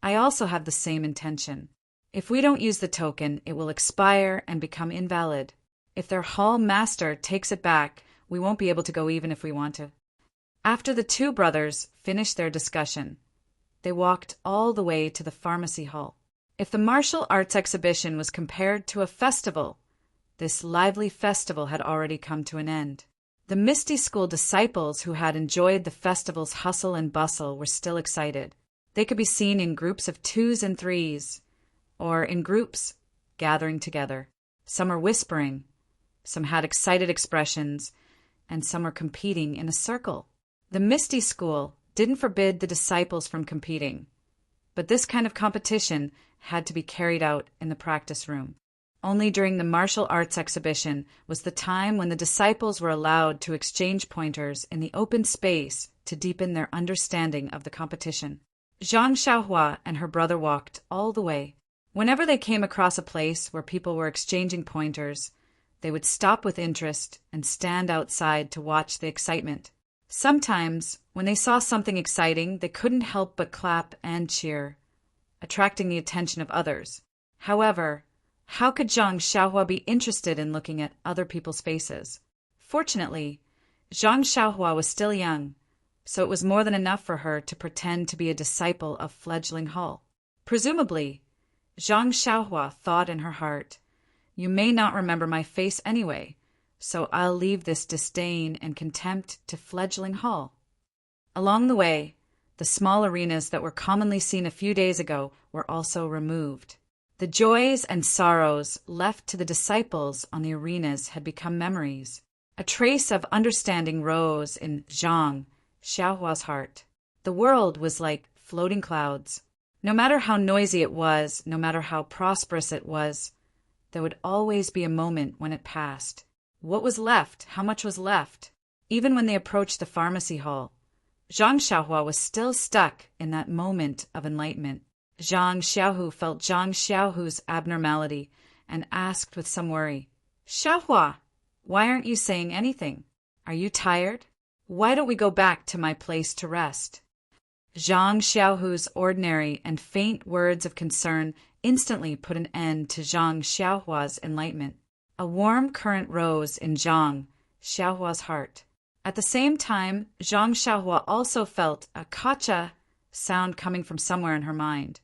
"I also have the same intention. If we don't use the token, it will expire and become invalid. If their hall master takes it back, we won't be able to go even if we want to." After the two brothers finished their discussion, they walked all the way to the pharmacy hall. If the martial arts exhibition was compared to a festival, this lively festival had already come to an end. The Misty School disciples who had enjoyed the festival's hustle and bustle were still excited. They could be seen in groups of 2s and 3s, or in groups gathering together. Some were whispering, some had excited expressions, and some were competing in a circle. The Misty School didn't forbid the disciples from competing, but this kind of competition had to be carried out in the practice room. Only during the martial arts exhibition was the time when the disciples were allowed to exchange pointers in the open space to deepen their understanding of the competition. Zhang Xiaohua and her brother walked all the way. Whenever they came across a place where people were exchanging pointers, they would stop with interest and stand outside to watch the excitement. Sometimes, when they saw something exciting, they couldn't help but clap and cheer, attracting the attention of others. However, how could Zhang Xiaohua be interested in looking at other people's faces? Fortunately, Zhang Xiaohua was still young, so it was more than enough for her to pretend to be a disciple of Fledgling Hall. Presumably, Zhang Xiaohua thought in her heart, You may not remember my face anyway, so I'll leave this disdain and contempt to fledgling hall." Along the way, the small arenas that were commonly seen a few days ago were also removed. The joys and sorrows left to the disciples on the arenas had become memories. A trace of understanding rose in Zhang Xiaohua's heart. The world was like floating clouds. No matter how noisy it was, no matter how prosperous it was, there would always be a moment when it passed. What was left? How much was left? Even when they approached the pharmacy hall, Zhang Xiaohua was still stuck in that moment of enlightenment. Zhang Xiaohu felt Zhang Xiaohu's abnormality and asked with some worry, "Xiaohua, why aren't you saying anything? Are you tired? Why don't we go back to my place to rest?" Zhang Xiaohu's ordinary and faint words of concern instantly put an end to Zhang Xiaohua's enlightenment. A warm current rose in Zhang Xiaohua's heart. At the same time, Zhang Xiaohua also felt a kacha sound coming from somewhere in her mind,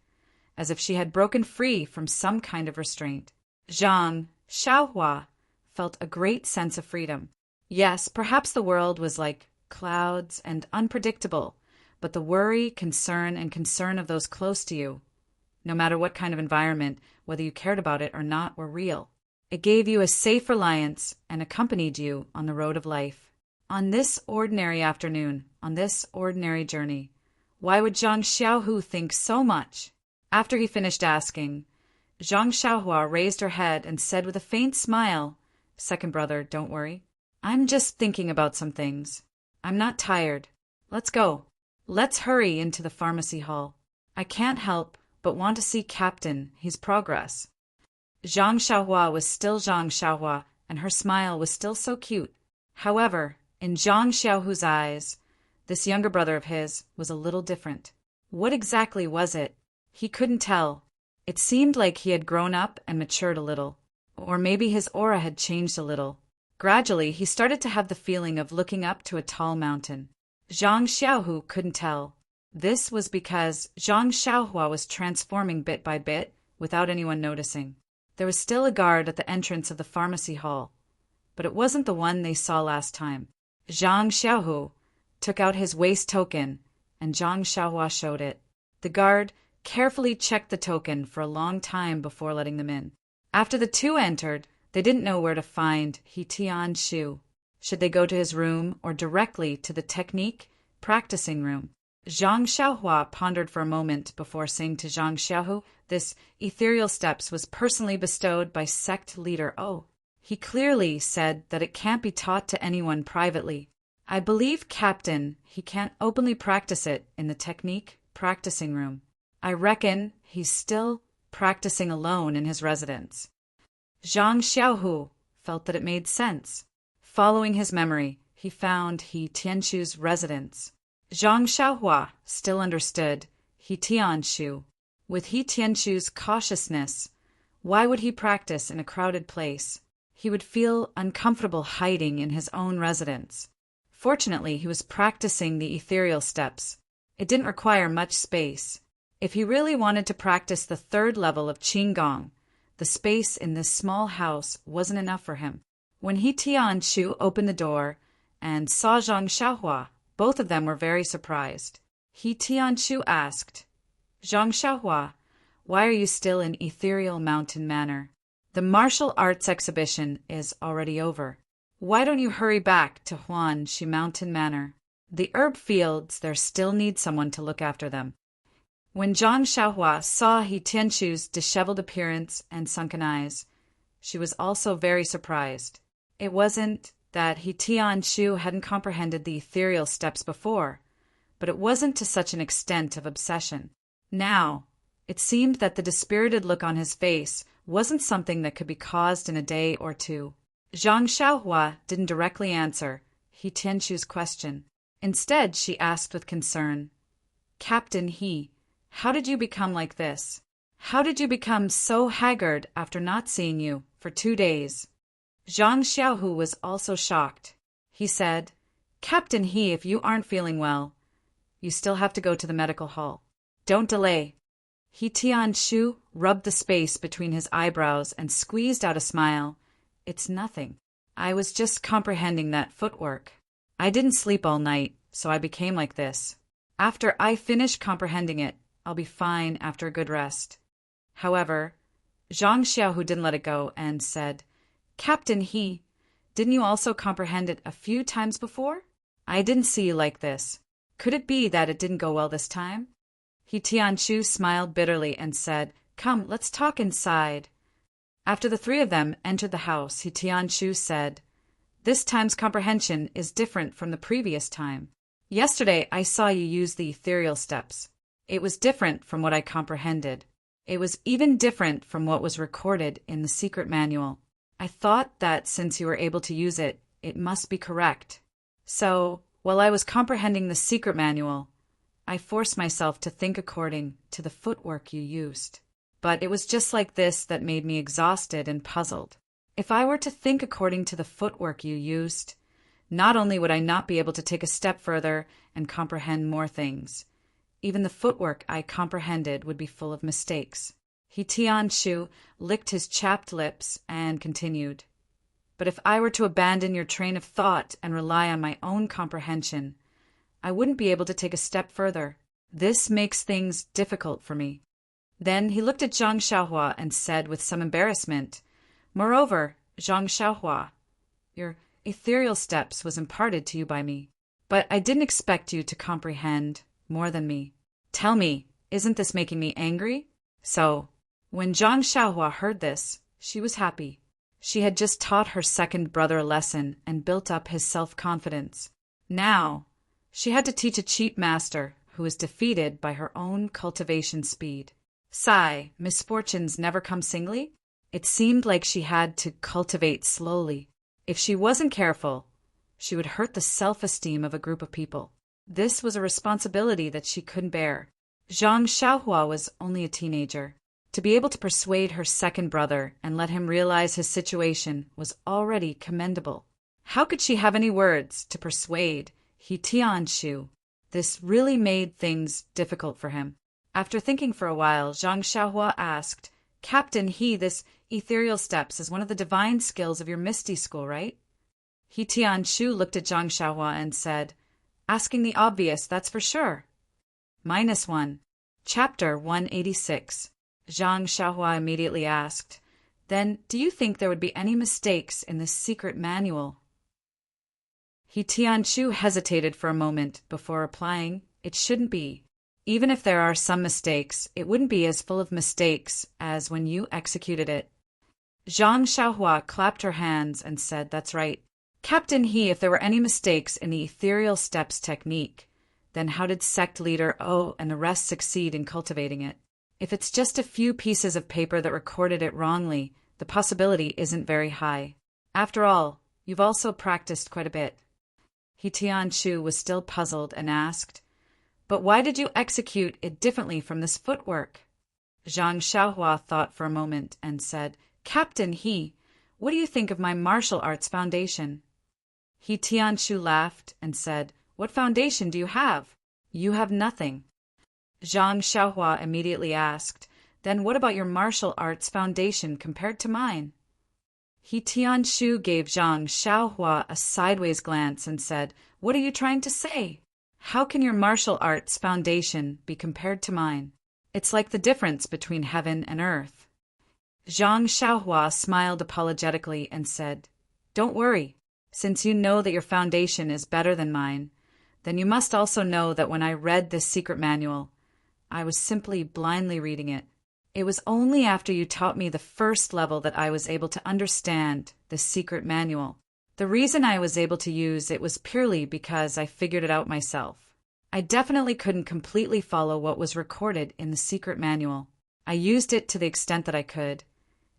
as if she had broken free from some kind of restraint. Zhang Xiaohua felt a great sense of freedom. Yes, perhaps the world was like clouds and unpredictable, but the worry, concern of those close to you, no matter what kind of environment, whether you cared about it or not, were real. It gave you a safe reliance and accompanied you on the road of life. On this ordinary afternoon, on this ordinary journey, why would Zhang Xiaohu think so much? After he finished asking, Zhang Xiaohua raised her head and said with a faint smile, "Second brother, don't worry. I'm just thinking about some things. I'm not tired. Let's go. Let's hurry into the pharmacy hall. I can't help but want to see Captain, his progress." Zhang Xiaohua was still Zhang Xiaohua, and her smile was still so cute. However, in Zhang Xiaohu's eyes, this younger brother of his was a little different. What exactly was it? He couldn't tell. It seemed like he had grown up and matured a little, or maybe his aura had changed a little. Gradually, he started to have the feeling of looking up to a tall mountain. Zhang Xiaohu couldn't tell. This was because Zhang Xiaohua was transforming bit by bit without anyone noticing. There was still a guard at the entrance of the pharmacy hall, but it wasn't the one they saw last time. Zhang Xiaohu took out his waist token, and Zhang Xiaohua showed it. The guard carefully checked the token for a long time before letting them in. After the two entered, they didn't know where to find He Tian-shu. Should they go to his room or directly to the technique practicing room? Zhang Xiaohua pondered for a moment before saying to Zhang Xiaohu, "This ethereal steps was personally bestowed by sect leader O. He clearly said that it can't be taught to anyone privately. I believe, Captain, he can't openly practice it in the technique practicing room. I reckon he's still practicing alone in his residence." Zhang Xiaohu felt that it made sense. Following his memory, he found He Tianshu's residence. Zhang Xiaohua still understood He Tianshu. With He Tianshu's cautiousness, why would he practice in a crowded place? He would feel uncomfortable hiding in his own residence. Fortunately, he was practicing the ethereal steps. It didn't require much space. If he really wanted to practice the third level of Qigong, the space in this small house wasn't enough for him. When He Tianshu opened the door and saw Zhang Xiaohua, both of them were very surprised. He Tianshu asked, "Zhang Xiaohua, why are you still in Ethereal Mountain Manor? The martial arts exhibition is already over. Why don't you hurry back to Huanshi Mountain Manor? The herb fields there still need someone to look after them." When Zhang Xiaohua saw He Tianshu's disheveled appearance and sunken eyes, she was also very surprised. It wasn't that He Tianshu hadn't comprehended the ethereal steps before, but it wasn't to such an extent of obsession. Now, it seemed that the dispirited look on his face wasn't something that could be caused in a day or two. Zhang Xiaohua didn't directly answer He Tianshu's question. Instead, she asked with concern, "Captain He, how did you become like this? How did you become so haggard after not seeing you for 2 days?" Zhang Xiaohu was also shocked. He said, "Captain He, if you aren't feeling well, you still have to go to the medical hall. Don't delay." He Tian-shu rubbed the space between his eyebrows and squeezed out a smile. It's nothing. I was just comprehending that footwork. I didn't sleep all night, so I became like this. After I finish comprehending it, I'll be fine after a good rest. However, Zhang Xiaohu didn't let it go and said, Captain He, didn't you also comprehend it a few times before? I didn't see you like this. Could it be that it didn't go well this time? He Tian-shu smiled bitterly and said, Come, let's talk inside. After the three of them entered the house, He Tian-shu said, This time's comprehension is different from the previous time. Yesterday I saw you use the ethereal steps. It was different from what I comprehended. It was even different from what was recorded in the secret manual. I thought that since you were able to use it, it must be correct. So, while I was comprehending the secret manual, I forced myself to think according to the footwork you used. But it was just like this that made me exhausted and puzzled. If I were to think according to the footwork you used, not only would I not be able to take a step further and comprehend more things, even the footwork I comprehended would be full of mistakes. He Tian-shu licked his chapped lips and continued, But if I were to abandon your train of thought and rely on my own comprehension, I wouldn't be able to take a step further. This makes things difficult for me. Then he looked at Zhang Xiaohua and said with some embarrassment, Moreover, Zhang Xiaohua, your ethereal steps was imparted to you by me, but I didn't expect you to comprehend more than me. Tell me, isn't this making me angry? So, when Zhang Xiaohua heard this, she was happy. She had just taught her second brother a lesson and built up his self-confidence. Now, she had to teach a cheap master who was defeated by her own cultivation speed. Sigh, misfortunes never come singly? It seemed like she had to cultivate slowly. If she wasn't careful, she would hurt the self-esteem of a group of people. This was a responsibility that she couldn't bear. Zhang Xiaohua was only a teenager. To be able to persuade her second brother and let him realize his situation was already commendable. How could she have any words to persuade He Tian-shu? This really made things difficult for him. After thinking for a while, Zhang Xiaohua asked, Captain He, this ethereal steps is one of the divine skills of your Misty School, right? He Tian-shu looked at Zhang Xiaohua and said, Asking the obvious, that's for sure. -1. Chapter 186. Zhang Xiaohua immediately asked, Then, do you think there would be any mistakes in this secret manual? He Tian-shu hesitated for a moment before replying, It shouldn't be. Even if there are some mistakes, it wouldn't be as full of mistakes as when you executed it. Zhang Xiaohua clapped her hands and said, That's right. Captain He, if there were any mistakes in the ethereal steps technique, then how did sect leader O and the rest succeed in cultivating it? If it's just a few pieces of paper that recorded it wrongly, the possibility isn't very high. After all, you've also practiced quite a bit. He Tian-shu was still puzzled and asked, But why did you execute it differently from this footwork? Zhang Xiaohua thought for a moment and said, Captain He, what do you think of my martial arts foundation? He Tian-shu laughed and said, What foundation do you have? You have nothing. Zhang Xiaohua immediately asked, Then what about your martial arts foundation compared to mine? He Tian-shu gave Zhang Xiaohua a sideways glance and said, What are you trying to say? How can your martial arts foundation be compared to mine? It's like the difference between heaven and earth. Zhang Xiaohua smiled apologetically and said, Don't worry. Since you know that your foundation is better than mine, then you must also know that when I read this secret manual, I was simply blindly reading it. It was only after you taught me the first level that I was able to understand the secret manual. The reason I was able to use it was purely because I figured it out myself. I definitely couldn't completely follow what was recorded in the secret manual. I used it to the extent that I could,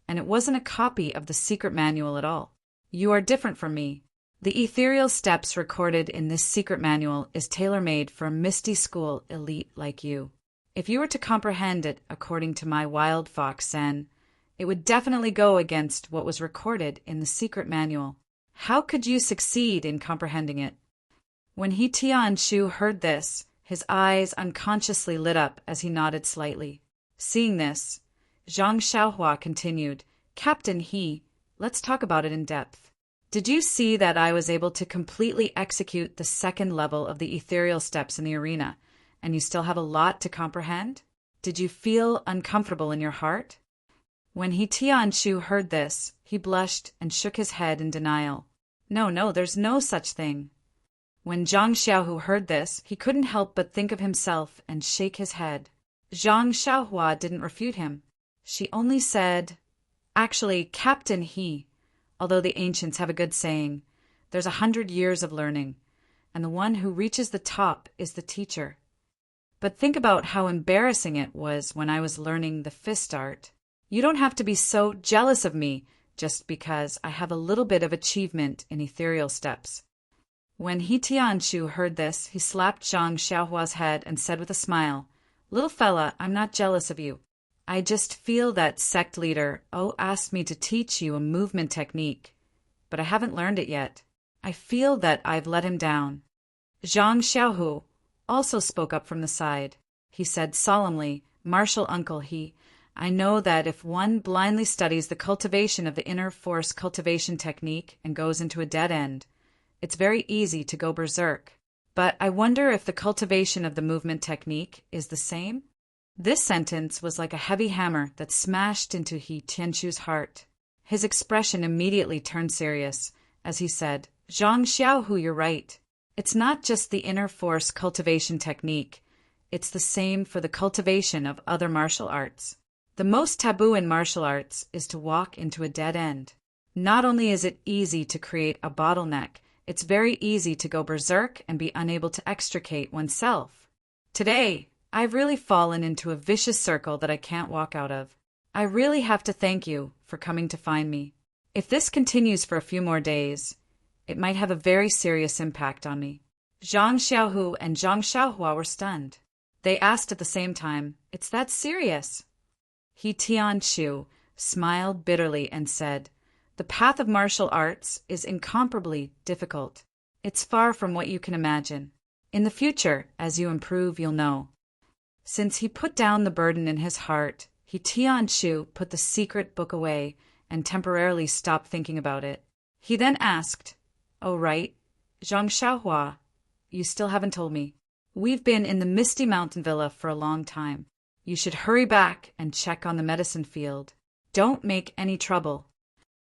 and it wasn't a copy of the secret manual at all. You are different from me. The ethereal steps recorded in this secret manual is tailor-made for a Misty School elite like you. If you were to comprehend it according to my wild fox Zen, it would definitely go against what was recorded in the secret manual. How could you succeed in comprehending it? When He Tian-shu heard this, his eyes unconsciously lit up as he nodded slightly. Seeing this, Zhang Xiaohua continued, Captain He, let's talk about it in depth. Did you see that I was able to completely execute the second level of the ethereal steps in the arena, and you still have a lot to comprehend? Did you feel uncomfortable in your heart? When He Tianshu heard this, he blushed and shook his head in denial. No, there's no such thing. When Zhang Xiaohu heard this, he couldn't help but think of himself and shake his head. Zhang Xiaohua didn't refute him. She only said, Actually, Captain He, although the ancients have a good saying, there's 100 years of learning, and the one who reaches the top is the teacher. But think about how embarrassing it was when I was learning the fist art. You don't have to be so jealous of me just because I have a little bit of achievement in ethereal steps. When He Tianshu heard this, he slapped Zhang Xiaohua's head and said with a smile, Little fella, I'm not jealous of you. I just feel that sect leader asked me to teach you a movement technique, but I haven't learned it yet. I feel that I've let him down. Zhang Xiaohu also spoke up from the side. He said solemnly, Martial uncle He, I know that if one blindly studies the cultivation of the inner force cultivation technique and goes into a dead end, it's very easy to go berserk. But I wonder if the cultivation of the movement technique is the same? This sentence was like a heavy hammer that smashed into He Tianshu's heart. His expression immediately turned serious, as he said, Zhang Xiaohu, you're right. It's not just the inner force cultivation technique. It's the same for the cultivation of other martial arts. The most taboo in martial arts is to walk into a dead end. Not only is it easy to create a bottleneck, it's very easy to go berserk and be unable to extricate oneself. Today, I've really fallen into a vicious circle that I can't walk out of. I really have to thank you for coming to find me. If this continues for a few more days, it might have a very serious impact on me. Zhang Xiaohu and Zhang Xiaohua were stunned. They asked at the same time, It's that serious? He Tianshu smiled bitterly and said, The path of martial arts is incomparably difficult. It's far from what you can imagine. In the future, as you improve, you'll know. Since he put down the burden in his heart, He Tianshu put the secret book away and temporarily stopped thinking about it. He then asked, Oh, right, Zhang Xiaohua, you still haven't told me. We've been in the Misty Mountain Villa for a long time. You should hurry back and check on the medicine field. Don't make any trouble.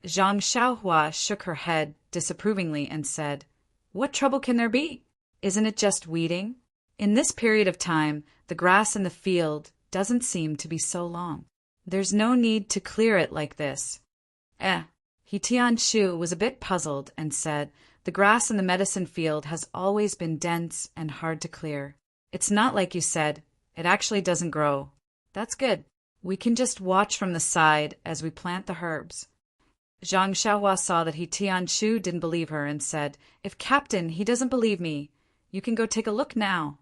Zhang Xiaohua shook her head disapprovingly and said, What trouble can there be? Isn't it just weeding? In this period of time, the grass in the field doesn't seem to be so long. There's no need to clear it like this. He Tianshu was a bit puzzled and said, The grass in the medicine field has always been dense and hard to clear. It's not like you said, it actually doesn't grow. That's good. We can just watch from the side as we plant the herbs. Zhang Xiaohua saw that He Tianshu didn't believe her and said, If Captain, he doesn't believe me, you can go take a look now.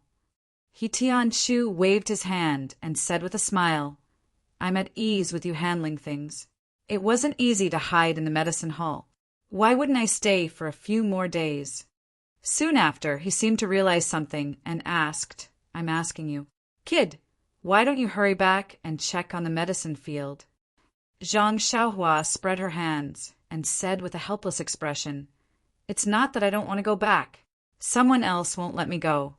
He Tianshu waved his hand and said with a smile, I'm at ease with you handling things. It wasn't easy to hide in the medicine hall. Why wouldn't I stay for a few more days? Soon after, he seemed to realize something and asked, I'm asking you, Kid, why don't you hurry back and check on the medicine field? Zhang Xiaohua spread her hands and said with a helpless expression, It's not that I don't want to go back. Someone else won't let me go.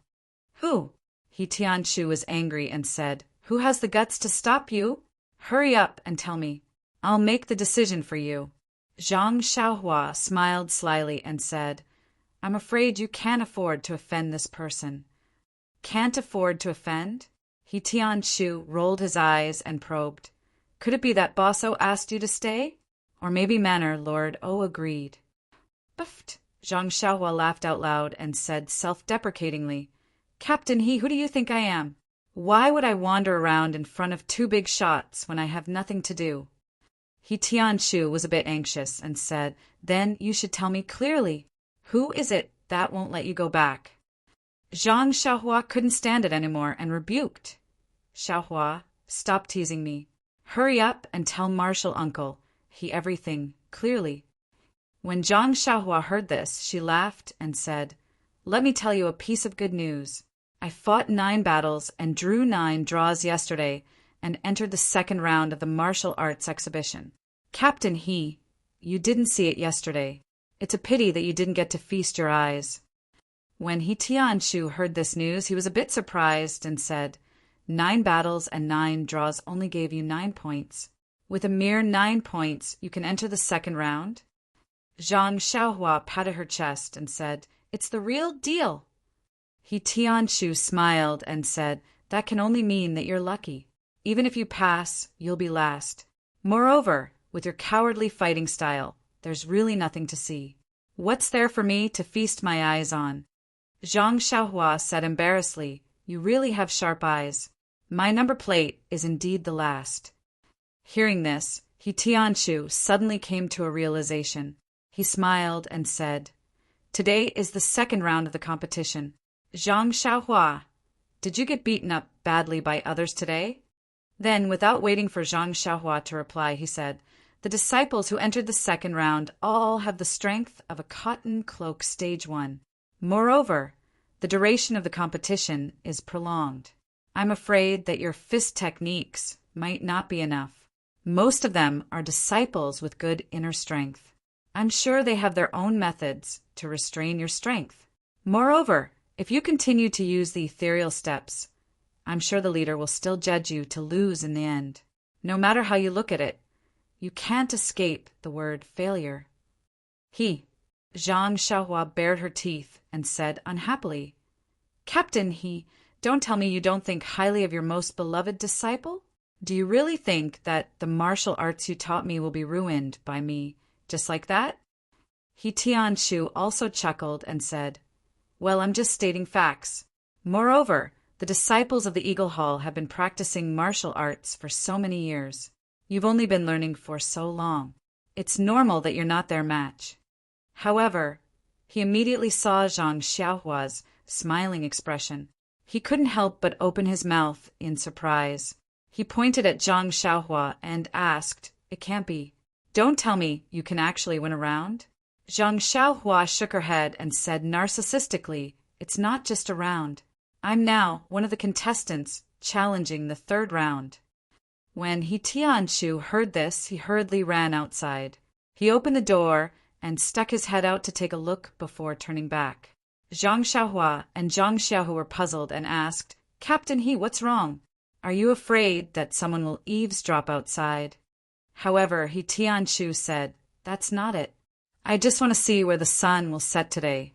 Who? He Tianshu was angry and said, Who has the guts to stop you? Hurry up and tell me. I'll make the decision for you. Zhang Xiaohua smiled slyly and said, I'm afraid you can't afford to offend this person. Can't afford to offend? He Tianshu rolled his eyes and probed. Could it be that Boss O asked you to stay? Or maybe Manor Lord O agreed. Buffed. Zhang Xiaohua laughed out loud and said self-deprecatingly, Captain He, who do you think I am? Why would I wander around in front of two big shots when I have nothing to do? He Tianshu was a bit anxious and said, Then you should tell me clearly. Who is it that won't let you go back? Zhang Xiaohua couldn't stand it anymore and rebuked. Xiaohua, stop teasing me. Hurry up and tell Martial Uncle he everything clearly. When Zhang Xiaohua heard this, she laughed and said, Let me tell you a piece of good news. I fought 9 battles and drew 9 draws yesterday, and entered the second round of the martial arts exhibition. Captain He, you didn't see it yesterday. It's a pity that you didn't get to feast your eyes. When He Tianshu heard this news, he was a bit surprised and said, 9 battles and 9 draws only gave you 9 points. With a mere 9 points, you can enter the second round? Zhang Xiaohua patted her chest and said, It's the real deal. He Tianshu smiled and said, That can only mean that you're lucky. Even if you pass, you'll be last. Moreover, with your cowardly fighting style, there's really nothing to see. What's there for me to feast my eyes on? Zhang Xiaohua said embarrassedly, You really have sharp eyes. My number plate is indeed the last. Hearing this, He Tianshu suddenly came to a realization. He smiled and said, Today is the second round of the competition. Zhang Xiaohua, did you get beaten up badly by others today? Then, without waiting for Zhang Xiaohua to reply, he said, The disciples who entered the second round all have the strength of a cotton cloak stage 1. Moreover, the duration of the competition is prolonged. I'm afraid that your fist techniques might not be enough. Most of them are disciples with good inner strength. I'm sure they have their own methods to restrain your strength. Moreover, if you continue to use the ethereal steps, I'm sure the leader will still judge you to lose in the end. No matter how you look at it, you can't escape the word failure. Zhang Xiaohua bared her teeth and said unhappily, Captain don't tell me you don't think highly of your most beloved disciple? Do you really think that the martial arts you taught me will be ruined by me, just like that? He Tianshu also chuckled and said, Well, I'm just stating facts. Moreover, the disciples of the Eagle Hall have been practicing martial arts for so many years. You've only been learning for so long. It's normal that you're not their match. However, he immediately saw Zhang Xiaohua's smiling expression. He couldn't help but open his mouth in surprise. He pointed at Zhang Xiaohua and asked, It can't be. Don't tell me you can actually win a round? Zhang Xiaohua shook her head and said narcissistically, It's not just a round. I'm now one of the contestants challenging the third round. When He Tianshu heard this, he hurriedly ran outside. He opened the door and stuck his head out to take a look before turning back. Zhang Xiaohua and Zhang Xiaohu were puzzled and asked, Captain He, what's wrong? Are you afraid that someone will eavesdrop outside? However, He Tianshu said, That's not it. I just want to see where the sun will set today.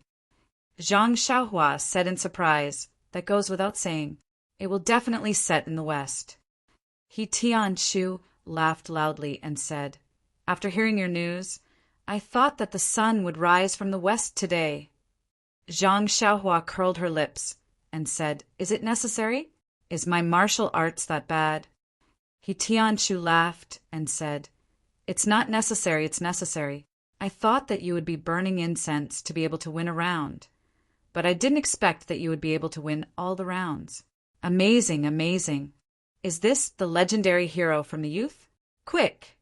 Zhang Xiaohua said in surprise, That goes without saying. It will definitely set in the west. He Tianshu laughed loudly and said, After hearing your news, I thought that the sun would rise from the west today. Zhang Xiaohua curled her lips and said, Is it necessary? Is my martial arts that bad? He Tianshu laughed and said, It's not necessary, it's necessary. I thought that you would be burning incense to be able to win a round, but I didn't expect that you would be able to win all the rounds. Amazing, amazing. Is this the legendary hero from the youth? Quick,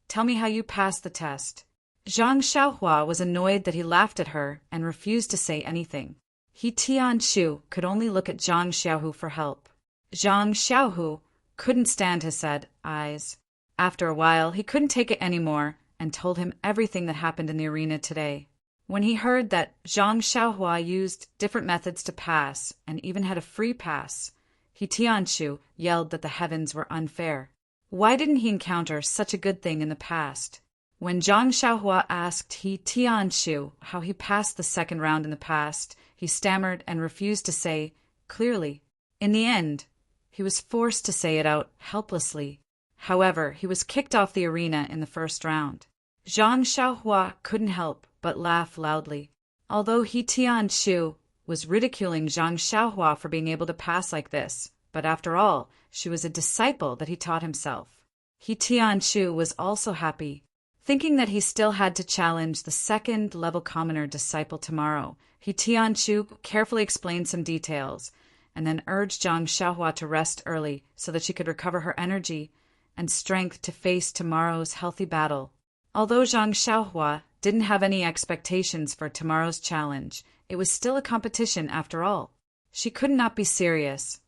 tell me how you passed the test. Zhang Xiaohua was annoyed that he laughed at her and refused to say anything. He Tianshu could only look at Zhang Xiaohu for help. Zhang Xiaohu couldn't stand his sad eyes. After a while, he couldn't take it anymore and told him everything that happened in the arena today. When he heard that Zhang Xiaohua used different methods to pass and even had a free pass, He Tianshu yelled that the heavens were unfair. Why didn't he encounter such a good thing in the past? When Zhang Xiaohua asked He Tianshu how he passed the second round in the past, he stammered and refused to say clearly. In the end, he was forced to say it out helplessly. However, he was kicked off the arena in the first round. Zhang Xiaohua couldn't help but laugh loudly. Although He Tianshu was ridiculing Zhang Xiaohua for being able to pass like this, but after all, she was a disciple that he taught himself. He Tianshu was also happy. Thinking that he still had to challenge the second-level commoner disciple tomorrow, He Tianshu carefully explained some details, and then urged Zhang Xiaohua to rest early so that she could recover her energy and strength to face tomorrow's healthy battle. Although Zhang Xiaohua didn't have any expectations for tomorrow's challenge, it was still a competition after all. She could not be serious,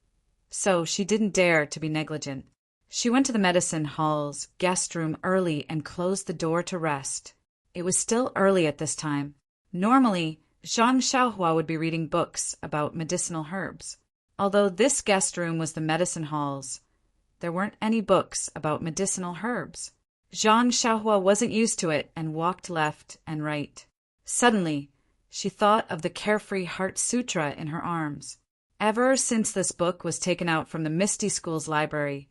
so she didn't dare to be negligent. She went to the medicine hall's guest room early and closed the door to rest. It was still early at this time. Normally, Zhang Xiaohua would be reading books about medicinal herbs. Although this guest room was the medicine hall's, there weren't any books about medicinal herbs. Zhang Xiaohua wasn't used to it and walked left and right. Suddenly, she thought of the Carefree Heart Sutra in her arms. Ever since this book was taken out from the Misty School's library,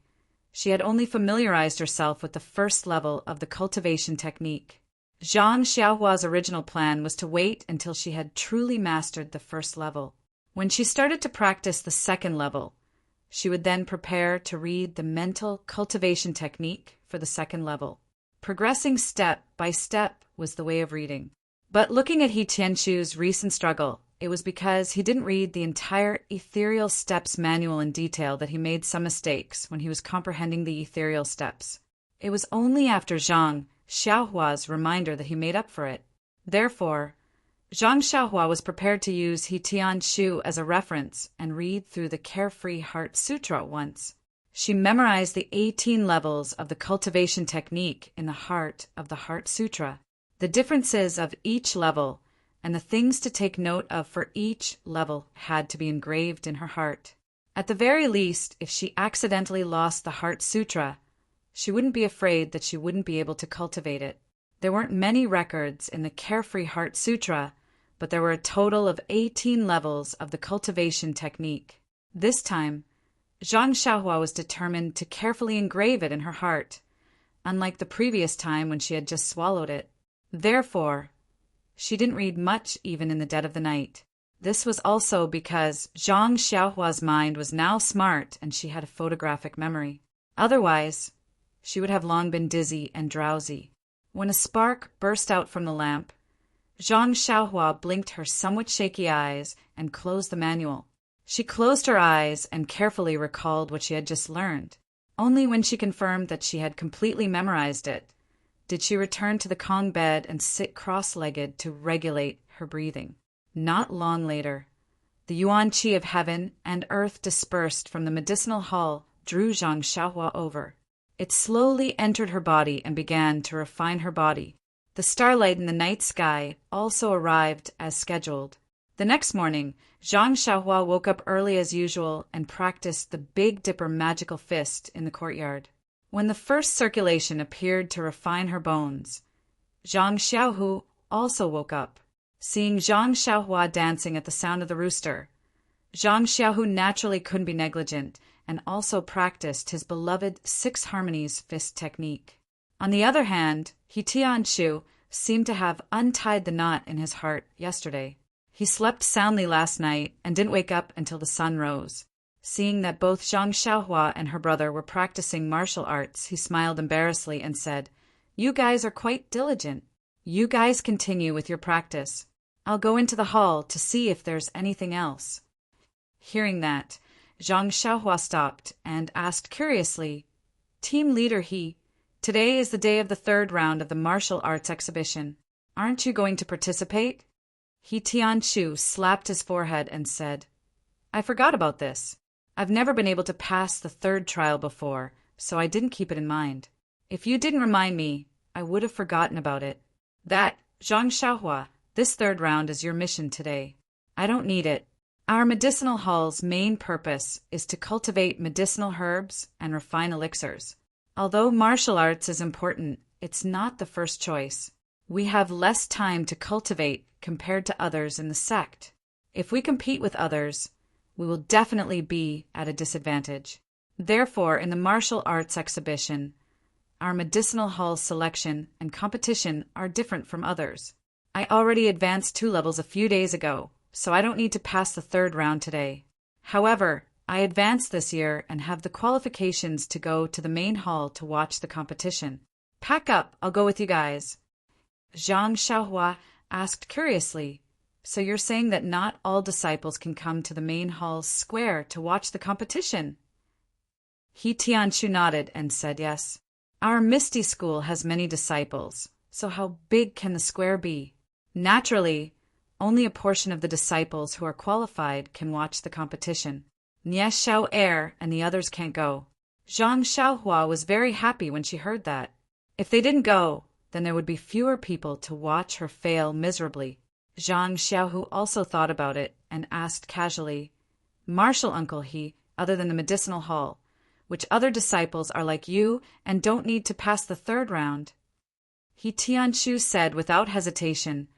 she had only familiarized herself with the first level of the cultivation technique. Zhang Xiaohua's original plan was to wait until she had truly mastered the first level. When she started to practice the second level, she would then prepare to read the mental cultivation technique for the second level. Progressing step by step was the way of reading. But looking at He Tianshu's recent struggle, it was because he didn't read the entire Ethereal Steps manual in detail that he made some mistakes when he was comprehending the Ethereal Steps. It was only after Zhang Xiaohua's reminder that he made up for it. Therefore, Zhang Xiaohua was prepared to use He Tianshu as a reference and read through the Carefree Heart Sutra at once. She memorized the 18 levels of the cultivation technique in the heart of the Heart Sutra, the differences of each level, and the things to take note of for each level had to be engraved in her heart. At the very least, if she accidentally lost the Heart Sutra, she wouldn't be afraid that she wouldn't be able to cultivate it. There weren't many records in the Carefree Heart Sutra, but there were a total of 18 levels of the cultivation technique. This time, Zhang Xiaohua was determined to carefully engrave it in her heart, unlike the previous time when she had just swallowed it. Therefore, she didn't read much even in the dead of the night. This was also because Zhang Xiaohua's mind was now smart and she had a photographic memory. Otherwise, she would have long been dizzy and drowsy. When a spark burst out from the lamp, Zhang Xiaohua blinked her somewhat shaky eyes and closed the manual. She closed her eyes and carefully recalled what she had just learned. Only when she confirmed that she had completely memorized it did she return to the Kong bed and sit cross-legged to regulate her breathing. Not long later, the yuan qi of heaven and earth dispersed from the medicinal hall drew Zhang Xiaohua over. It slowly entered her body and began to refine her body. The starlight in the night sky also arrived as scheduled. The next morning, Zhang Xiaohua woke up early as usual and practiced the Big Dipper magical fist in the courtyard. When the first circulation appeared to refine her bones, Zhang Xiaohu also woke up. Seeing Zhang Xiaohua dancing at the sound of the rooster, Zhang Xiaohu naturally couldn't be negligent and also practiced his beloved 6 harmonies fist technique. On the other hand, He Tianshu seemed to have untied the knot in his heart yesterday. He slept soundly last night and didn't wake up until the sun rose. Seeing that both Zhang Xiaohua and her brother were practicing martial arts, he smiled embarrassedly and said, "You guys are quite diligent. You guys continue with your practice. I'll go into the hall to see if there's anything else." Hearing that, Zhang Xiaohua stopped and asked curiously, "Team leader He, today is the day of the 3rd round of the martial arts exhibition. Aren't you going to participate?" He Tianshu slapped his forehead and said, "I forgot about this. I've never been able to pass the 3rd trial before, so I didn't keep it in mind. If you didn't remind me, I would have forgotten about it. That, Zhang Xiaohua, this 3rd round is your mission today. I don't need it. Our medicinal hall's main purpose is to cultivate medicinal herbs and refine elixirs. Although martial arts is important, it's not the first choice. We have less time to cultivate compared to others in the sect. If we compete with others, we will definitely be at a disadvantage. Therefore, in the martial arts exhibition, our medicinal hall's selection and competition are different from others. I already advanced 2 levels a few days ago, so I don't need to pass the 3rd round today. However, I advanced this year and have the qualifications to go to the main hall to watch the competition. Pack up, I'll go with you guys." Zhang Xiaohua asked curiously, "So you're saying that not all disciples can come to the main hall's square to watch the competition?" He Tianshu nodded and said yes. "Our Misty School has many disciples, so how big can the square be? Naturally, only a portion of the disciples who are qualified can watch the competition. Nie Xiao Air and the others can't go. Zhang Xiaohua was very happy when she heard that. If they didn't go, then there would be fewer people to watch her fail miserably. Zhang Xiaohu also thought about it and asked casually, Marshal Uncle He, other than the medicinal hall, which other disciples are like you and don't need to pass the third round? He Tianshu said without hesitation,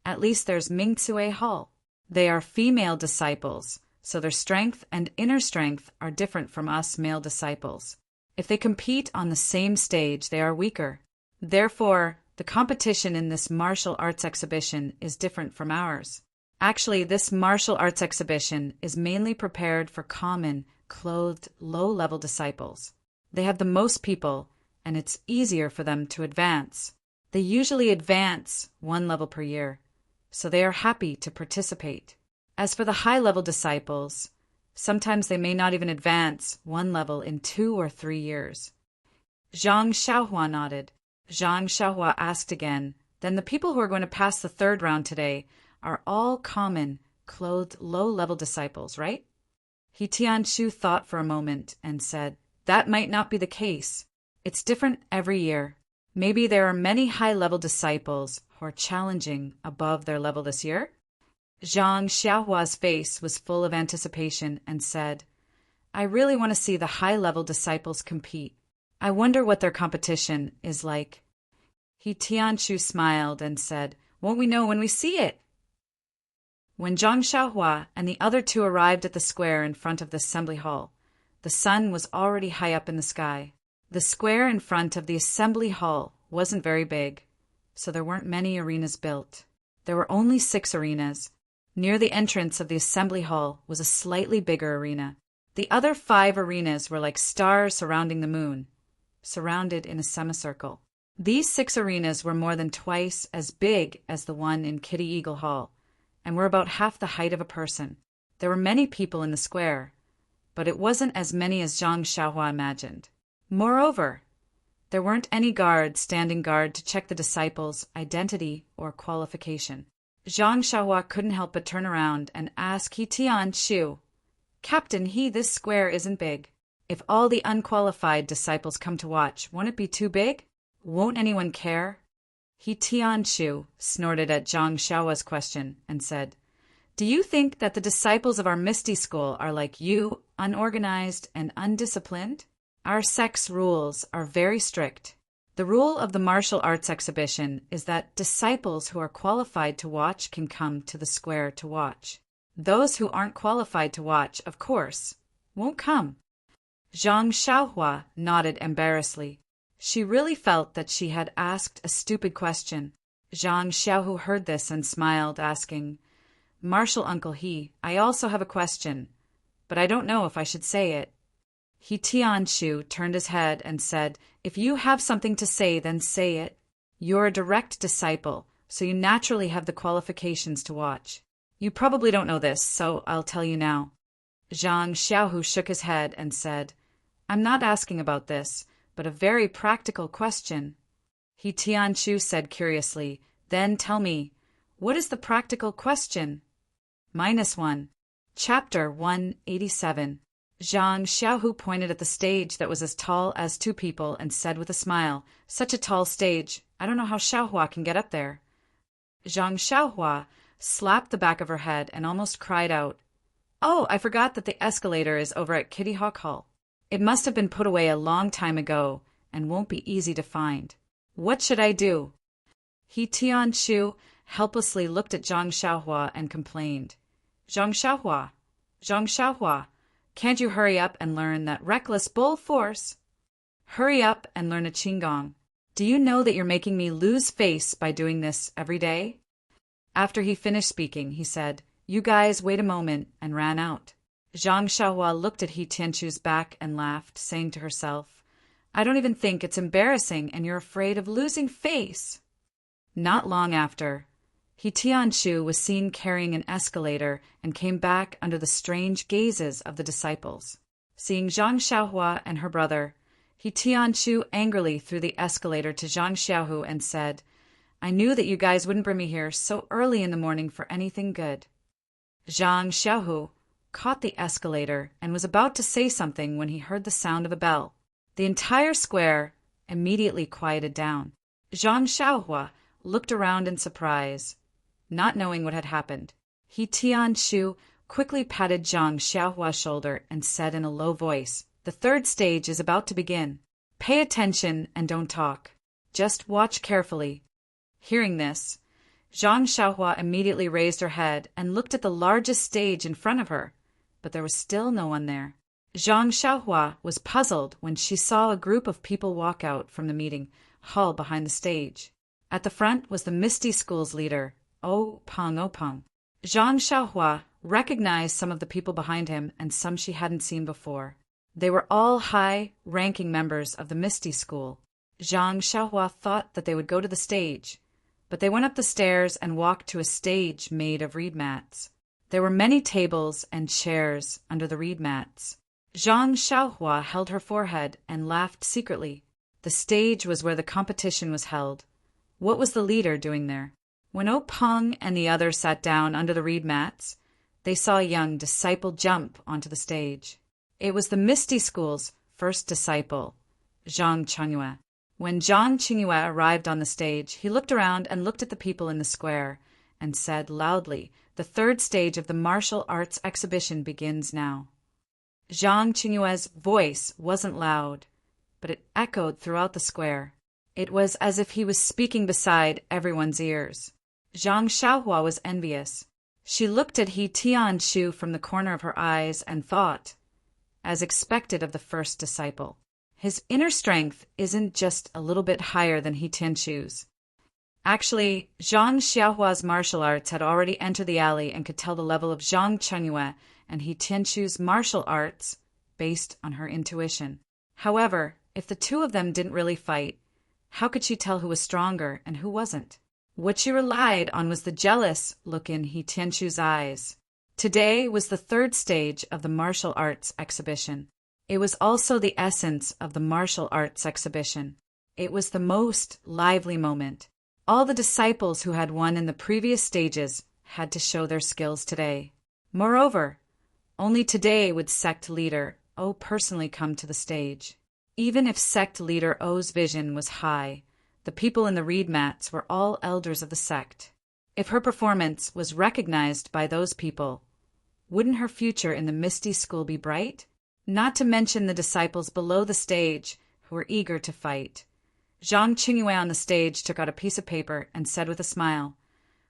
at least there's Mingcue Hall. They are female disciples, so their strength and inner strength are different from us male disciples. If they compete on the same stage, they are weaker. Therefore, the competition in this martial arts exhibition is different from ours. Actually, this martial arts exhibition is mainly prepared for common, clothed, low-level disciples. They have the most people, and it's easier for them to advance. They usually advance 1 level per year, so they are happy to participate. As for the high-level disciples, sometimes they may not even advance 1 level in 2 or 3 years. Zhang Xiaohua nodded. Zhang Xiaohua asked again, then the people who are going to pass the third round today are all common, clothed, low-level disciples, right? He Tianshu thought for a moment and said, that might not be the case. It's different every year. Maybe there are many high-level disciples who are challenging above their level this year? Zhang Xiaohua's face was full of anticipation and said, I really want to see the high-level disciples compete. I wonder what their competition is like. He Tianshu smiled and said, won't we know when we see it? When Zhang Xiaohua and the other two arrived at the square in front of the assembly hall, the sun was already high up in the sky. The square in front of the assembly hall wasn't very big, so there weren't many arenas built. There were only 6 arenas. Near the entrance of the assembly hall was a slightly bigger arena. The other 5 arenas were like stars surrounding the moon, surrounded in a semicircle. These 6 arenas were more than twice as big as the one in Kitty Eagle Hall, and were about half the height of a person. There were many people in the square, but it wasn't as many as Zhang Xiaohua imagined. Moreover, there weren't any guards standing guard to check the disciples' identity or qualification. Zhang Xiaohua couldn't help but turn around and ask He Tianshu, Captain He, this square isn't big. If all the unqualified disciples come to watch, won't it be too big? Won't anyone care? He Tianshu snorted at Zhang Xiaohua's question and said, Do you think that the disciples of our Misty School are like you, unorganized and undisciplined? Our sect's rules are very strict. The rule of the martial arts exhibition is that disciples who are qualified to watch can come to the square to watch. Those who aren't qualified to watch, of course, won't come. Zhang Xiaohua nodded embarrassedly. She really felt that she had asked a stupid question. Zhang Xiaohu heard this and smiled, asking, Marshal Uncle He, I also have a question, but I don't know if I should say it. He Tianshu turned his head and said, If you have something to say, then say it. You're a direct disciple, so you naturally have the qualifications to watch. You probably don't know this, so I'll tell you now. Zhang Xiaohu shook his head and said, I'm not asking about this, but a very practical question. He Tianshu said curiously, Then tell me, what is the practical question? -1. Chapter 187. Zhang Xiaohu pointed at the stage that was as tall as 2 people and said with a smile, Such a tall stage, I don't know how Xiaohua can get up there. Zhang Xiaohua slapped the back of her head and almost cried out, Oh, I forgot that the escalator is over at Kitty Hawk Hall. It must have been put away a long time ago and won't be easy to find. What should I do? He Tianshu helplessly looked at Zhang Xiaohua and complained, Zhang Xiaohua, can't you hurry up and learn that reckless bull force? Hurry up and learn a qigong. Do you know that you're making me lose face by doing this every day? After he finished speaking, he said, You guys wait a moment, and ran out. Zhang Xiaohua looked at He Tianshu's back and laughed, saying to herself, I don't even think it's embarrassing and you're afraid of losing face. Not long after, He Tianshu was seen carrying an escalator and came back under the strange gazes of the disciples. Seeing Zhang Xiaohua and her brother, He Tianshu angrily threw the escalator to Zhang Xiaohu and said, I knew that you guys wouldn't bring me here so early in the morning for anything good. Zhang Xiaohu caught the escalator and was about to say something when he heard the sound of a bell. The entire square immediately quieted down. Zhang Xiaohua looked around in surprise, not knowing what had happened. He Tianshu quickly patted Zhang Xiaohua's shoulder and said in a low voice, "The third stage is about to begin. Pay attention and don't talk. Just watch carefully." Hearing this, Zhang Xiaohua immediately raised her head and looked at the largest stage in front of her, but there was still no one there. Zhang Xiaohua was puzzled when she saw a group of people walk out from the meeting hall behind the stage. At the front was the Misty School's leader, Openg. Zhang Xiaohua recognized some of the people behind him and some she hadn't seen before. They were all high-ranking members of the Misty School. Zhang Xiaohua thought that they would go to the stage, but they went up the stairs and walked to a stage made of reed mats. There were many tables and chairs under the reed mats. Zhang Xiaohua held her forehead and laughed secretly. The stage was where the competition was held. What was the leader doing there? When Openg and the others sat down under the reed mats, they saw a young disciple jump onto the stage. It was the Misty School's first disciple, Zhang Chengyue. When Zhang Chengyue arrived on the stage, he looked around and looked at the people in the square and said loudly, "The third stage of the martial arts exhibition begins now." Zhang Chengyue's voice wasn't loud, but it echoed throughout the square. It was as if he was speaking beside everyone's ears. Zhang Xiaohua was envious. She looked at He Tianshu from the corner of her eyes and thought, as expected of the first disciple, his inner strength isn't just a little bit higher than He Tianshu's. Actually, Zhang Xiaohua's martial arts had already entered the alley and could tell the level of Zhang Chengyue and He Tianshu's martial arts based on her intuition. However, if the two of them didn't really fight, how could she tell who was stronger and who wasn't? What she relied on was the jealous look in He Tianshu's eyes. Today was the third stage of the martial arts exhibition. It was also the essence of the martial arts exhibition. It was the most lively moment. All the disciples who had won in the previous stages had to show their skills today. Moreover, only today would sect leader O personally come to the stage. Even if sect leader O's vision was high, the people in the reed mats were all elders of the sect. If her performance was recognized by those people, wouldn't her future in the Misty School be bright? Not to mention the disciples below the stage who were eager to fight. Zhang Chengyue on the stage took out a piece of paper and said with a smile,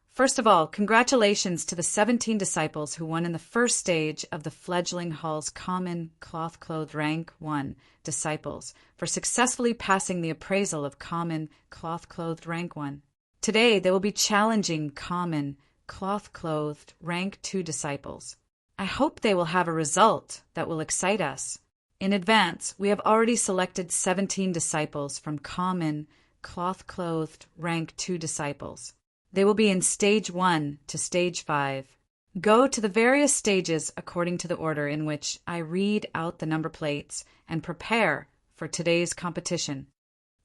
"First of all, congratulations to the 17 disciples who won in the first stage of the fledgling hall's common cloth-clothed rank 1 disciples for successfully passing the appraisal of common cloth-clothed rank 1. Today they will be challenging common cloth-clothed rank 2 disciples. I hope they will have a result that will excite us. In advance, we have already selected 17 disciples from common cloth-clothed rank 2 disciples. They will be in stage 1 to stage 5. Go to the various stages according to the order in which I read out the number plates and prepare for today's competition."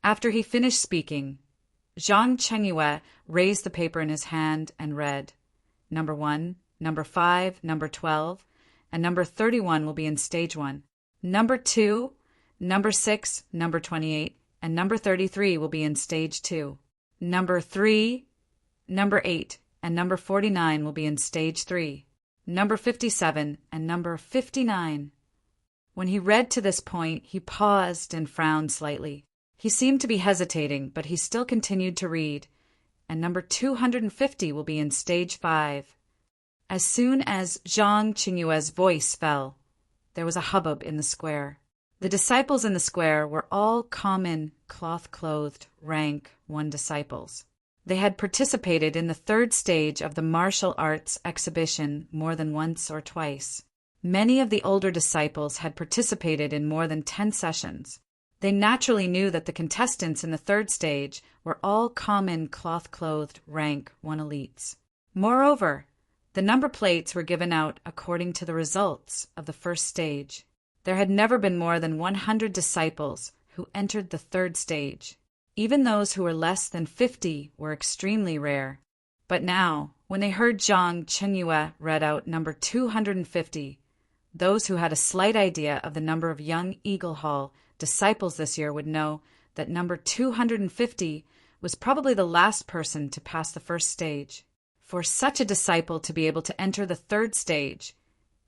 After he finished speaking, Zhang Chengyue raised the paper in his hand and read, "Number 1, number 5, number 12, and number 31 will be in stage 1. Number 2, number 6, number 28, and number 33 will be in stage 2. Number 3, number 8, and number 49 will be in stage 3. Number 57 and number 59. When he read to this point, he paused and frowned slightly. He seemed to be hesitating, but he still continued to read, and number 250 will be in stage 5. As soon as Zhang Chengyue's voice fell, there was a hubbub in the square. The disciples in the square were all common cloth-clothed rank 1 disciples. They had participated in the third stage of the martial arts exhibition more than once or twice. Many of the older disciples had participated in more than 10 sessions. They naturally knew that the contestants in the third stage were all common cloth-clothed rank 1 elites. Moreover, the number plates were given out according to the results of the first stage. There had never been more than 100 disciples who entered the third stage. Even those who were less than 50 were extremely rare. But now, when they heard Zhang Chengyue read out number 250, those who had a slight idea of the number of young Eagle Hall disciples this year would know that number 250 was probably the last person to pass the first stage. For such a disciple to be able to enter the third stage,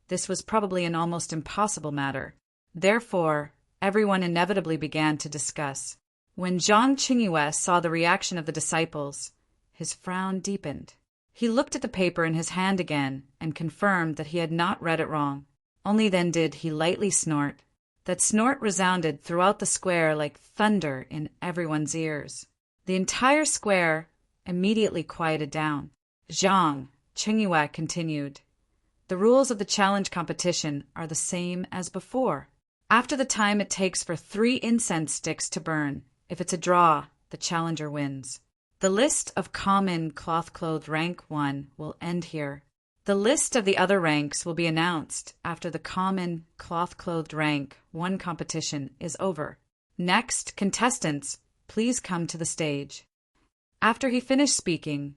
this was probably an almost impossible matter. Therefore, everyone inevitably began to discuss. When Zhang Qingyue saw the reaction of the disciples, his frown deepened. He looked at the paper in his hand again and confirmed that he had not read it wrong. Only then did he lightly snort. That snort resounded throughout the square like thunder in everyone's ears. The entire square immediately quieted down. Zhang Qingyue continued. The rules of the challenge competition are the same as before. After the time it takes for 3 incense sticks to burn, if it's a draw, the challenger wins. The list of common cloth-clothed rank 1 will end here. The list of the other ranks will be announced after the common cloth-clothed rank 1 competition is over. Next, contestants, please come to the stage. After he finished speaking,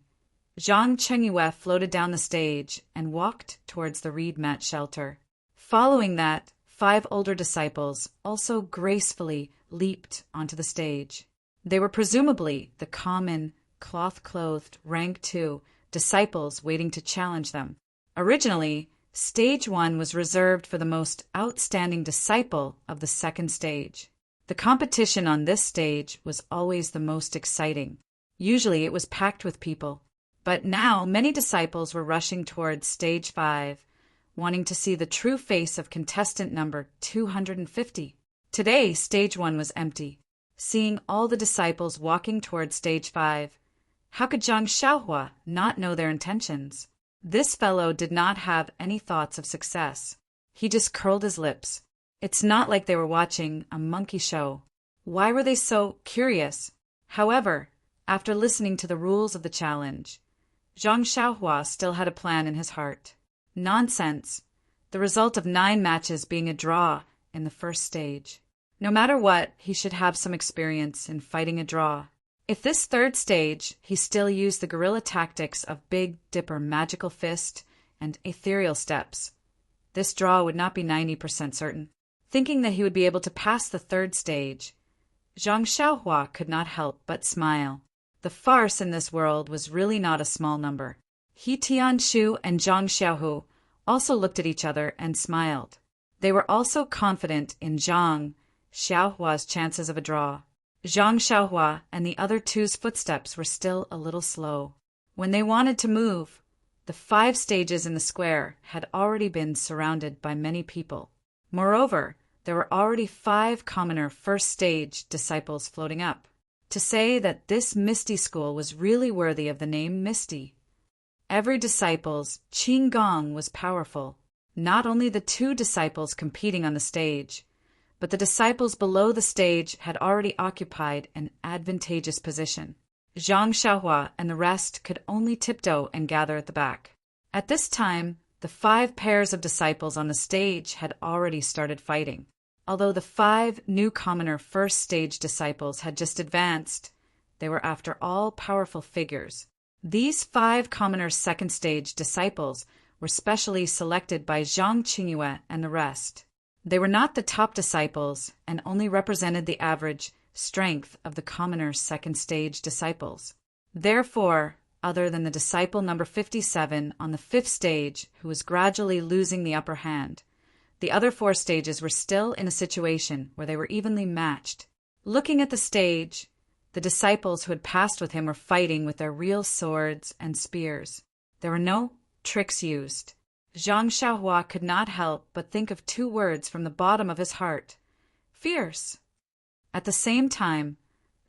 Zhang Qingyue floated down the stage and walked towards the reed mat shelter. Following that, 5 older disciples also gracefully leaped onto the stage. They were presumably the common, cloth-clothed, rank 2 disciples waiting to challenge them. Originally, stage 1 was reserved for the most outstanding disciple of the second stage. The competition on this stage was always the most exciting. Usually it was packed with people. But now many disciples were rushing towards stage 5, wanting to see the true face of contestant number 250. Today, stage 1 was empty. Seeing all the disciples walking towards stage 5, how could Zhang Xiaohua not know their intentions? This fellow did not have any thoughts of success. He just curled his lips. It's not like they were watching a monkey show. Why were they so curious? However, after listening to the rules of the challenge, Zhang Xiaohua still had a plan in his heart. Nonsense. The result of 9 matches being a draw in the first stage. No matter what, he should have some experience in fighting a draw. If this third stage, he still used the guerrilla tactics of Big Dipper magical fist and ethereal steps, this draw would not be 90% certain. Thinking that he would be able to pass the third stage, Zhang Xiaohua could not help but smile. The farce in this world was really not a small number. He Tianshu and Zhang Xiaohu also looked at each other and smiled. They were also confident in Zhang Xiaohua's chances of a draw. Zhang Xiaohua and the other two's footsteps were still a little slow. When they wanted to move, the 5 stages in the square had already been surrounded by many people. Moreover, there were already 5 commoner first stage disciples floating up. To say that this Misty school was really worthy of the name Misty. Every disciple's Qinggong was powerful. Not only the 2 disciples competing on the stage, but the disciples below the stage had already occupied an advantageous position. Zhang Xiaohua and the rest could only tiptoe and gather at the back. At this time, the 5 pairs of disciples on the stage had already started fighting. Although the 5 new commoner first stage disciples had just advanced, they were after all powerful figures. These 5 commoner second stage disciples were specially selected by Zhang Qingyue and the rest. They were not the top disciples and only represented the average strength of the commoner second stage disciples. Therefore, other than the disciple number 57 on the 5th stage, who was gradually losing the upper hand, the other 4 stages were still in a situation where they were evenly matched. Looking at the stage, the disciples who had passed with him were fighting with their real swords and spears. There were no tricks used. Zhang Xiaohua could not help but think of 2 words from the bottom of his heart: fierce. At the same time,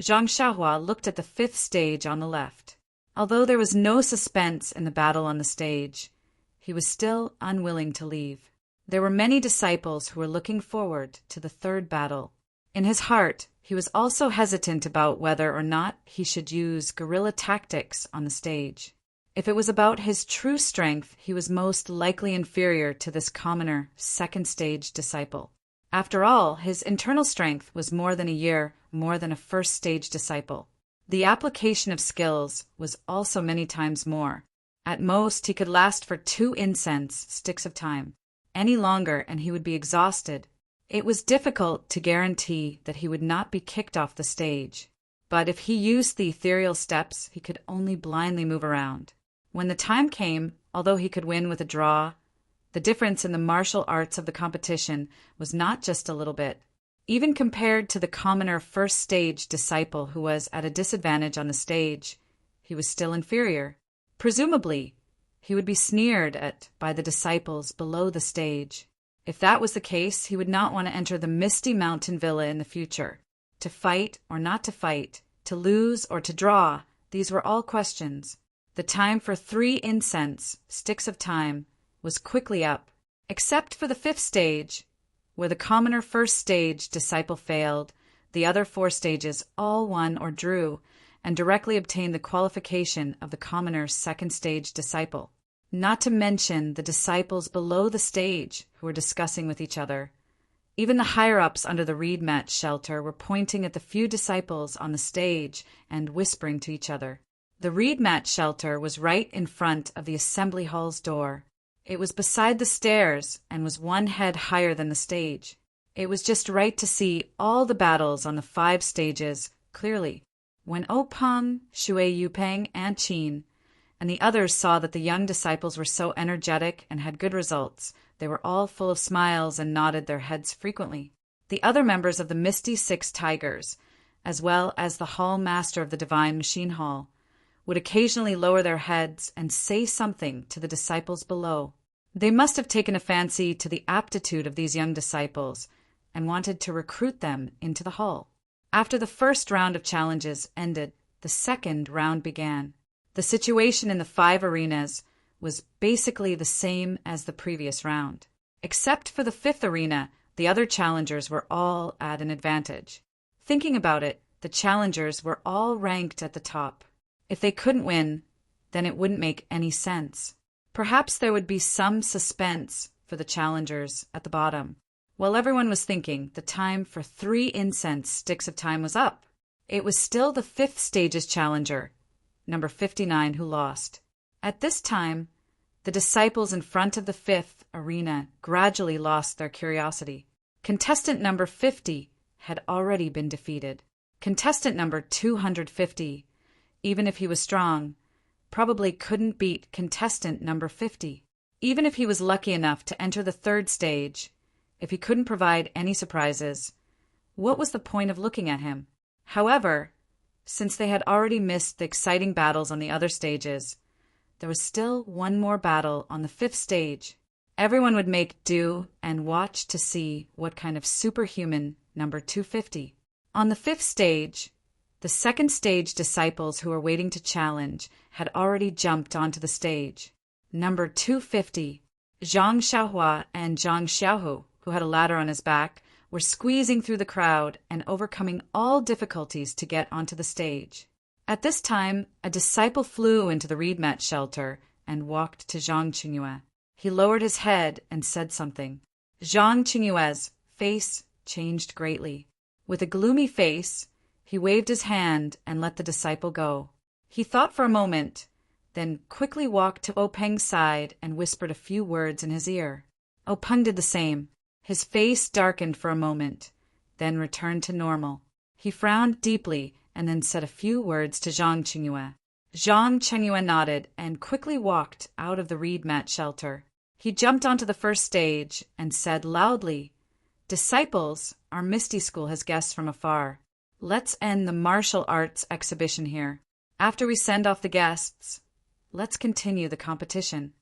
Zhang Xiaohua looked at the 5th stage on the left. Although there was no suspense in the battle on the stage, he was still unwilling to leave. There were many disciples who were looking forward to the 3rd battle. In his heart, he was also hesitant about whether or not he should use guerrilla tactics on the stage. If it was about his true strength, he was most likely inferior to this commoner second stage disciple. After all, his internal strength was more than a year more than a first stage disciple. The application of skills was also many times more. At most, he could last for 2 incense sticks of time. Any longer and he would be exhausted. It was difficult to guarantee that he would not be kicked off the stage, but if he used the ethereal steps, he could only blindly move around. When the time came, although he could win with a draw, the difference in the martial arts of the competition was not just a little bit. Even compared to the commoner first stage disciple who was at a disadvantage on the stage, he was still inferior. Presumably, he would be sneered at by the disciples below the stage. If that was the case, he would not want to enter the misty mountain villa in the future. To fight or not to fight, to lose or to draw, these were all questions. The time for 3 incense, sticks of time, was quickly up, except for the 5th stage, where the commoner first stage disciple failed. The other 4 stages all won or drew, and directly obtained the qualification of the commoner's 2nd stage disciple. Not to mention the disciples below the stage who were discussing with each other. Even the higher-ups under the reed mat shelter were pointing at the few disciples on the stage and whispering to each other. The reed mat shelter was right in front of the assembly hall's door. It was beside the stairs and was 1 head higher than the stage. It was just right to see all the battles on the 5 stages clearly. When Peng, Shui Yupeng, and Qin and the others saw that the young disciples were so energetic and had good results, they were all full of smiles and nodded their heads frequently. The other members of the Misty 6 Tigers, as well as the hall master of the Divine Machine Hall, would occasionally lower their heads and say something to the disciples below. They must have taken a fancy to the aptitude of these young disciples and wanted to recruit them into the hall. After the first round of challenges ended, the second round began. The situation in the 5 arenas was basically the same as the previous round. Except for the 5th arena, the other challengers were all at an advantage. Thinking about it, the challengers were all ranked at the top. If they couldn't win, then it wouldn't make any sense. Perhaps there would be some suspense for the challengers at the bottom. While everyone was thinking, the time for 3 incense sticks of time was up. It was still the 5th stage's challenger, number 59, who lost. At this time, the disciples in front of the 5th arena gradually lost their curiosity. Contestant number 50 had already been defeated. Contestant number 250, even if he was strong, probably couldn't beat contestant number 50. Even if he was lucky enough to enter the 3rd stage, if he couldn't provide any surprises, what was the point of looking at him? However, since they had already missed the exciting battles on the other stages, there was still 1 more battle on the 5th stage. Everyone would make do and watch to see what kind of superhuman number 250. On the 5th stage, the 2nd stage disciples who were waiting to challenge had already jumped onto the stage. Number 250, Zhang Xiaohua and Zhang Xiaohu, who had a ladder on his back, were squeezing through the crowd and overcoming all difficulties to get onto the stage. At this time, a disciple flew into the reed mat shelter and walked to Zhang Qingyue. He lowered his head and said something. Zhang Qingyue's face changed greatly. With a gloomy face, he waved his hand and let the disciple go. He thought for a moment, then quickly walked to Peng's side and whispered a few words in his ear. Peng did the same. His face darkened for a moment, then returned to normal. He frowned deeply and then said a few words to Zhang Qingyue. Zhang Qingyue nodded and quickly walked out of the reed mat shelter. He jumped onto the 1st stage and said loudly, "Disciples, our Misty School has guests from afar. Let's end the martial arts exhibition here. After we send off the guests, let's continue the competition."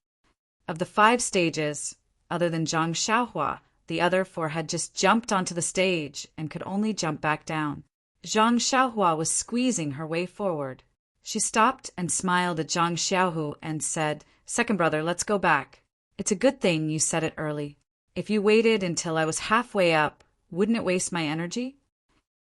Of the 5 stages, other than Zhang Xiaohua, the other 4 had just jumped onto the stage and could only jump back down. Zhang Xiaohua was squeezing her way forward. She stopped and smiled at Zhang Xiaohu and said, "Second brother, let's go back. It's a good thing you said it early. If you waited until I was halfway up, wouldn't it waste my energy?"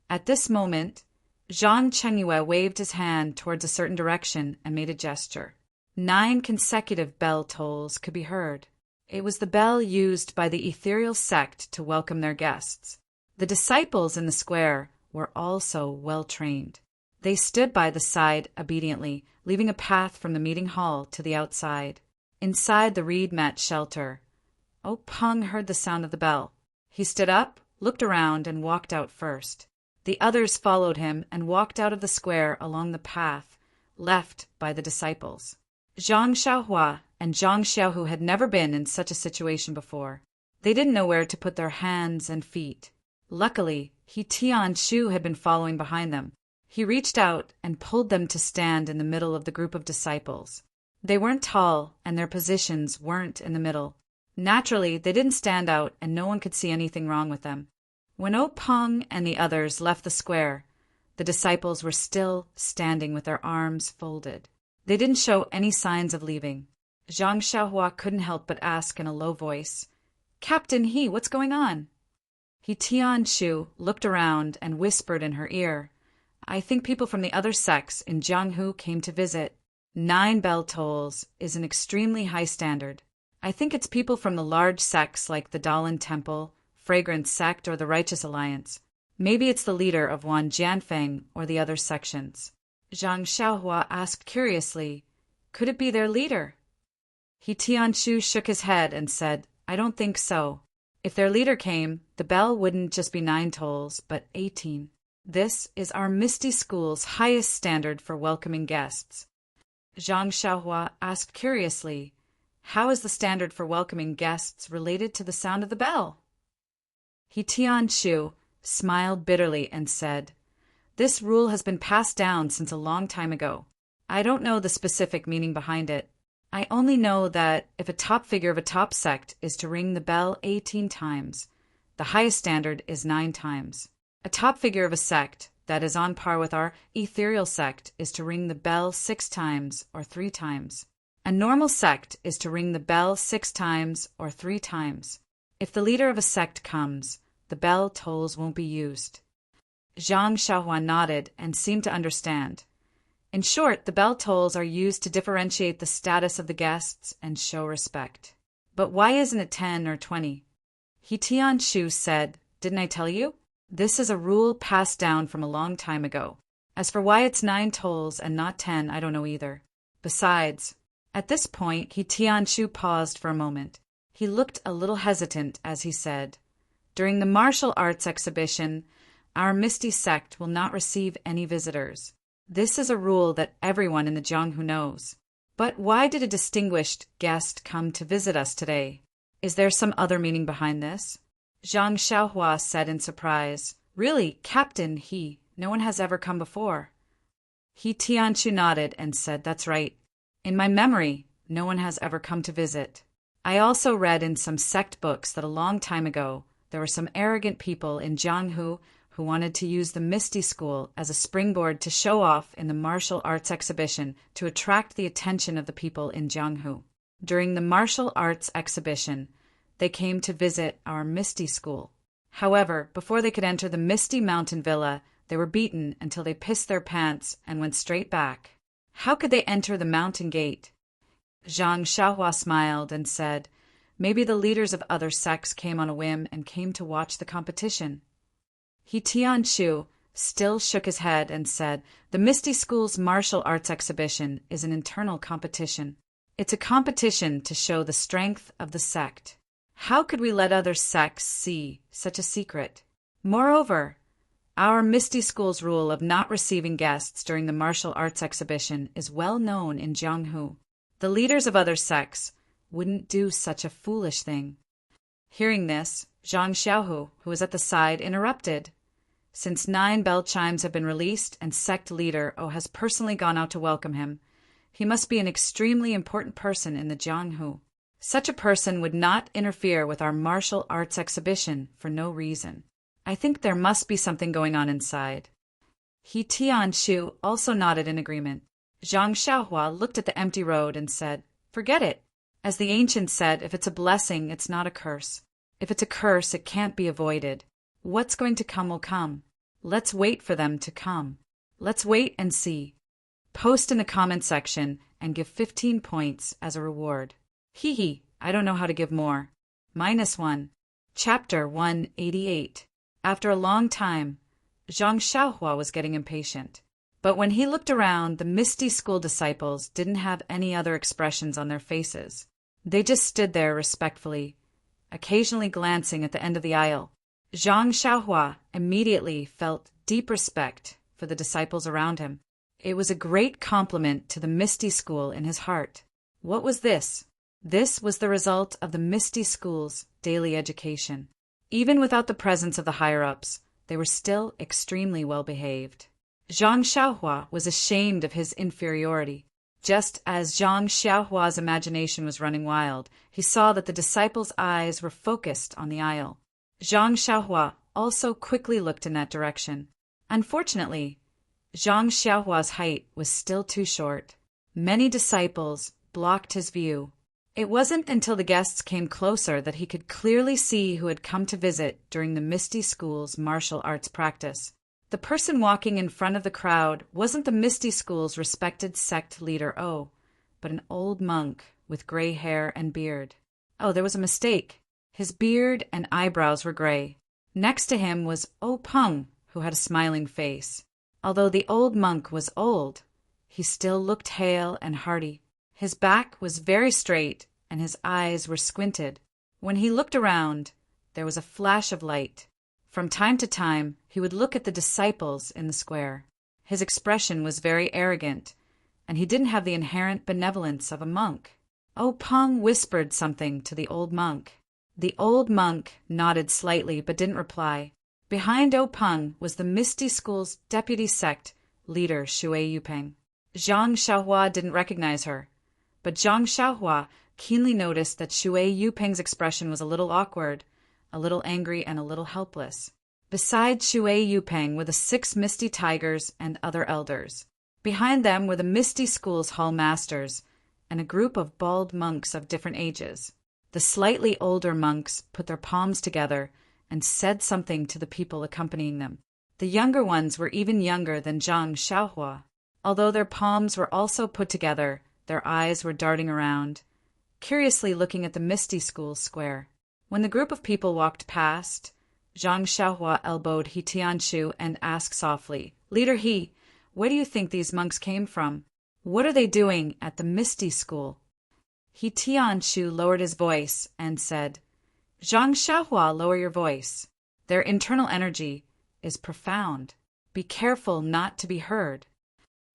At this moment, Zhang Qingyue waved his hand towards a certain direction and made a gesture. 9 consecutive bell tolls could be heard. It was the bell used by the ethereal sect to welcome their guests. The disciples in the square were also well trained. They stood by the side obediently, leaving a path from the meeting hall to the outside. Inside the reed mat shelter, Peng heard the sound of the bell. He stood up, looked around and walked out first. The others followed him and walked out of the square along the path left by the disciples. Zhang Xiaohua and Zhang Xiaohu had never been in such a situation before. They didn't know where to put their hands and feet. Luckily, He Tianshu had been following behind them. He reached out and pulled them to stand in the middle of the group of disciples. They weren't tall, and their positions weren't in the middle. Naturally, they didn't stand out, and no one could see anything wrong with them. When O Peng and the others left the square, the disciples were still standing with their arms folded. They didn't show any signs of leaving. Zhang Xiaohua couldn't help but ask in a low voice, "Captain He, what's going on?" He Tianshu looked around and whispered in her ear, "I think people from the other sects in Jianghu came to visit. 9 bell tolls is an extremely high standard. I think it's people from the large sects like the Dalan Temple, Fragrance Sect, or the Righteous Alliance. Maybe it's the leader of Wan Jianfeng or the other sections." Zhang Xiaohua asked curiously, "Could it be their leader?" He Tianshu shook his head and said, "I don't think so. If their leader came, the bell wouldn't just be 9 tolls, but 18. This is our Misty School's highest standard for welcoming guests." Zhang Xiaohua asked curiously, "How is the standard for welcoming guests related to the sound of the bell?" He Tianshu smiled bitterly and said, "This rule has been passed down since a long time ago. I don't know the specific meaning behind it. I only know that if a top figure of a top sect is to ring the bell 18 times, the highest standard is 9 times. A top figure of a sect that is on par with our ethereal sect is to ring the bell 6 times or 3 times. A normal sect is to ring the bell 6 times or 3 times. If the leader of a sect comes, the bell tolls won't be used." Zhang Xiaohua nodded and seemed to understand. In short, the bell tolls are used to differentiate the status of the guests and show respect. "But why isn't it 10 or 20? He Tianshu said, "Didn't I tell you? This is a rule passed down from a long time ago. As for why it's 9 tolls and not 10, I don't know either. Besides..." At this point, He Tianshu paused for a moment. He looked a little hesitant as he said, "During the martial arts exhibition, our Misty sect will not receive any visitors. This is a rule that everyone in the Jianghu knows. But why did a distinguished guest come to visit us today? Is there some other meaning behind this?" Zhang Xiaohua said in surprise, "Really, Captain He, no one has ever come before." He Tianshu nodded and said, "That's right. In my memory, no one has ever come to visit. I also read in some sect books that a long time ago, there were some arrogant people in Jianghu who wanted to use the Misty School as a springboard to show off in the martial arts exhibition to attract the attention of the people in Jianghu. During the martial arts exhibition, they came to visit our Misty School. However, before they could enter the Misty Mountain Villa, they were beaten until they pissed their pants and went straight back. How could they enter the mountain gate?" Zhang Xiaohua smiled and said, "Maybe the leaders of other sects came on a whim and came to watch the competition." He Tianshu still shook his head and said, "The Misty School's martial arts exhibition is an internal competition. It's a competition to show the strength of the sect. How could we let other sects see such a secret? Moreover, our Misty School's rule of not receiving guests during the martial arts exhibition is well known in Jianghu. The leaders of other sects wouldn't do such a foolish thing." Hearing this, Zhang Xiaohu, who was at the side, interrupted. "Since 9 bell chimes have been released and sect leader O has personally gone out to welcome him, he must be an extremely important person in the Jianghu. Such a person would not interfere with our martial arts exhibition for no reason. I think there must be something going on inside." He Tianshu also nodded in agreement. Zhang Xiaohua looked at the empty road and said, "Forget it. As the ancients said, if it's a blessing, it's not a curse. If it's a curse, it can't be avoided. What's going to come will come. Let's wait for them to come. Let's wait and see. Post in the comment section and give 15 points as a reward. Hee hee, I don't know how to give more. -1. Chapter 188. After a long time, Zhang Xiaohua was getting impatient. But when he looked around, the Misty School disciples didn't have any other expressions on their faces. They just stood there respectfully, occasionally glancing at the end of the aisle. Zhang Xiaohua immediately felt deep respect for the disciples around him. It was a great compliment to the Misty School in his heart. What was this? This was the result of the Misty School's daily education. Even without the presence of the higher-ups, they were still extremely well-behaved. Zhang Xiaohua was ashamed of his inferiority. Just as Zhang Xiaohua's imagination was running wild, he saw that the disciples' eyes were focused on the aisle. Zhang Xiaohua also quickly looked in that direction. Unfortunately, Zhang Xiaohua's height was still too short. Many disciples blocked his view. It wasn't until the guests came closer that he could clearly see who had come to visit during the Misty School's martial arts practice. The person walking in front of the crowd wasn't the Misty School's respected sect leader O, but an old monk with gray hair and beard. Oh, there was a mistake. His beard and eyebrows were gray. Next to him was O Peng, who had a smiling face. Although the old monk was old, he still looked hale and hearty. His back was very straight, and his eyes were squinted. When he looked around, there was a flash of light. From time to time, he would look at the disciples in the square. His expression was very arrogant, and he didn't have the inherent benevolence of a monk. O Peng whispered something to the old monk. The old monk nodded slightly but didn't reply. Behind O Peng was the Misty School's deputy sect leader, Shui Yupeng. Zhang Xiaohua didn't recognize her, but Zhang Xiaohua keenly noticed that Shui Yupeng's expression was a little awkward, a little angry, and a little helpless. Beside Shui Yupeng were the 6 Misty Tigers and other elders. Behind them were the Misty School's hall masters and a group of bald monks of different ages. The slightly older monks put their palms together and said something to the people accompanying them. The younger ones were even younger than Zhang Xiaohua. Although their palms were also put together, their eyes were darting around, curiously looking at the Misty School square. When the group of people walked past, Zhang Xiaohua elbowed He Tianshu and asked softly, "Leader He, where do you think these monks came from? What are they doing at the Misty School?" He Tianshu lowered his voice and said, "Zhang Xiaohua, lower your voice. Their internal energy is profound. Be careful not to be heard."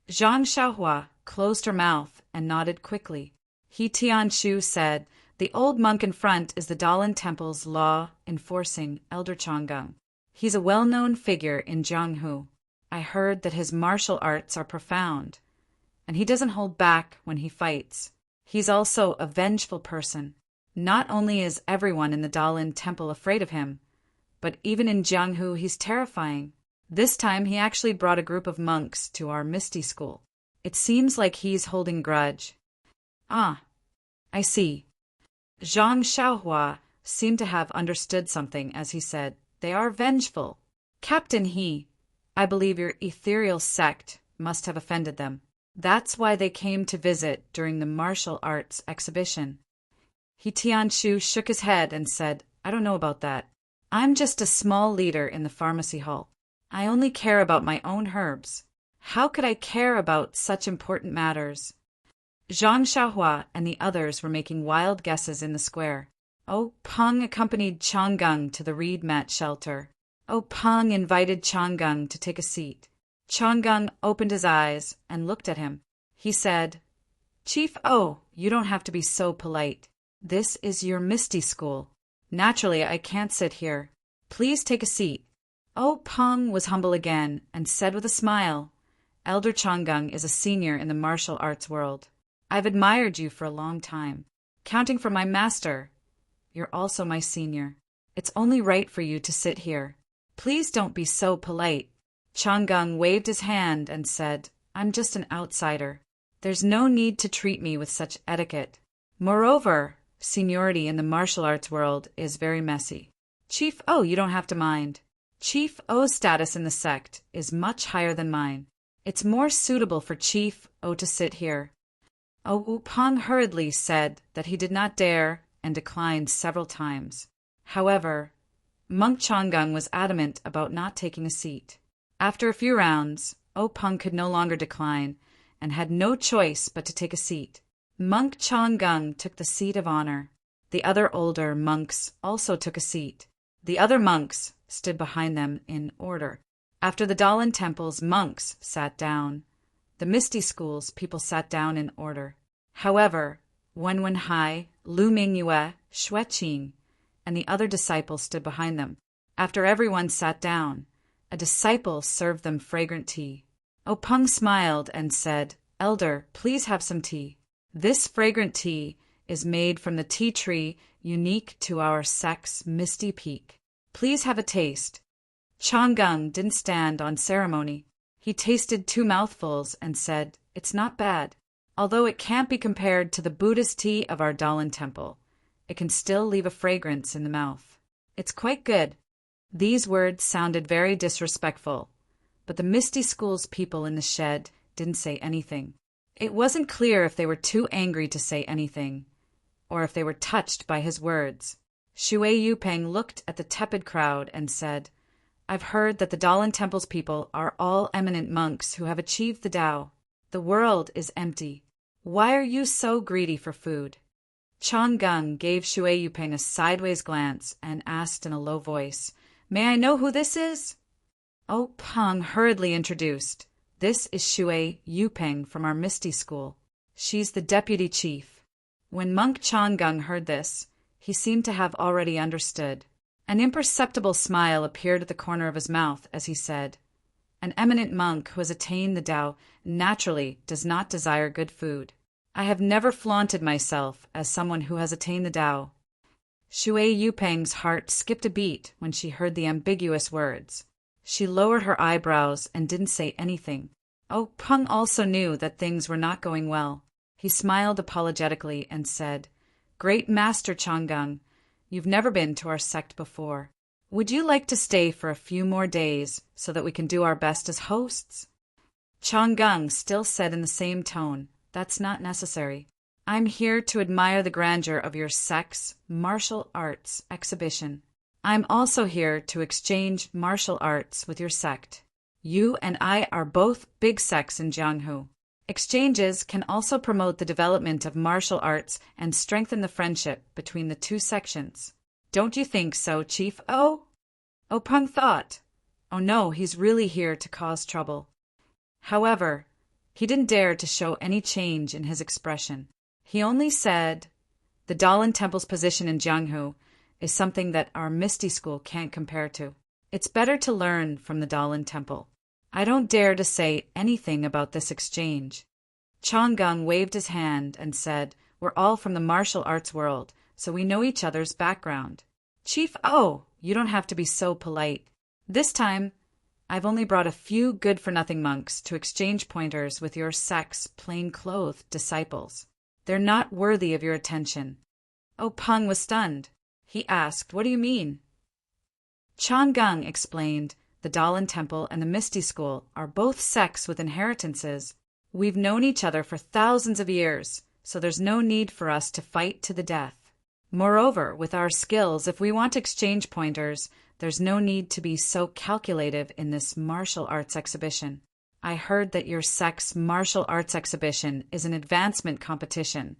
Zhang Xiaohua closed her mouth and nodded quickly. He Tianshu said, "The old monk in front is the Dalan Temple's law-enforcing Elder Changgang. He's a well-known figure in Jianghu. I heard that his martial arts are profound, and he doesn't hold back when he fights. He's also a vengeful person. Not only is everyone in the Dalan Temple afraid of him, but even in Jianghu he's terrifying. This time he actually brought a group of monks to our Misty School. It seems like he's holding grudge." "Ah, I see." Zhang Xiaohua seemed to have understood something as he said, "They are vengeful. Captain He, I believe your ethereal sect must have offended them. That's why they came to visit during the martial arts exhibition." He Tianshu shook his head and said, "I don't know about that. I'm just a small leader in the pharmacy hall. I only care about my own herbs. How could I care about such important matters?" Zhang Xiaohua and the others were making wild guesses in the square. O Peng accompanied Changgang to the reed mat shelter. O Peng invited Changgang to take a seat. Changgang opened his eyes and looked at him. He said, "Chief O, you don't have to be so polite. This is your Misty School. Naturally, I can't sit here. Please take a seat." O Peng was humble again and said with a smile, "Elder Changgang is a senior in the martial arts world. I've admired you for a long time. Counting from my master, you're also my senior. It's only right for you to sit here. Please don't be so polite." Changgang waved his hand and said, "I'm just an outsider. There's no need to treat me with such etiquette. Moreover, seniority in the martial arts world is very messy. Chief O, you don't have to mind. Chief O's status in the sect is much higher than mine. It's more suitable for Chief O to sit here." O Peng hurriedly said that he did not dare and declined several times. However, Monk Changgang was adamant about not taking a seat. After a few rounds, O Peng could no longer decline and had no choice but to take a seat. Monk Changgang took the seat of honor. The other older monks also took a seat. The other monks stood behind them in order. After the Dalan temple's monks sat down, the Misty School's people sat down in order. However, Wenwenhai, Lu Mingyue, Xueqing, and the other disciples stood behind them. After everyone sat down, a disciple served them fragrant tea. Openg smiled and said, "Elder, please have some tea. This fragrant tea is made from the tea tree unique to our sect's Misty Peak. Please have a taste." Chang'eng didn't stand on ceremony. He tasted 2 mouthfuls and said, "It's not bad. Although it can't be compared to the Buddhist tea of our Dalan temple, it can still leave a fragrance in the mouth. It's quite good." These words sounded very disrespectful, but the Misty School's people in the shed didn't say anything. It wasn't clear if they were too angry to say anything, or if they were touched by his words. Shui Yupeng looked at the tepid crowd and said, "I've heard that the Dalan temple's people are all eminent monks who have achieved the Tao. The world is empty. Why are you so greedy for food?" Chang'eng gave Shui Yupeng a sideways glance and asked in a low voice, "May I know who this is?" Openg hurriedly introduced, "This is Shui Yupeng from our Misty School. She's the deputy chief." When Monk Chang'eng heard this, he seemed to have already understood. An imperceptible smile appeared at the corner of his mouth as he said, "An eminent monk who has attained the Tao naturally does not desire good food. I have never flaunted myself as someone who has attained the Tao." Shui Yupeng's heart skipped a beat when she heard the ambiguous words. She lowered her eyebrows and didn't say anything. Openg also knew that things were not going well. He smiled apologetically and said, "Great Master Chang'eng, you've never been to our sect before. Would you like to stay for a few more days so that we can do our best as hosts?" Chang'eng still said in the same tone, "That's not necessary. I'm here to admire the grandeur of your sect's martial arts exhibition. I'm also here to exchange martial arts with your sect. You and I are both big sects in Jianghu. Exchanges can also promote the development of martial arts and strengthen the friendship between the 2 sections. Don't you think so, Chief O?" Openg thought, "Oh no, he's really here to cause trouble." However, he didn't dare to show any change in his expression. He only said, "The Dalan temple's position in Jianghu is something that our Misty School can't compare to. It's better to learn from the Dalan temple. I don't dare to say anything about this exchange." Chang'eng waved his hand and said, "We're all from the martial arts world, so we know each other's background. Chief O, you don't have to be so polite. This time, I've only brought a few good-for-nothing monks to exchange pointers with your sect's plain-clothed disciples. They're not worthy of your attention." Openg was stunned. He asked, "What do you mean?" Chang'eng explained, "The Dalan Temple and the Misty School are both sects with inheritances. We've known each other for thousands of years, so there's no need for us to fight to the death. Moreover, with our skills, if we want to exchange pointers, there's no need to be so calculative in this martial arts exhibition. I heard that your sect's martial arts exhibition is an advancement competition,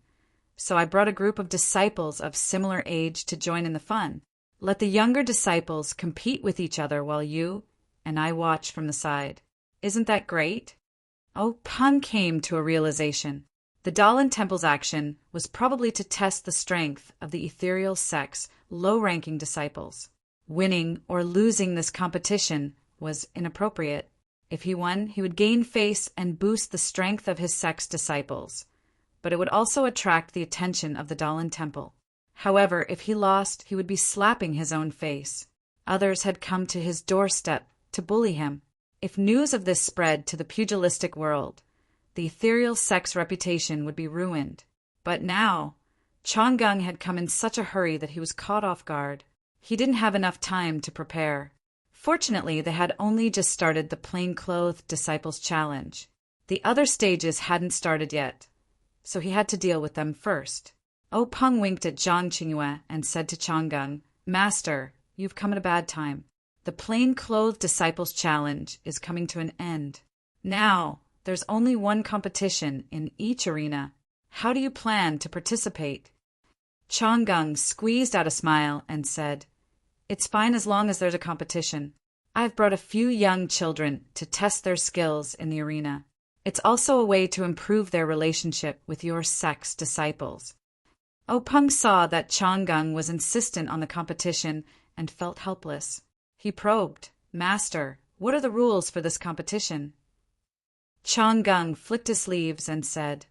so I brought a group of disciples of similar age to join in the fun. Let the younger disciples compete with each other while you and I watch from the side. Isn't that great?" Openg came to a realization. The Dalan Temple's action was probably to test the strength of the ethereal sect's low-ranking disciples. Winning or losing this competition was inappropriate. If he won, he would gain face and boost the strength of his sect's disciples, but it would also attract the attention of the Dalan Temple. However, if he lost, he would be slapping his own face. Others had come to his doorstep to bully him. If news of this spread to the pugilistic world, the ethereal sect's reputation would be ruined. But now, Chang'eng had come in such a hurry that he was caught off guard. He didn't have enough time to prepare. Fortunately, they had only just started the plain-clothed disciples challenge. The other stages hadn't started yet, so he had to deal with them first. Openg winked at Zhang Qingyue and said to Chang'eng, "Master, you've come at a bad time. The plain-clothed disciples challenge is coming to an end. Now, there's only one competition in each arena. How do you plan to participate?" Chang'eng squeezed out a smile and said, It's fine as long as there's a competition. I've brought a few young children to test their skills in the arena. It's also a way to improve their relationship with your sect's disciples. Openg saw that Chang'eng was insistent on the competition and felt helpless. He probed, "Master, what are the rules for this competition?" Chang'eng flicked his sleeves and said,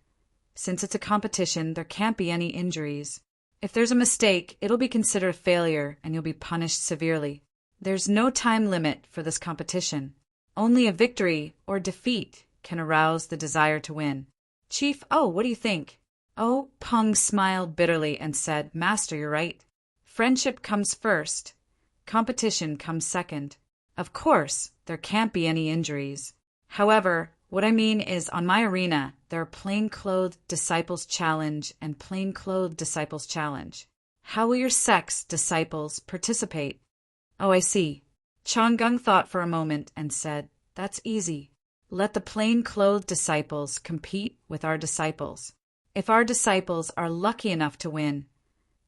"Since it's a competition, there can't be any injuries. If there's a mistake, it'll be considered a failure and you'll be punished severely. There's no time limit for this competition. Only a victory or defeat can arouse the desire to win." "Chief, what do you think?" Peng smiled bitterly and said, "Master, you're right. Friendship comes first. Competition comes second. Of course, there can't be any injuries. However, what I mean is on my arena, there are plain-clothed disciples challenge and plain-clothed disciples challenge. How will your sect's disciples participate?" "Oh, I see." Chang'eng thought for a moment and said, "That's easy. Let the plain-clothed disciples compete with our disciples. If our disciples are lucky enough to win,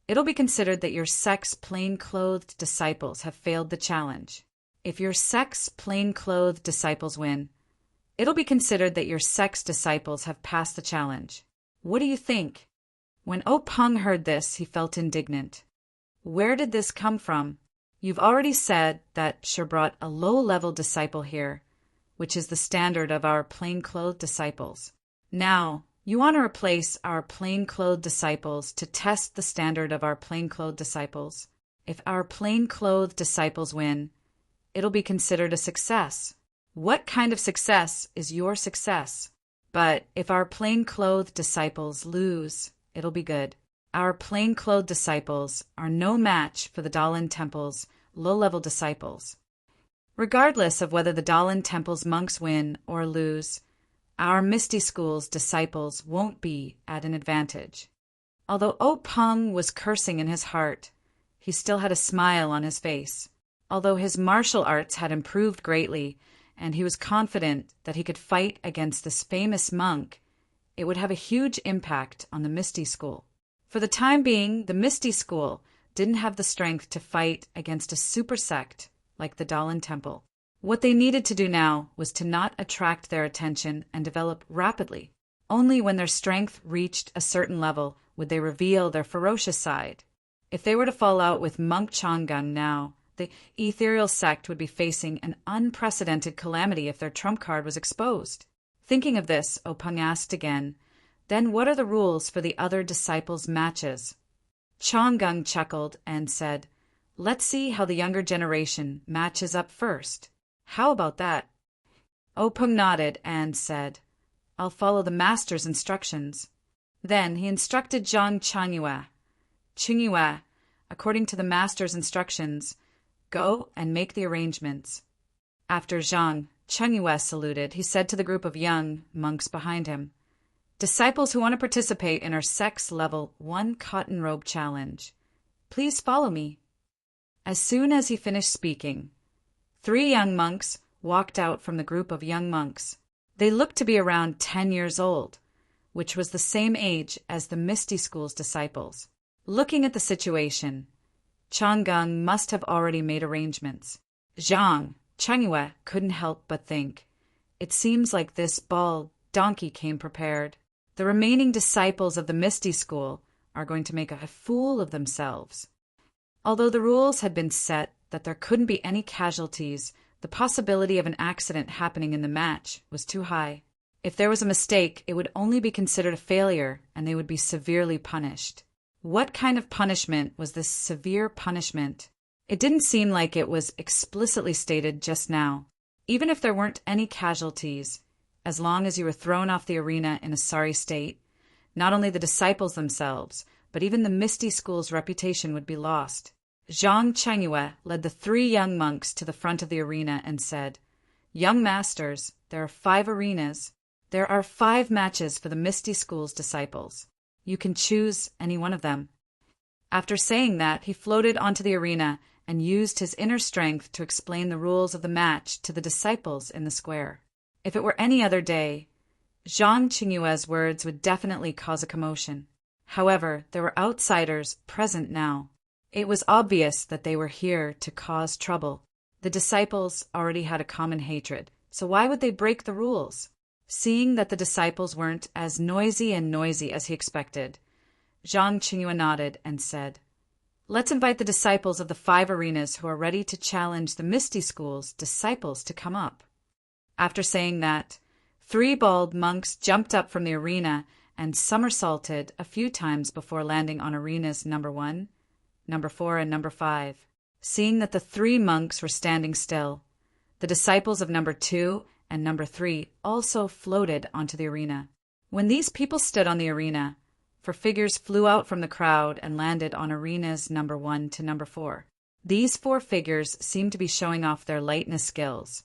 it'll be considered that your sect's plain-clothed disciples have failed the challenge. If your sect's plain-clothed disciples win, it'll be considered that your sect's disciples have passed the challenge. What do you think?" When Openg heard this, he felt indignant. "Where did this come from? You've already said that Shi brought a low-level disciple here, which is the standard of our plain-clothed disciples. Now, you want to replace our plain-clothed disciples to test the standard of our plain-clothed disciples. If our plain-clothed disciples win, it'll be considered a success. What kind of success is your success? But if our plain-clothed disciples lose, it'll be good. Our plain-clothed disciples are no match for the Daolin Temple's low-level disciples. Regardless of whether the Daolin Temple's monks win or lose, our Misty School's disciples won't be at an advantage." Although Openg was cursing in his heart, he still had a smile on his face. Although his martial arts had improved greatly, and he was confident that he could fight against this famous monk, it would have a huge impact on the Misty School. For the time being, the Misty School didn't have the strength to fight against a super sect like the Daolin Temple. What they needed to do now was to not attract their attention and develop rapidly. Only when their strength reached a certain level would they reveal their ferocious side. If they were to fall out with Monk Chang'eng now, the ethereal sect would be facing an unprecedented calamity if their trump card was exposed. Thinking of this, Openg asked again, "Then what are the rules for the other disciples' matches?" Chang'eng chuckled and said, "Let's see how the younger generation matches up first. How about that?" Openg nodded and said, "I'll follow the master's instructions." Then he instructed Zhang Qingyue, according to the master's instructions, go and make the arrangements. After Zhang Qingyue saluted, he said to the group of young monks behind him, "Disciples who want to participate in our sect's level 1 cotton robe challenge, please follow me." As soon as he finished speaking, 3 young monks walked out from the group of young monks. They looked to be around 10 years old, which was the same age as the Misty School's disciples. Looking at the situation, Chang'eng must have already made arrangements. Zhang Qingyue couldn't help but think, "It seems like this bald donkey came prepared. The remaining disciples of the Misty School are going to make a fool of themselves." Although the rules had been set that there couldn't be any casualties, the possibility of an accident happening in the match was too high. If there was a mistake, it would only be considered a failure and they would be severely punished. What kind of punishment was this severe punishment? It didn't seem like it was explicitly stated just now. Even if there weren't any casualties, as long as you were thrown off the arena in a sorry state, not only the disciples themselves, but even the Misty School's reputation would be lost. Zhang Qingyue led the 3 young monks to the front of the arena and said, "Young masters, there are 5 arenas. There are 5 matches for the Misty School's disciples. You can choose any one of them." After saying that, he floated onto the arena and used his inner strength to explain the rules of the match to the disciples in the square. If it were any other day, Zhang Qingyue's words would definitely cause a commotion. However, there were outsiders present now. It was obvious that they were here to cause trouble. The disciples already had a common hatred, so why would they break the rules? Seeing that the disciples weren't as noisy as he expected, Zhang Qingyue nodded and said, "Let's invite the disciples of the 5 arenas who are ready to challenge the Misty School's disciples to come up." After saying that, 3 bald monks jumped up from the arena and somersaulted a few times before landing on arenas number 1, number 4, and number 5. Seeing that the 3 monks were standing still, the disciples of number 2 and number 3 also floated onto the arena. When these people stood on the arena, 4 figures flew out from the crowd and landed on arenas number 1 to number 4. These 4 figures seemed to be showing off their lightness skills,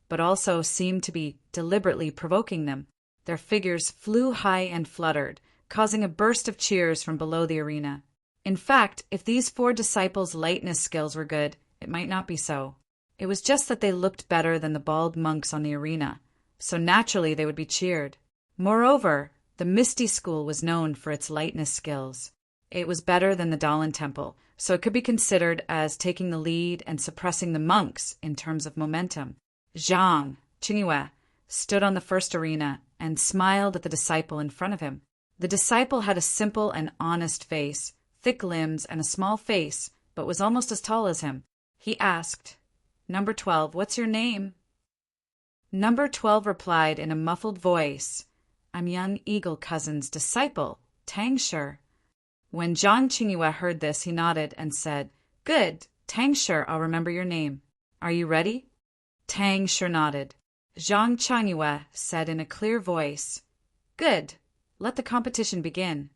but also seemed to be deliberately provoking them. Their figures flew high and fluttered, causing a burst of cheers from below the arena. In fact, if these 4 disciples' lightness skills were good, it might not be so. It was just that they looked better than the bald monks on the arena, so naturally they would be cheered. Moreover, the Misty School was known for its lightness skills. It was better than the Dalan Temple, so it could be considered as taking the lead and suppressing the monks in terms of momentum. Zhang Qingyue stood on the first arena and smiled at the disciple in front of him. The disciple had a simple and honest face, thick limbs, and a small face, but was almost as tall as him. He asked, "Number 12, what's your name?" Number 12 replied in a muffled voice, "I'm young Eagle Cousin's disciple, Tang Shi." When Zhang Qingyue heard this, he nodded and said, "Good, Tang Shi, I'll remember your name. Are you ready?" Tang Shi nodded. Zhang Qingyue said in a clear voice, "Good, let the competition begin."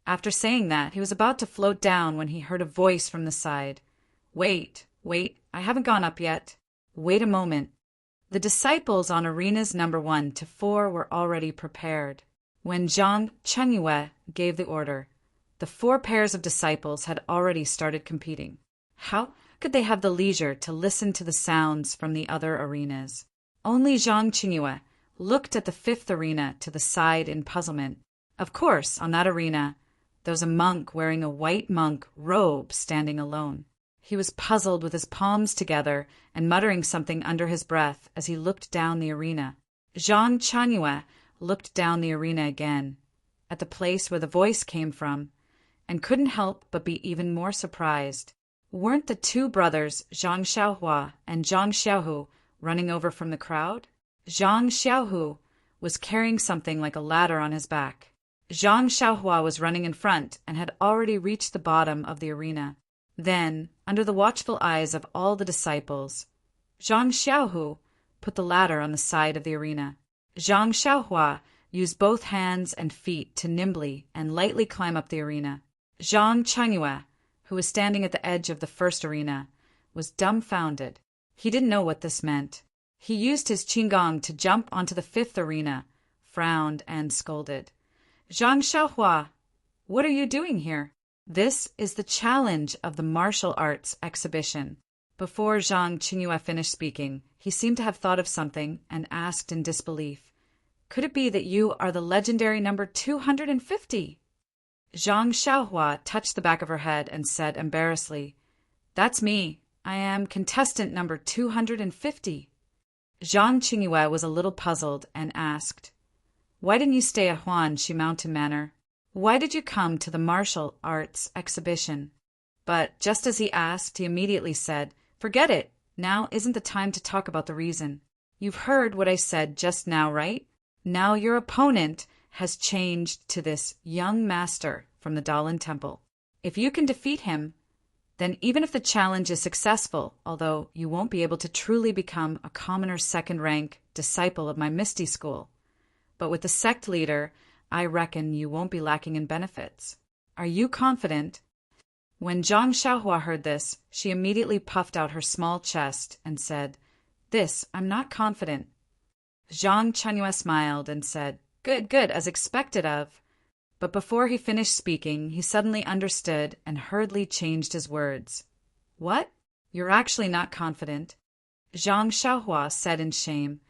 After saying that, he was about to float down when he heard a voice from the side. Wait, I haven't gone up yet. Wait a moment." The disciples on arenas number 1 to 4 were already prepared. When Zhang Qingyue gave the order, the 4 pairs of disciples had already started competing. How could they have the leisure to listen to the sounds from the other arenas? Only Zhang Qingyue looked at the 5th arena to the side in puzzlement. Of course, on that arena, there was a monk wearing a white monk robe standing alone. He was puzzled with his palms together and muttering something under his breath as he looked down the arena. Zhang Qingyue looked down the arena again, at the place where the voice came from, and couldn't help but be even more surprised. Weren't the 2 brothers, Zhang Xiaohua and Zhang Xiaohu, running over from the crowd? Zhang Xiaohu was carrying something like a ladder on his back. Zhang Xiaohua was running in front and had already reached the bottom of the arena. Then, under the watchful eyes of all the disciples, Zhang Xiaohu put the ladder on the side of the arena. Zhang Xiaohua used both hands and feet to nimbly and lightly climb up the arena. Zhang Qingyue, who was standing at the edge of the first arena, was dumbfounded. He didn't know what this meant. He used his qigong to jump onto the 5th arena, frowned, and scolded. "Zhang Xiaohua, what are you doing here? This is the challenge of the martial arts exhibition." Before Zhang Qingyue finished speaking, he seemed to have thought of something and asked in disbelief, "Could it be that you are the legendary number 250? Zhang Xiaohua touched the back of her head and said embarrassedly, "That's me. I am contestant number 250. Zhang Qingyue was a little puzzled and asked, "Why didn't you stay at Huanxi Mountain Manor? Why did you come to the martial arts exhibition?" But just as he asked, he immediately said, "Forget it. Now isn't the time to talk about the reason. You've heard what I said just now, right? Now your opponent has changed to this young master from the Dalan Temple. If you can defeat him, then even if the challenge is successful, although you won't be able to truly become a commoner 2nd rank disciple of my Misty School, but with the sect leader, I reckon you won't be lacking in benefits. Are you confident?" When Zhang Xiaohua heard this, she immediately puffed out her small chest and said, "This, I'm not confident." Zhang Qingyue smiled and said, Good, as expected of." But before he finished speaking, he suddenly understood and hurriedly changed his words. "What? You're actually not confident?" Zhang Xiaohua said in shame,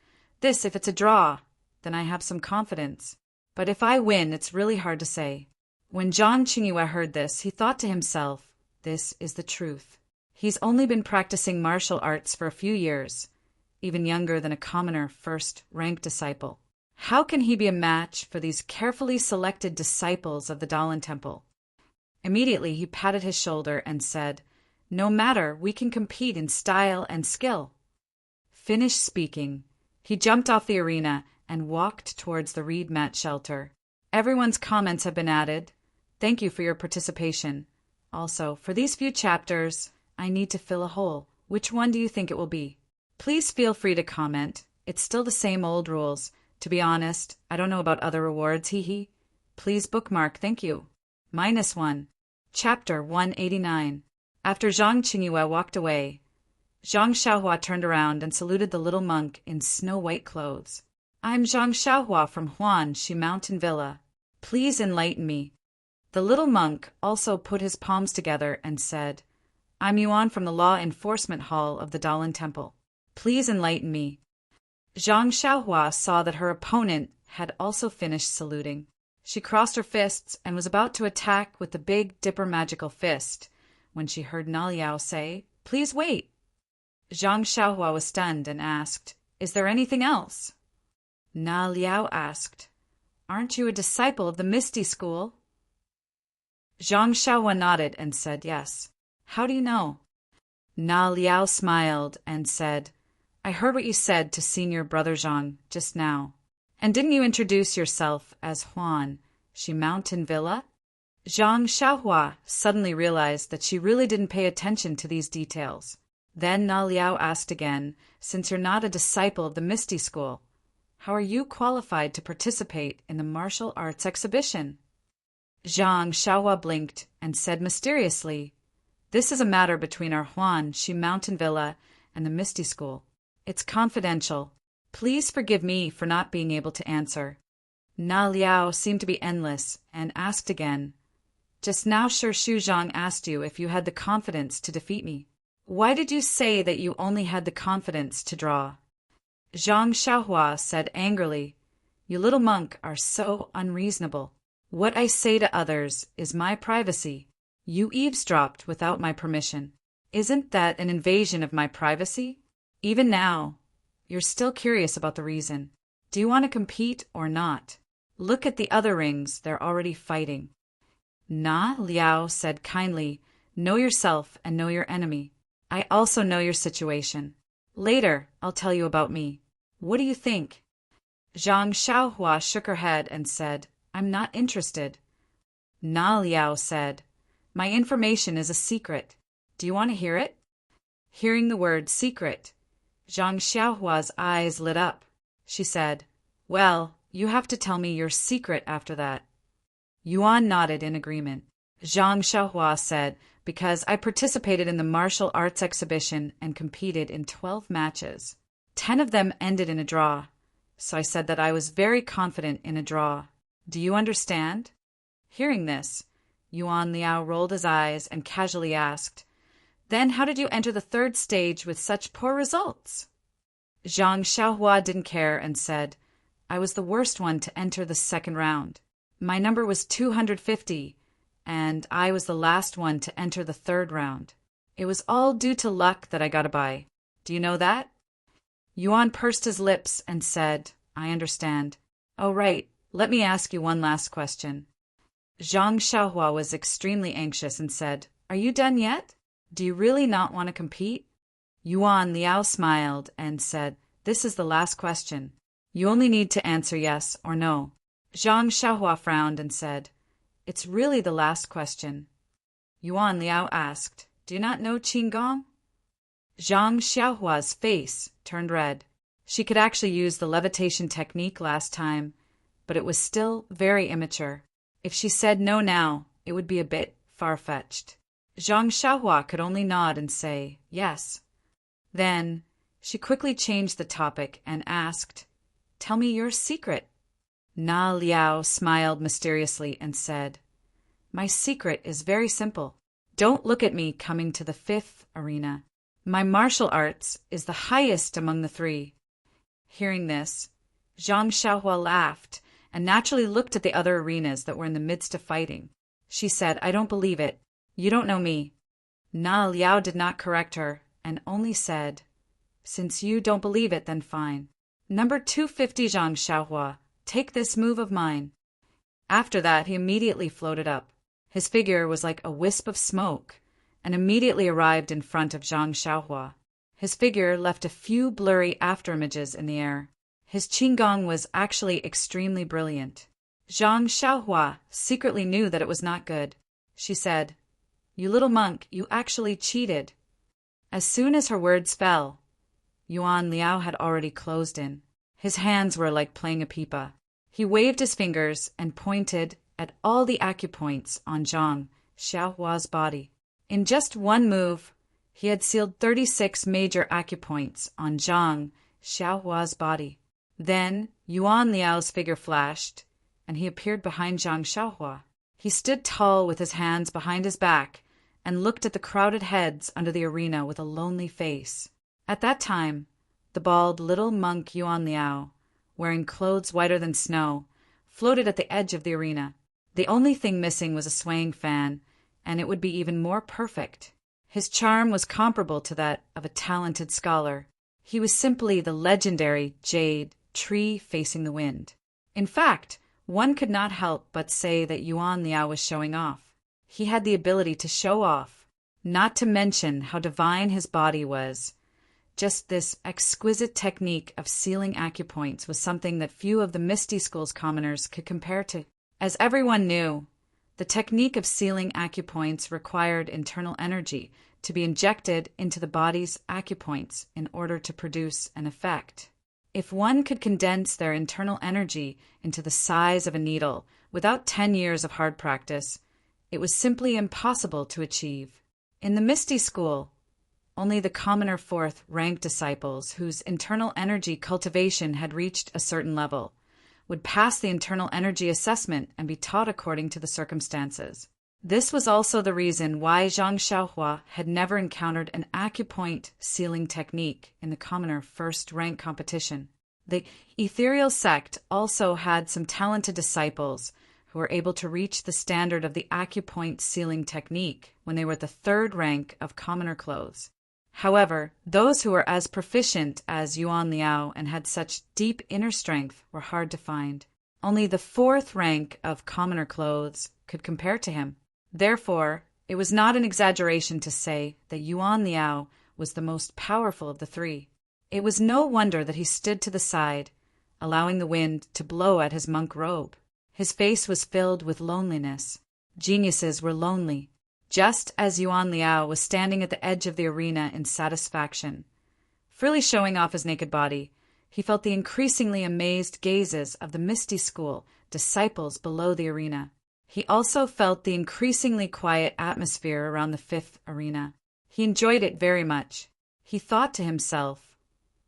"This, if it's a draw, then I have some confidence. But if I win, it's really hard to say." When Zhang Qingyue heard this, he thought to himself, this is the truth. He's only been practicing martial arts for a few years, even younger than a commoner first-rank disciple. How can he be a match for these carefully selected disciples of the Dalan Temple? Immediately he patted his shoulder and said, "No matter, we can compete in style and skill." Finished speaking, he jumped off the arena and walked towards the reed mat shelter. Everyone's comments have been added. Thank you for your participation. Also, for these few chapters, I need to fill a hole. Which one do you think it will be? Please feel free to comment. It's still the same old rules. To be honest, I don't know about other rewards, hee. Please bookmark, thank you. -1. Chapter 189. After Zhang Qingyue walked away, Zhang Xiaohua turned around and saluted the little monk in snow-white clothes. "I'm Zhang Xiaohua from Huanxi Mountain Villa. Please enlighten me." The little monk also put his palms together and said, "I'm Yuan from the Law Enforcement Hall of the Dalan Temple. Please enlighten me." Zhang Xiaohua saw that her opponent had also finished saluting. She crossed her fists and was about to attack with the Big Dipper magical fist when she heard Na Liao say, "Please wait." Zhang Xiaohua was stunned and asked, "Is there anything else?" Na Liao asked, "Aren't you a disciple of the Misty School?" Zhang Xiaohua nodded and said, "Yes." "How do you know?" Na Liao smiled and said, "I heard what you said to Senior Brother Zhang just now. And didn't you introduce yourself as Huanxi Mountain Villa?" Zhang Xiaohua suddenly realized that she really didn't pay attention to these details. Then Na Liao asked again, "Since you're not a disciple of the Misty School, how are you qualified to participate in the martial arts exhibition?" Zhang Xiaohua blinked and said mysteriously, "This is a matter between our Huanxi Mountain Villa and the Misty School. It's confidential. Please forgive me for not being able to answer." Na Liao seemed to be endless and asked again, "Just now Sir Shu Zhang asked you if you had the confidence to defeat me. Why did you say that you only had the confidence to draw?" Zhang Xiaohua said angrily, "You little monk are so unreasonable. What I say to others is my privacy. You eavesdropped without my permission. Isn't that an invasion of my privacy? Even now, you're still curious about the reason. Do you want to compete or not? Look at the other rings, they're already fighting." Na Liao said kindly, "Know yourself and know your enemy. I also know your situation. Later, I'll tell you about me. What do you think?" Zhang Xiaohua shook her head and said, "I'm not interested." Na Liao said, "My information is a secret. Do you want to hear it?" Hearing the word secret, Zhang Xiaohua's eyes lit up. She said, "Well, you have to tell me your secret after that." Yuan nodded in agreement. Zhang Xiaohua said, "Because I participated in the martial arts exhibition and competed in 12 matches. 10 of them ended in a draw, so I said that I was very confident in a draw. Do you understand?" Hearing this, Yuan Liao rolled his eyes and casually asked, "Then how did you enter the third stage with such poor results?" Zhang Xiaohua didn't care and said, "I was the worst one to enter the second round. My number was 250, and I was the last one to enter the third round. It was all due to luck that I got a bye. Do you know that?" Yuan pursed his lips and said, "I understand. Oh, right. Let me ask you one last question." Zhang Xiaohua was extremely anxious and said, "Are you done yet? Do you really not want to compete?" Yuan Liao smiled and said, "This is the last question. You only need to answer yes or no." Zhang Xiaohua frowned and said, "It's really the last question." Yuan Liao asked, "Do you not know Qinggong?" Zhang Xiaohua's face turned red. She could actually use the levitation technique last time, but it was still very immature. If she said no now, it would be a bit far-fetched. Zhang Xiaohua could only nod and say, "Yes." Then she quickly changed the topic and asked, "Tell me your secret." Na Liao smiled mysteriously and said, "My secret is very simple. Don't look at me coming to the 5th arena. My martial arts is the highest among the 3. Hearing this, Zhang Xiaohua laughed and naturally looked at the other arenas that were in the midst of fighting. She said, "I don't believe it. You don't know me. Na Liao did not correct her, and only said, "Since you don't believe it, then fine. Number 250 Zhang Xiaohua, take this move of mine." After that, he immediately floated up. His figure was like a wisp of smoke, and immediately arrived in front of Zhang Xiaohua. His figure left a few blurry afterimages in the air. His qigong was actually extremely brilliant. Zhang Xiaohua secretly knew that it was not good. She said, "You little monk, you actually cheated." As soon as her words fell, Yuan Liao had already closed in. His hands were like playing a pipa. He waved his fingers and pointed at all the acupoints on Zhang Xiaohua's body. In just one move, he had sealed 36 major acupoints on Zhang Xiaohua's body. Then Yuan Liao's figure flashed, and he appeared behind Zhang Xiaohua. He stood tall with his hands behind his back and looked at the crowded heads under the arena with a lonely face. At that time, the bald little monk Yuan Liao, wearing clothes whiter than snow, floated at the edge of the arena. The only thing missing was a swaying fan, and it would be even more perfect. His charm was comparable to that of a talented scholar. He was simply the legendary jade tree facing the wind. In fact, one could not help but say that Yuan Liao was showing off. He had the ability to show off, not to mention how divine his body was. Just this exquisite technique of sealing acupoints was something that few of the Misty School's commoners could compare to. As everyone knew, the technique of sealing acupoints required internal energy to be injected into the body's acupoints in order to produce an effect. If one could condense their internal energy into the size of a needle without 10 years of hard practice, it was simply impossible to achieve. In the Misty School, only the commoner fourth-rank disciples whose internal energy cultivation had reached a certain level would pass the internal energy assessment and be taught according to the circumstances. This was also the reason why Zhang Xiaohua had never encountered an acupoint sealing technique in the commoner first-rank competition. The ethereal sect also had some talented disciples who were able to reach the standard of the acupoint sealing technique when they were at the third rank of commoner clothes. However, those who were as proficient as Yuan Liao and had such deep inner strength were hard to find. Only the fourth rank of commoner clothes could compare to him. Therefore, it was not an exaggeration to say that Yuan Liao was the most powerful of the three. It was no wonder that he stood to the side, allowing the wind to blow at his monk robe. His face was filled with loneliness. Geniuses were lonely. Just as Yuan Liao was standing at the edge of the arena in satisfaction, freely showing off his naked body, he felt the increasingly amazed gazes of the Misty School disciples below the arena. He also felt the increasingly quiet atmosphere around the fifth arena. He enjoyed it very much. He thought to himself,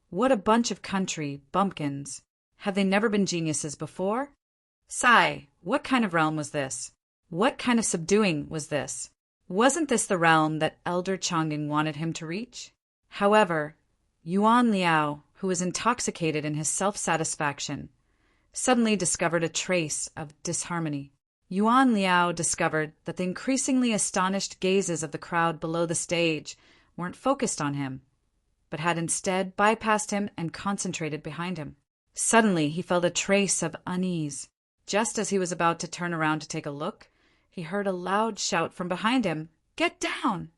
"What a bunch of country bumpkins. Have they never been geniuses before? Sigh, what kind of realm was this? What kind of subduing was this? Wasn't this the realm that Elder Chang'an wanted him to reach?" However, Yuan Liao, who was intoxicated in his self-satisfaction, suddenly discovered a trace of disharmony. Yuan Liao discovered that the increasingly astonished gazes of the crowd below the stage weren't focused on him, but had instead bypassed him and concentrated behind him. Suddenly, he felt a trace of unease. Just as he was about to turn around to take a look, he heard a loud shout from behind him, "Get down!"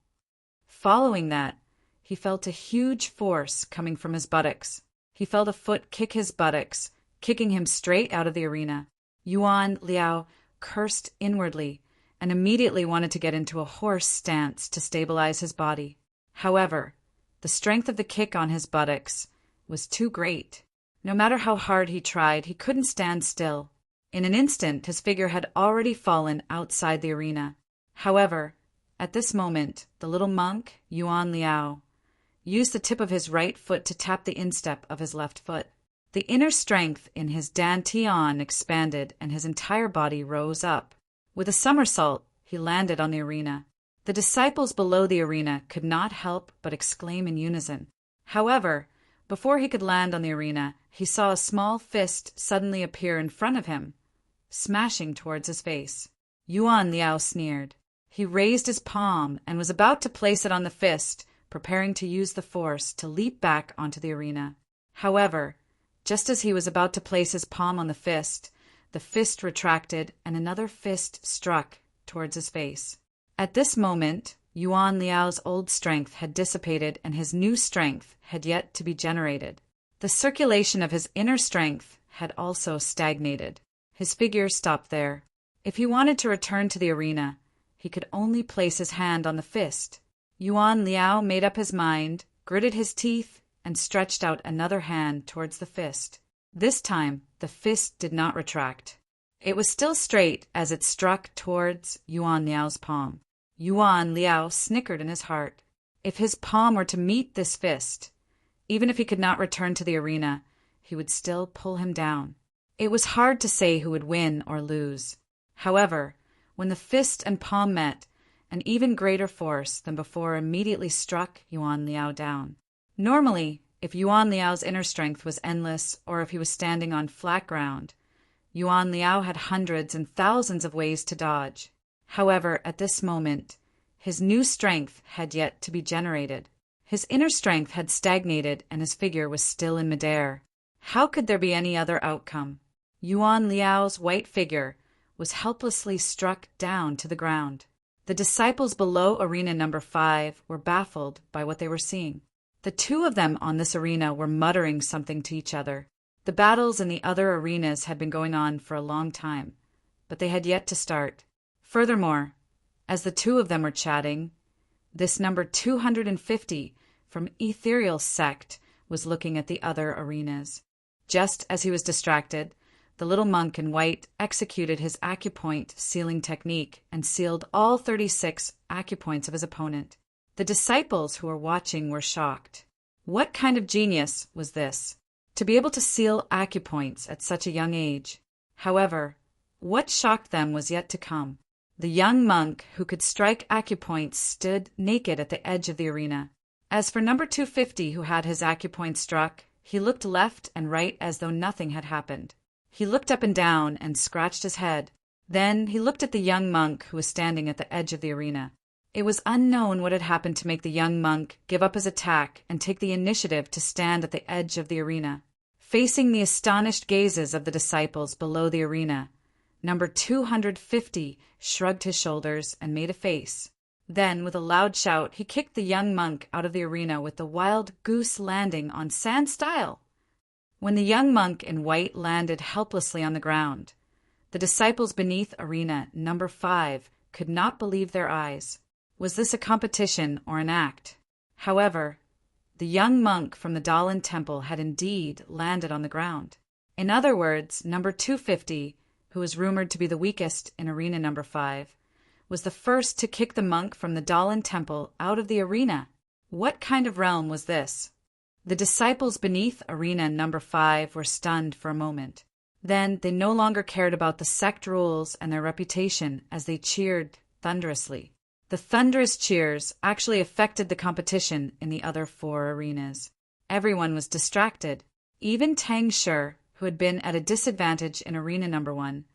Following that, he felt a huge force coming from his buttocks. He felt a foot kick his buttocks, kicking him straight out of the arena. Yuan Liao cursed inwardly and immediately wanted to get into a horse stance to stabilize his body. However, the strength of the kick on his buttocks was too great. No matter how hard he tried, he couldn't stand still. In an instant, his figure had already fallen outside the arena. However, at this moment, the little monk, Yuan Liao, used the tip of his right foot to tap the instep of his left foot. The inner strength in his dantian expanded and his entire body rose up. With a somersault, he landed on the arena. The disciples below the arena could not help but exclaim in unison. However, before he could land on the arena, he saw a small fist suddenly appear in front of him, smashing towards his face. Yuan Liao sneered. He raised his palm and was about to place it on the fist, preparing to use the force to leap back onto the arena. However, just as he was about to place his palm on the fist retracted and another fist struck towards his face. At this moment, Yuan Liao's old strength had dissipated and his new strength had yet to be generated. The circulation of his inner strength had also stagnated. His figure stopped there. If he wanted to return to the arena, he could only place his hand on the fist. Yuan Liao made up his mind, gritted his teeth, and stretched out another hand towards the fist. This time, the fist did not retract. It was still straight as it struck towards Yuan Liao's palm. Yuan Liao snickered in his heart. If his palm were to meet this fist, even if he could not return to the arena, he would still pull him down. It was hard to say who would win or lose. However, when the fist and palm met, an even greater force than before immediately struck Yuan Liao down. Normally, if Yuan Liao's inner strength was endless or if he was standing on flat ground, Yuan Liao had hundreds and thousands of ways to dodge. However, at this moment, his new strength had yet to be generated. His inner strength had stagnated and his figure was still in midair. How could there be any other outcome? Yuan Liao's white figure was helplessly struck down to the ground. The disciples below arena number 5 were baffled by what they were seeing. The two of them on this arena were muttering something to each other. The battles in the other arenas had been going on for a long time, but they had yet to start. Furthermore, as the two of them were chatting, this number 250 from Ethereal Sect was looking at the other arenas. Just as he was distracted, the little monk in white executed his acupoint sealing technique and sealed all 36 acupoints of his opponent. The disciples who were watching were shocked. What kind of genius was this? To be able to seal acupoints at such a young age. However, what shocked them was yet to come. The young monk who could strike acupoints stood naked at the edge of the arena. As for number 250 who had his acupoint struck, he looked left and right as though nothing had happened. He looked up and down and scratched his head. Then he looked at the young monk who was standing at the edge of the arena. It was unknown what had happened to make the young monk give up his attack and take the initiative to stand at the edge of the arena. Facing the astonished gazes of the disciples below the arena, number 250 shrugged his shoulders and made a face. Then, with a loud shout, he kicked the young monk out of the arena with the wild goose landing on sand style. When the young monk in white landed helplessly on the ground, the disciples beneath arena number 5 could not believe their eyes. Was this a competition or an act? However, the young monk from the Dalan temple had indeed landed on the ground. In other words, number 250, who was rumored to be the weakest in arena number 5, was the first to kick the monk from the Dalan temple out of the arena. What kind of realm was this? The disciples beneath arena number 5 were stunned for a moment. Then they no longer cared about the sect rules and their reputation as they cheered thunderously. The thunderous cheers actually affected the competition in the other 4 arenas. Everyone was distracted. Even Tang Shi, who had been at a disadvantage in arena number 1,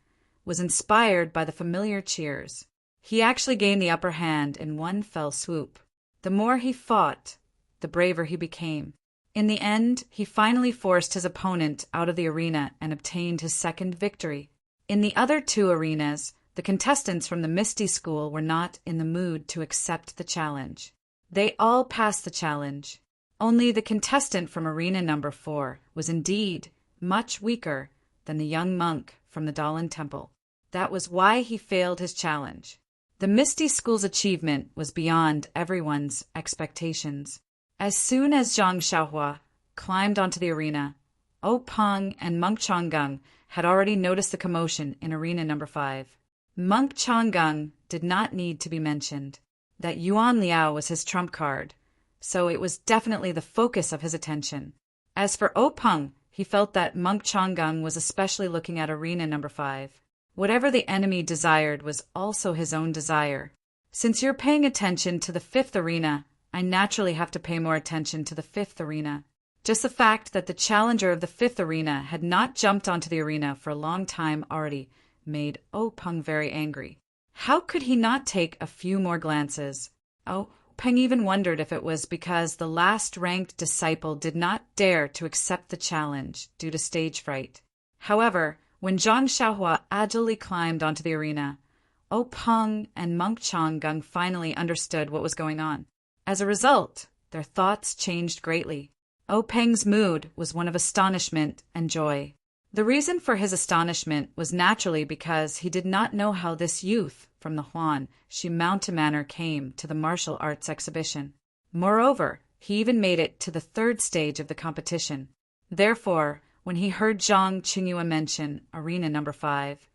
was inspired by the familiar cheers. He actually gained the upper hand in one fell swoop. The more he fought, the braver he became. In the end, he finally forced his opponent out of the arena and obtained his second victory. In the other 2 arenas, the contestants from the Misty School were not in the mood to accept the challenge. They all passed the challenge. Only the contestant from arena number 4 was indeed much weaker than the young monk from the Dalan temple. That was why he failed his challenge. The Misty School's achievement was beyond everyone's expectations. As soon as Zhang Xiaohua climbed onto the arena, O Peng and Monk Changgung had already noticed the commotion in arena number 5. Monk Changgung did not need to be mentioned. That Yuan Liao was his trump card, so it was definitely the focus of his attention. As for O Peng, he felt that Monk Changgung was especially looking at arena number 5. Whatever the enemy desired was also his own desire. Since you're paying attention to the 5th arena, I naturally have to pay more attention to the 5th arena. Just the fact that the challenger of the 5th arena had not jumped onto the arena for a long time already made O Peng very angry. How could he not take a few more glances? Oh, Peng even wondered if it was because the last-ranked disciple did not dare to accept the challenge due to stage fright. However, when Zhang Xiaohua agilely climbed onto the arena, Peng and Monk Changgung finally understood what was going on. As a result, their thoughts changed greatly. Peng's mood was one of astonishment and joy. The reason for his astonishment was naturally because he did not know how this youth from the Huan Shi Mountain Manor came to the martial arts exhibition. Moreover, he even made it to the third stage of the competition. Therefore, when he heard Zhang Qingyue mention Arena number 5,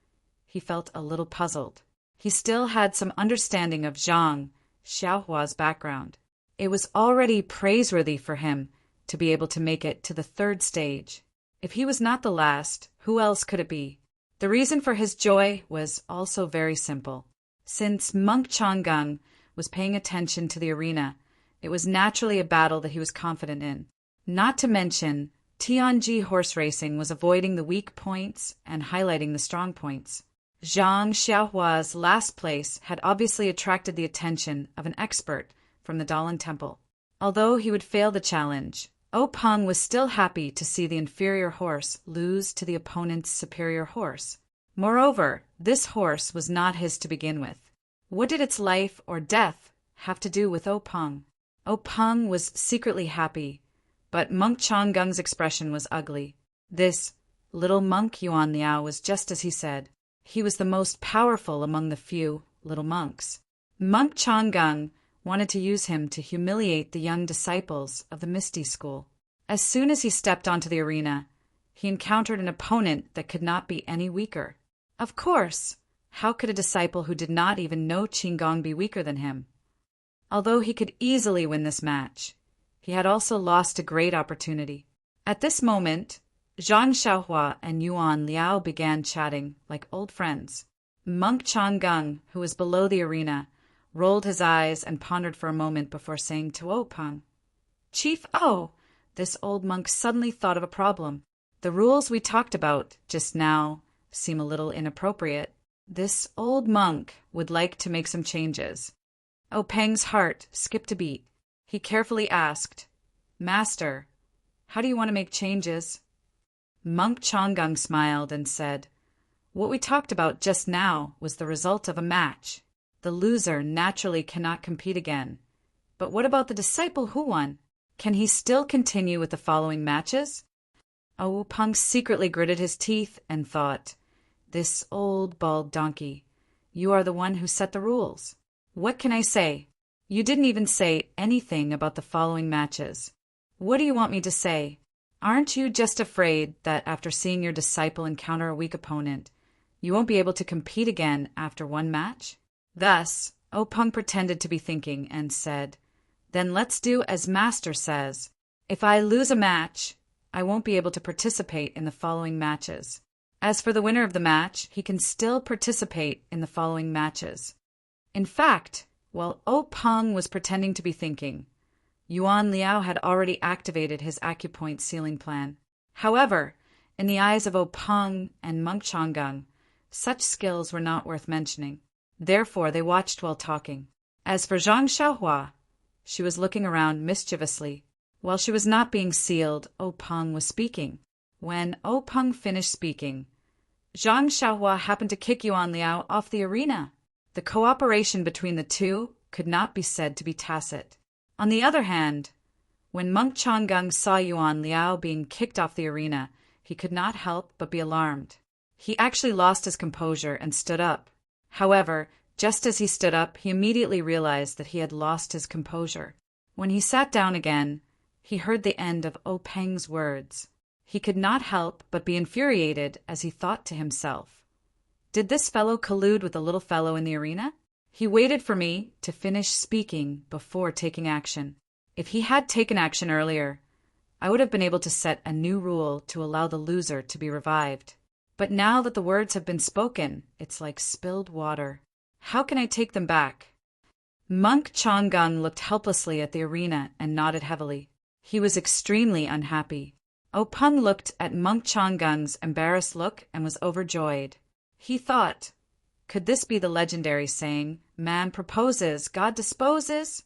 he felt a little puzzled. He still had some understanding of Zhang Xiaohua's background. It was already praiseworthy for him to be able to make it to the third stage. If he was not the last, who else could it be? The reason for his joy was also very simple. Since Monk Changgung was paying attention to the arena, it was naturally a battle that he was confident in. Not to mention, Tianji horse racing was avoiding the weak points and highlighting the strong points. Zhang Xiaohua's last place had obviously attracted the attention of an expert from the Dalan Temple. Although he would fail the challenge, Peng was still happy to see the inferior horse lose to the opponent's superior horse. Moreover, this horse was not his to begin with. What did its life or death have to do with Peng? Peng was secretly happy, but Monk Changgung's expression was ugly. This little monk Yuan Liao was just as he said. He was the most powerful among the few little monks. Monk Changgung wanted to use him to humiliate the young disciples of the Misty School. As soon as he stepped onto the arena, he encountered an opponent that could not be any weaker. Of course, how could a disciple who did not even know Qinggong be weaker than him? Although he could easily win this match, he had also lost a great opportunity. At this moment, Zhang Xiaohua and Yuan Liao began chatting like old friends. Monk Changgung, who was below the arena, rolled his eyes and pondered for a moment before saying to Peng, "Chief O." This old monk suddenly thought of a problem. The rules we talked about just now seem a little inappropriate. This old monk would like to make some changes. Peng's heart skipped a beat. He carefully asked, "Master, how do you want to make changes?" Monk Changgung smiled and said, "What we talked about just now was the result of a match. The loser naturally cannot compete again. But what about the disciple who won? Can he still continue with the following matches?" Peng secretly gritted his teeth and thought, "This old bald donkey, you are the one who set the rules. What can I say? You didn't even say anything about the following matches. What do you want me to say? Aren't you just afraid that after seeing your disciple encounter a weak opponent, you won't be able to compete again after one match?" Thus, Peng pretended to be thinking and said, "Then let's do as Master says. If I lose a match, I won't be able to participate in the following matches. As for the winner of the match, he can still participate in the following matches." In fact, while Peng was pretending to be thinking, Yuan Liao had already activated his acupoint sealing plan. However, in the eyes of Peng and Monk Changgung, such skills were not worth mentioning. Therefore, they watched while talking. As for Zhang Xiaohua, she was looking around mischievously. While she was not being sealed, Peng was speaking. When Peng finished speaking, Zhang Xiaohua happened to kick Yuan Liao off the arena. The cooperation between the two could not be said to be tacit. On the other hand, when Monk Changgung saw Yuan Liao being kicked off the arena, he could not help but be alarmed. He actually lost his composure and stood up. However, just as he stood up, he immediately realized that he had lost his composure. When he sat down again, he heard the end of Peng's words. He could not help but be infuriated as he thought to himself, "Did this fellow collude with the little fellow in the arena? He waited for me to finish speaking before taking action. If he had taken action earlier, I would have been able to set a new rule to allow the loser to be revived. But now that the words have been spoken, it's like spilled water. How can I take them back?" Monk Changgung looked helplessly at the arena and nodded heavily. He was extremely unhappy. Peng looked at Monk Changgung's embarrassed look and was overjoyed. He thought, Could this be the legendary saying, "Man proposes, God disposes"?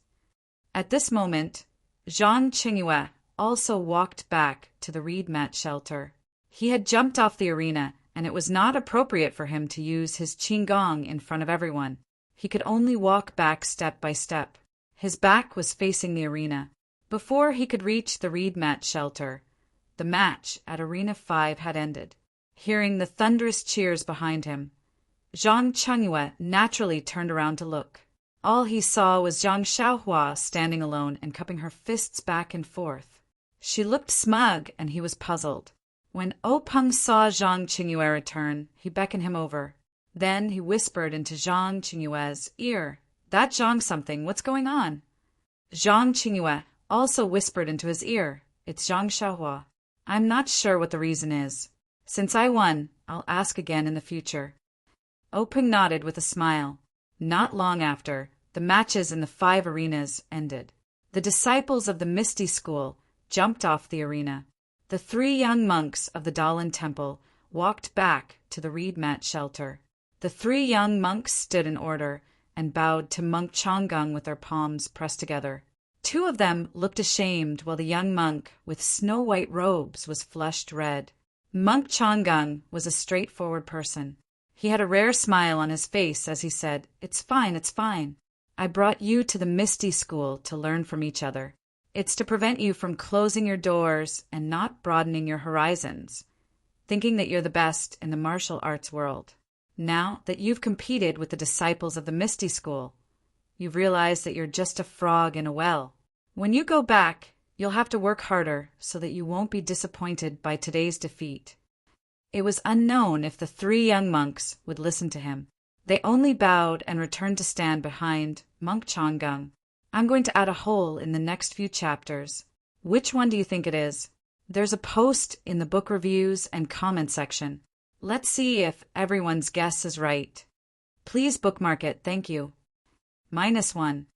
At this moment, Zhang Qingyue also walked back to the reed mat shelter. He had jumped off the arena, and it was not appropriate for him to use his qigong in front of everyone. He could only walk back step by step. His back was facing the arena. Before he could reach the reed mat shelter, the match at Arena 5 had ended. Hearing the thunderous cheers behind him, Zhang Qingyue naturally turned around to look. All he saw was Zhang Xiaohua standing alone and cupping her fists back and forth. She looked smug, and he was puzzled. When Peng saw Zhang Qingyue return, he beckoned him over. Then he whispered into Zhang Qingyue's ear, "That Zhang something, what's going on?" Zhang Qingyue also whispered into his ear, "It's Zhang Xiaohua. I'm not sure what the reason is. Since I won, I'll ask again in the future." Peng nodded with a smile. Not long after, the matches in the 5 arenas ended. The disciples of the Misty School jumped off the arena. The 3 young monks of the Dalan Temple walked back to the reed mat shelter. The 3 young monks stood in order and bowed to Monk Changgung with their palms pressed together. 2 of them looked ashamed, while the young monk with snow-white robes was flushed red. Monk Changgung was a straightforward person. He had a rare smile on his face as he said, "It's fine, it's fine. I brought you to the Misty School to learn from each other. It's to prevent you from closing your doors and not broadening your horizons, thinking that you're the best in the martial arts world. Now that you've competed with the disciples of the Misty School, you've realized that you're just a frog in a well. When you go back, you'll have to work harder so that you won't be disappointed by today's defeat." It was unknown if the 3 young monks would listen to him. They only bowed and returned to stand behind Monk Changgung. I'm going to add a hole in the next few chapters. Which one do you think it is? There's a post in the book reviews and comment section. Let's see if everyone's guess is right. Please bookmark it, thank you. -1.